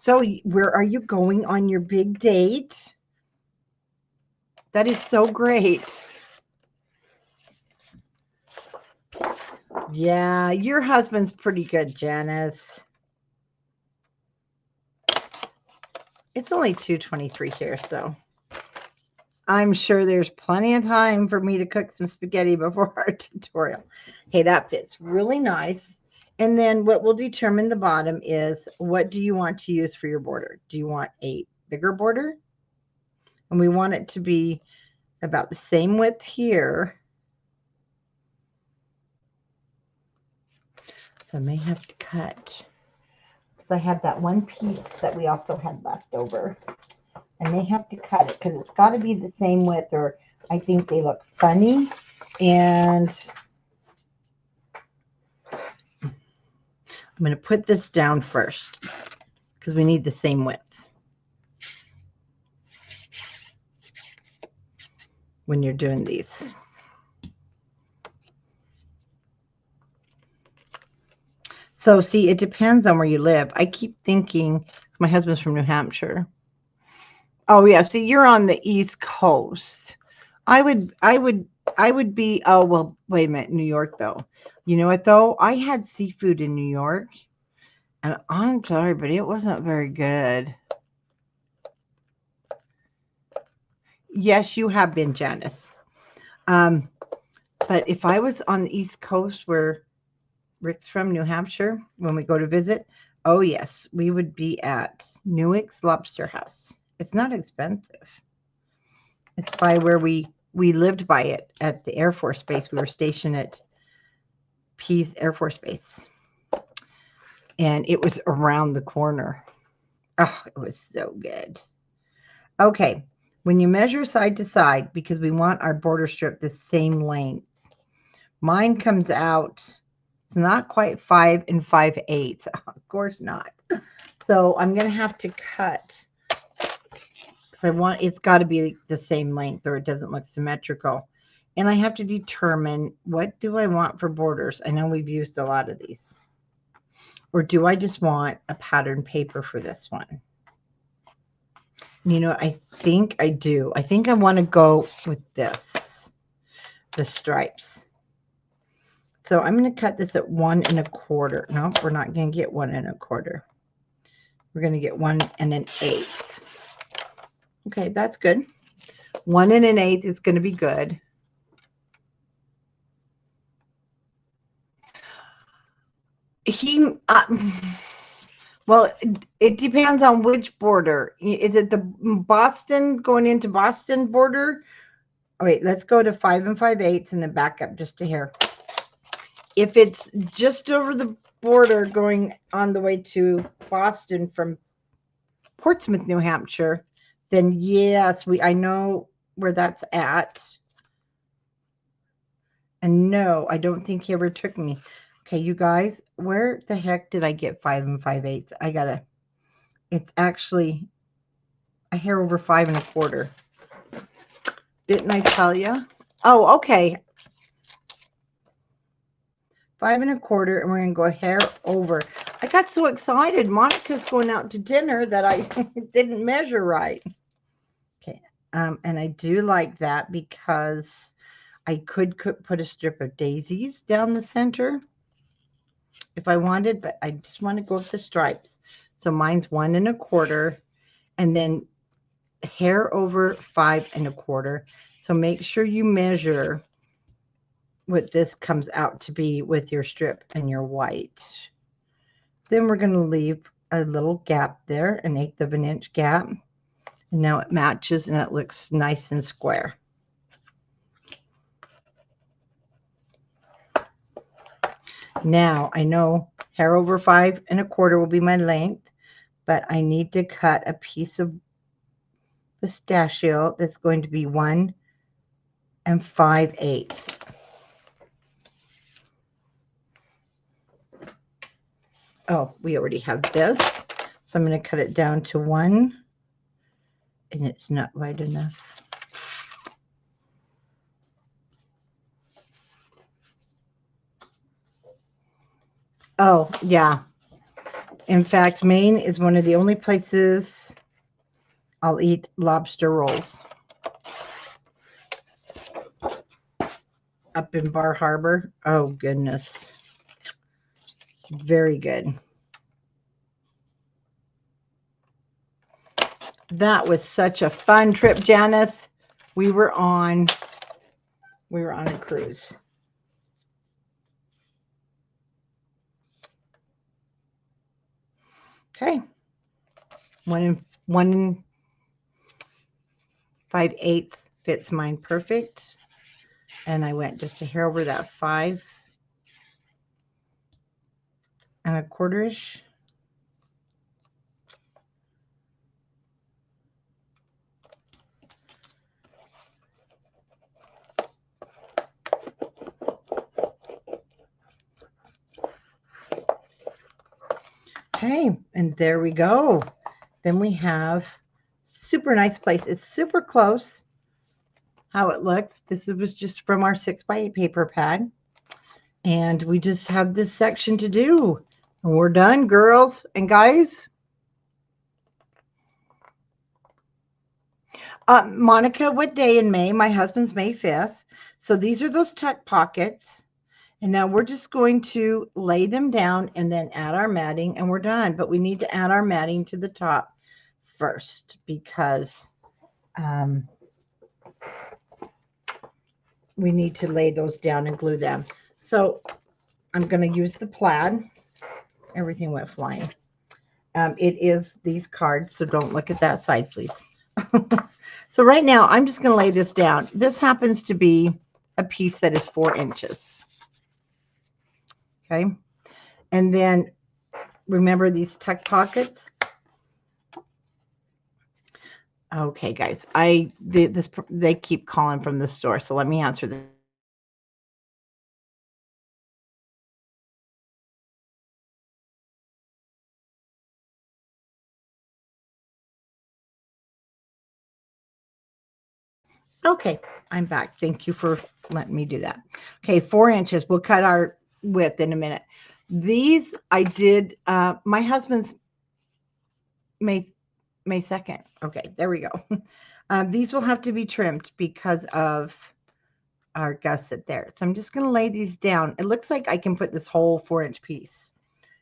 So where are you going on your big date? That is so great. Yeah, your husband's pretty good, Janice. It's only 2:23 here, so I'm sure there's plenty of time for me to cook some spaghetti before our tutorial. Hey, that fits really nice. And then what will determine the bottom is what do you want to use for your border? Do you want a bigger border? And we want it to be about the same width here. So I may have to cut. Because I have that one piece that we also had left over. I may have to cut it because it's got to be the same width or I think they look funny. And I'm going to put this down first because we need the same width when you're doing these. So see, it depends on where you live. I keep thinking my husband's from New Hampshire. Oh yeah, see, you're on the East Coast. I would be, oh well, wait a minute, New York though. You know what though? I had seafood in New York, and I'm sorry, but it wasn't very good. Yes, you have been, Janice. But if I was on the East Coast where Rick's from, New Hampshire, when we go to visit, oh yes, we would be at Newick's Lobster House. It's not expensive. It's by where we lived by it at the Air Force Base. We were stationed at Pease Air Force Base. And it was around the corner. Oh, it was so good. Okay, when you measure side to side, because we want our border strip the same length, mine comes out not quite 5 5/8. Of course not. So I'm going to have to cut. It's got to be the same length or it doesn't look symmetrical. And I have to determine what do I want for borders. I know we've used a lot of these. Or do I just want a pattern paper for this one? You know, I think I do. I think I want to go with this, the stripes. So I'm going to cut this at 1 1/4. No, we're not going to get 1 1/4. We're going to get 1 1/8. Okay, that's good. 1 1/8 is going to be good. Well, it depends on which border. Is it the Boston going into Boston border? Oh, wait, let's go to 5 5/8 and then back up just a hair. If it's just over the border going on the way to Boston from Portsmouth, New Hampshire, then yes, I know where that's at. And no, I don't think he ever took me. Okay, you guys, where the heck did I get 5 5/8? It's actually a hair over 5 1/4. Didn't I tell you? Oh, okay. 5 1/4, and we're going to go a hair over. I got so excited. Monica's going out to dinner that I didn't measure right. Okay, and I do like that because I could put a strip of daisies down the center if I wanted, but I just want to go with the stripes. So mine's 1 1/4, and then hair over 5 1/4. So make sure you measure what this comes out to be with your strip and your white. Then we're going to leave a little gap there, an 1/8 of an inch gap. And now it matches and it looks nice and square. Now I know hair over 5 1/4 will be my length, but I need to cut a piece of pistachio that's going to be 1 5/8. Oh, we already have this. So I'm going to cut it down to 1, and it's not right enough. Oh, yeah. In fact, Maine is one of the only places I'll eat lobster rolls. Up in Bar Harbor. Oh, goodness. Very good. That was such a fun trip, Janice. We were on a cruise. Okay. 1 5/8 fits mine perfect. And I went just a hair over that 5 1/4-ish. Okay, and there we go. Then we have super nice place. It's super close how it looks. This was just from our 6x8 paper pad. And we just have this section to do. And we're done, girls and guys. Monica, what day in May? My husband's May 5th. So these are those tuck pockets. And now we're just going to lay them down and then add our matting and we're done. But we need to add our matting to the top first because we need to lay those down and glue them. So I'm going to use the plaid. Everything went flying. It is these cards, so don't look at that side, please. So right now, I'm just going to lay this down. This happens to be a piece that is 4 inches. Okay. And then remember these tuck pockets. Okay, guys, they keep calling from the store, so let me answer this. Okay, I'm back. Thank you for letting me do that. Okay, 4 inches. We'll cut our width in a minute. These I did. My husband's May 2nd. Okay, there we go. These will have to be trimmed because of our gusset there. So I'm just going to lay these down. It looks like I can put this whole 4-inch piece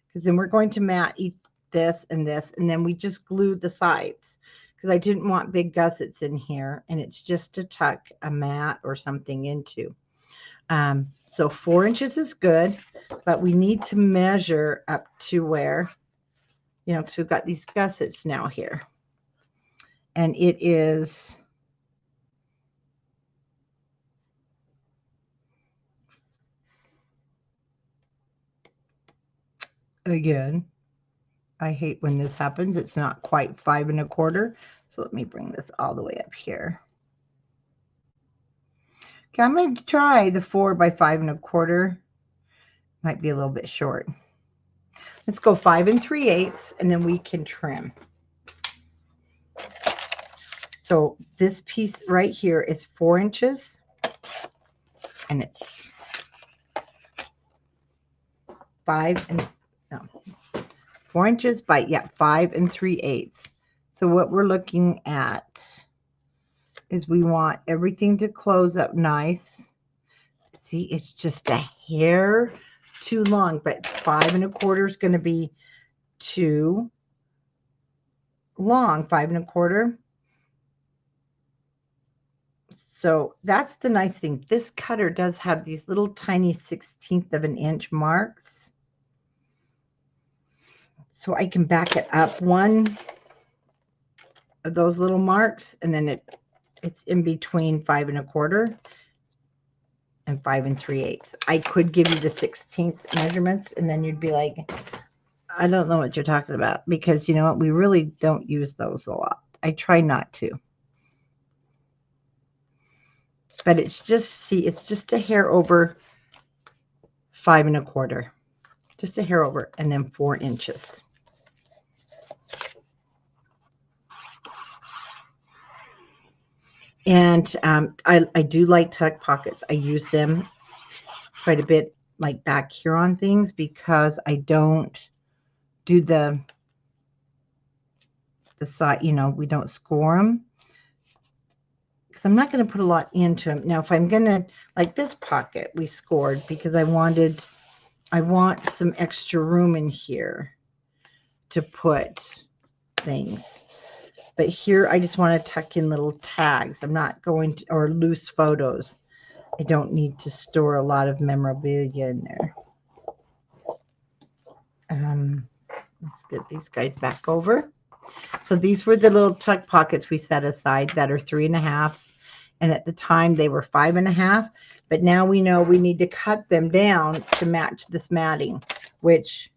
because then we're going to mat this, and then we just glued the sides because I didn't want big gussets in here, and it's just to tuck a mat or something into. So 4 inches is good, but we need to measure up to where, because we've got these gussets now here. And it is again, I hate when this happens. It's not quite 5 1/4. So let me bring this all the way up here. Okay, I'm going to try the 4 by 5 1/4. Might be a little bit short. Let's go 5 3/8, and then we can trim. So this piece right here is 4 inches, and it's 4 inches by 5 3/8. So what we're looking at is we want everything to close up nice. See, it's just a hair too long, but 5 1/4 is going to be too long. 5 1/4. So that's the nice thing. This cutter does have these little tiny 1/16 of an inch marks. So I can back it up one of those little marks, and then it's in between 5 1/4 and 5 3/8. I could give you the 16th measurements, and then you'd be like, I don't know what you're talking about, because you know what? We really don't use those a lot. I try not to. But it's just a hair over 5 1/4. Just a hair over, and then 4 inches. And I do like tuck pockets. I use them quite a bit, like back here on things, because I don't do the side, we don't score them. Because I'm not going to put a lot into them. Now, if I'm going to, like this pocket, we scored because I want some extra room in here to put things. But here I just want to tuck in little tags. I'm not going to, or loose photos. I don't need to store a lot of memorabilia in there. Let's get these guys back over. So these were the little tuck pockets we set aside that are 3.5. And at the time they were 5.5. But now we know we need to cut them down to match this matting, which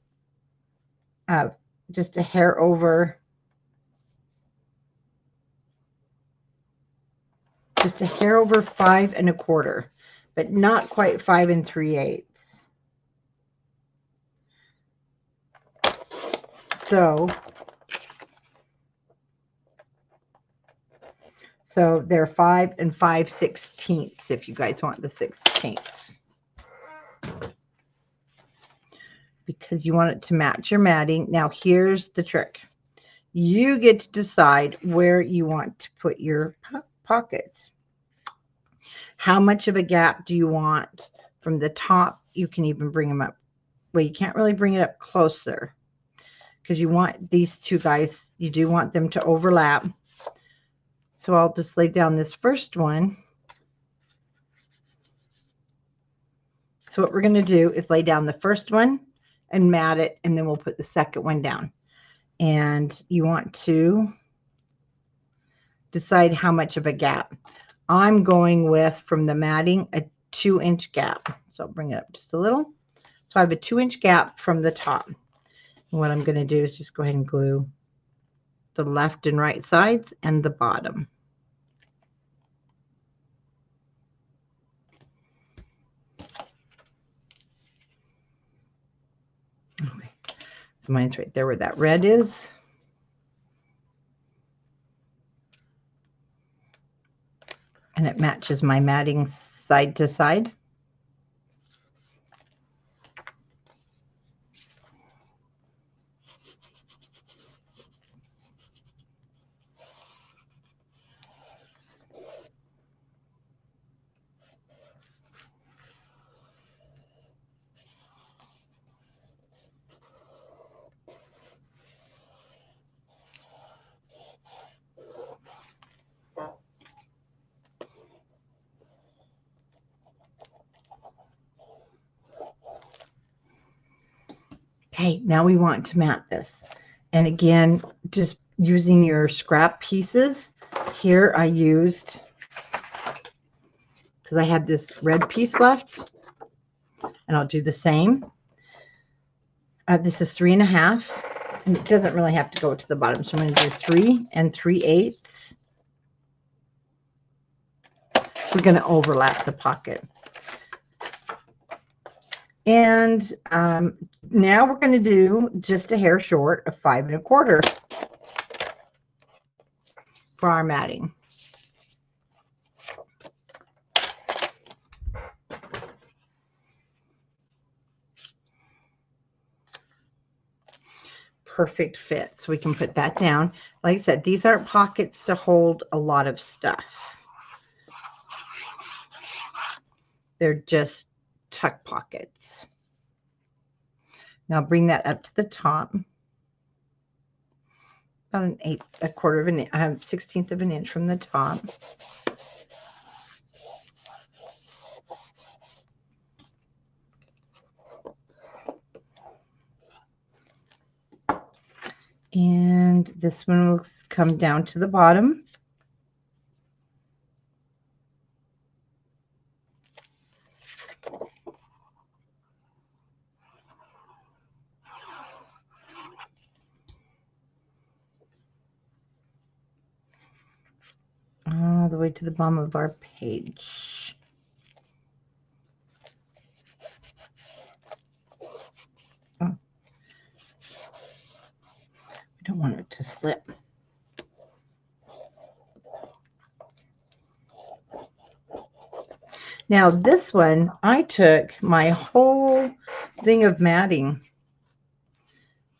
just a hair over. Just a hair over 5.25, but not quite 5 3/8. So they're 5 5/16 if you guys want the 16ths. Because you want it to match your matting. Now here's the trick. You get to decide where you want to put your pockets. How much of a gap do you want from the top? You can even bring them up. Well, you can't really bring it up closer because you want these two guys, you do want them to overlap. So I'll just lay down this first one. So what we're going to do is lay down the first one and mat it, and then we'll put the second one down. And you want to decide how much of a gap. I'm going with, from the matting, a 2-inch gap. So I'll bring it up just a little. So I have a 2-inch gap from the top. And what I'm going to do is just go ahead and glue the left and right sides and the bottom. Okay, so mine's right there where that red is. And it matches my matting side to side. Okay, now we want to mat this. And again, just using your scrap pieces. Here I used, because I had this red piece left, and I'll do the same. This is 3.5, and it doesn't really have to go to the bottom. So I'm going to do 3 3/8. We're going to overlap the pocket. And now we're going to do just a hair short of 5.25 for our matting. Perfect fit. So we can put that down. Like I said, these aren't pockets to hold a lot of stuff. They're just tuck pockets. Now bring that up to the top. About a quarter of an inch, 1/16 of an inch from the top. And this one will come down to the bottom. All the way to the bottom of our page. Oh. I don't want it to slip. Now this one, I took my whole thing of matting,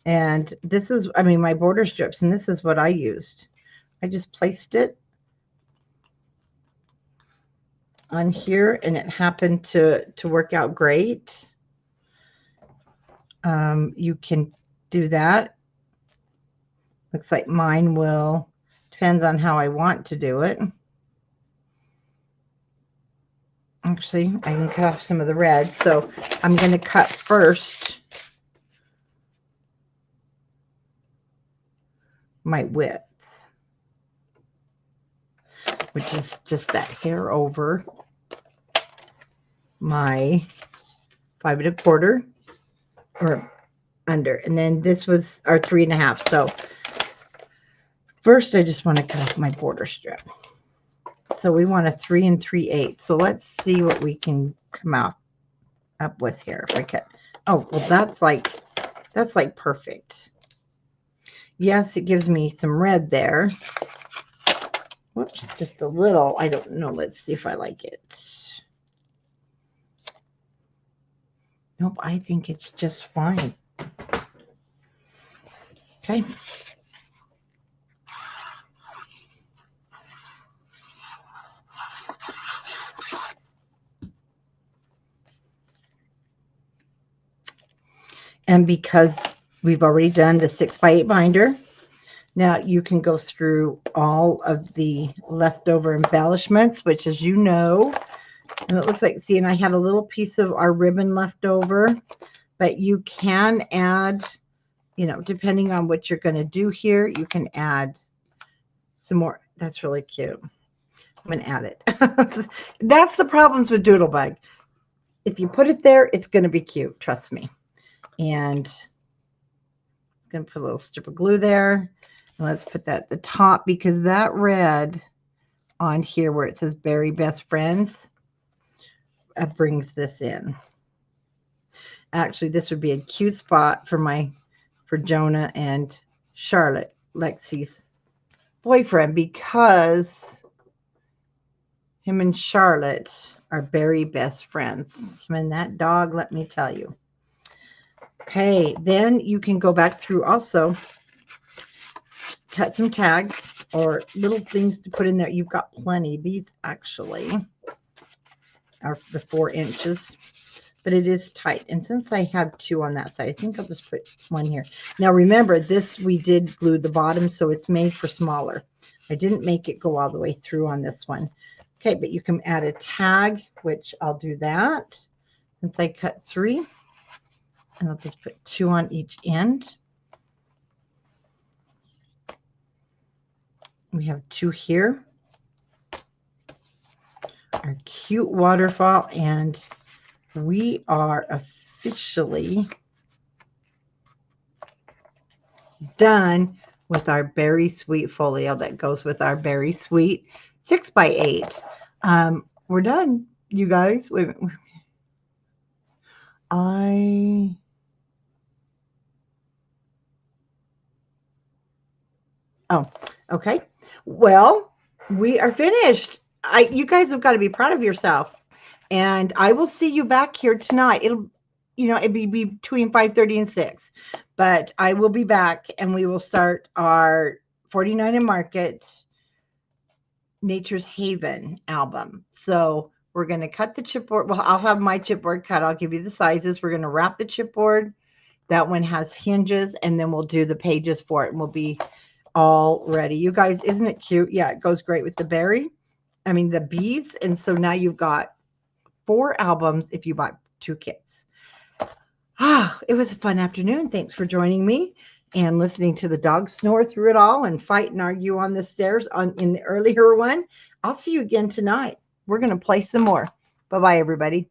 and this is, I mean, my border strips, and this is what I used. I just placed it on here, and it happened to work out great. You can do that. Looks like mine will Depends on how I want to do it. Actually, I can cut off some of the red. So I'm going to cut first my width, which is just that hair over my 5 1/4 or under. And then this was our 3 1/2. So first I just want to cut off my border strip. So we want a 3 3/8. So let's see what we can come out up with here. If I cut, oh, well, that's like perfect. Yes, it gives me some red there. Whoops, just a little. I don't know. Let's see if I like it. Nope, I think it's just fine. Okay. And because we've already done the 6x8 binder, now you can go through all of the leftover embellishments, which, as you know, and it looks like, see, and I had a little piece of our ribbon left over, but you can add, you know, depending on what you're going to do here, you can add some more. That's really cute. I'm going to add it. That's the problems with Doodlebug. If you put it there, it's going to be cute. Trust me. And I'm going to put a little strip of glue there. And let's put that at the top, because that red on here where it says Berry Best Friends brings this in. Actually, this would be a cute spot for Jonah and Charlotte, Lexi's boyfriend, because him and Charlotte are very best friends. Him and that dog, let me tell you. Okay, then you can go back through also, cut some tags or little things to put in there. You've got plenty. These actually are the 4 inches, but it is tight. And since I have 2 on that side, I think I'll just put 1 here. Now remember, this we did glue the bottom, so it's made for smaller. I didn't make it go all the way through on this one. Okay, but you can add a tag, which I'll do that since I cut 3. And I'll just put 2 on each end. We have 2 here. Our cute waterfall, and we are officially done with our Berry Sweet folio that goes with our Berry Sweet 6x8. We're done, you guys. Wait a minute. Oh, okay. Well, we are finished. You guys have got to be proud of yourself. And I will see you back here tonight. It'll be between 5:30 and 6. But I will be back, and we will start our 49 and Market Nature's Haven album. So we're going to cut the chipboard. Well, I'll have my chipboard cut. I'll give you the sizes. We're going to wrap the chipboard. That one has hinges, and then we'll do the pages for it, and we'll be all ready. You guys, isn't it cute? Yeah, it goes great with the the bees. And so now you've got 4 albums if you buy 2 kits. It was a fun afternoon. Thanks for joining me and listening to the dog snore through it all and fight and argue on the stairs in the earlier one. I'll see you again tonight. We're going to play some more. Bye-bye, everybody.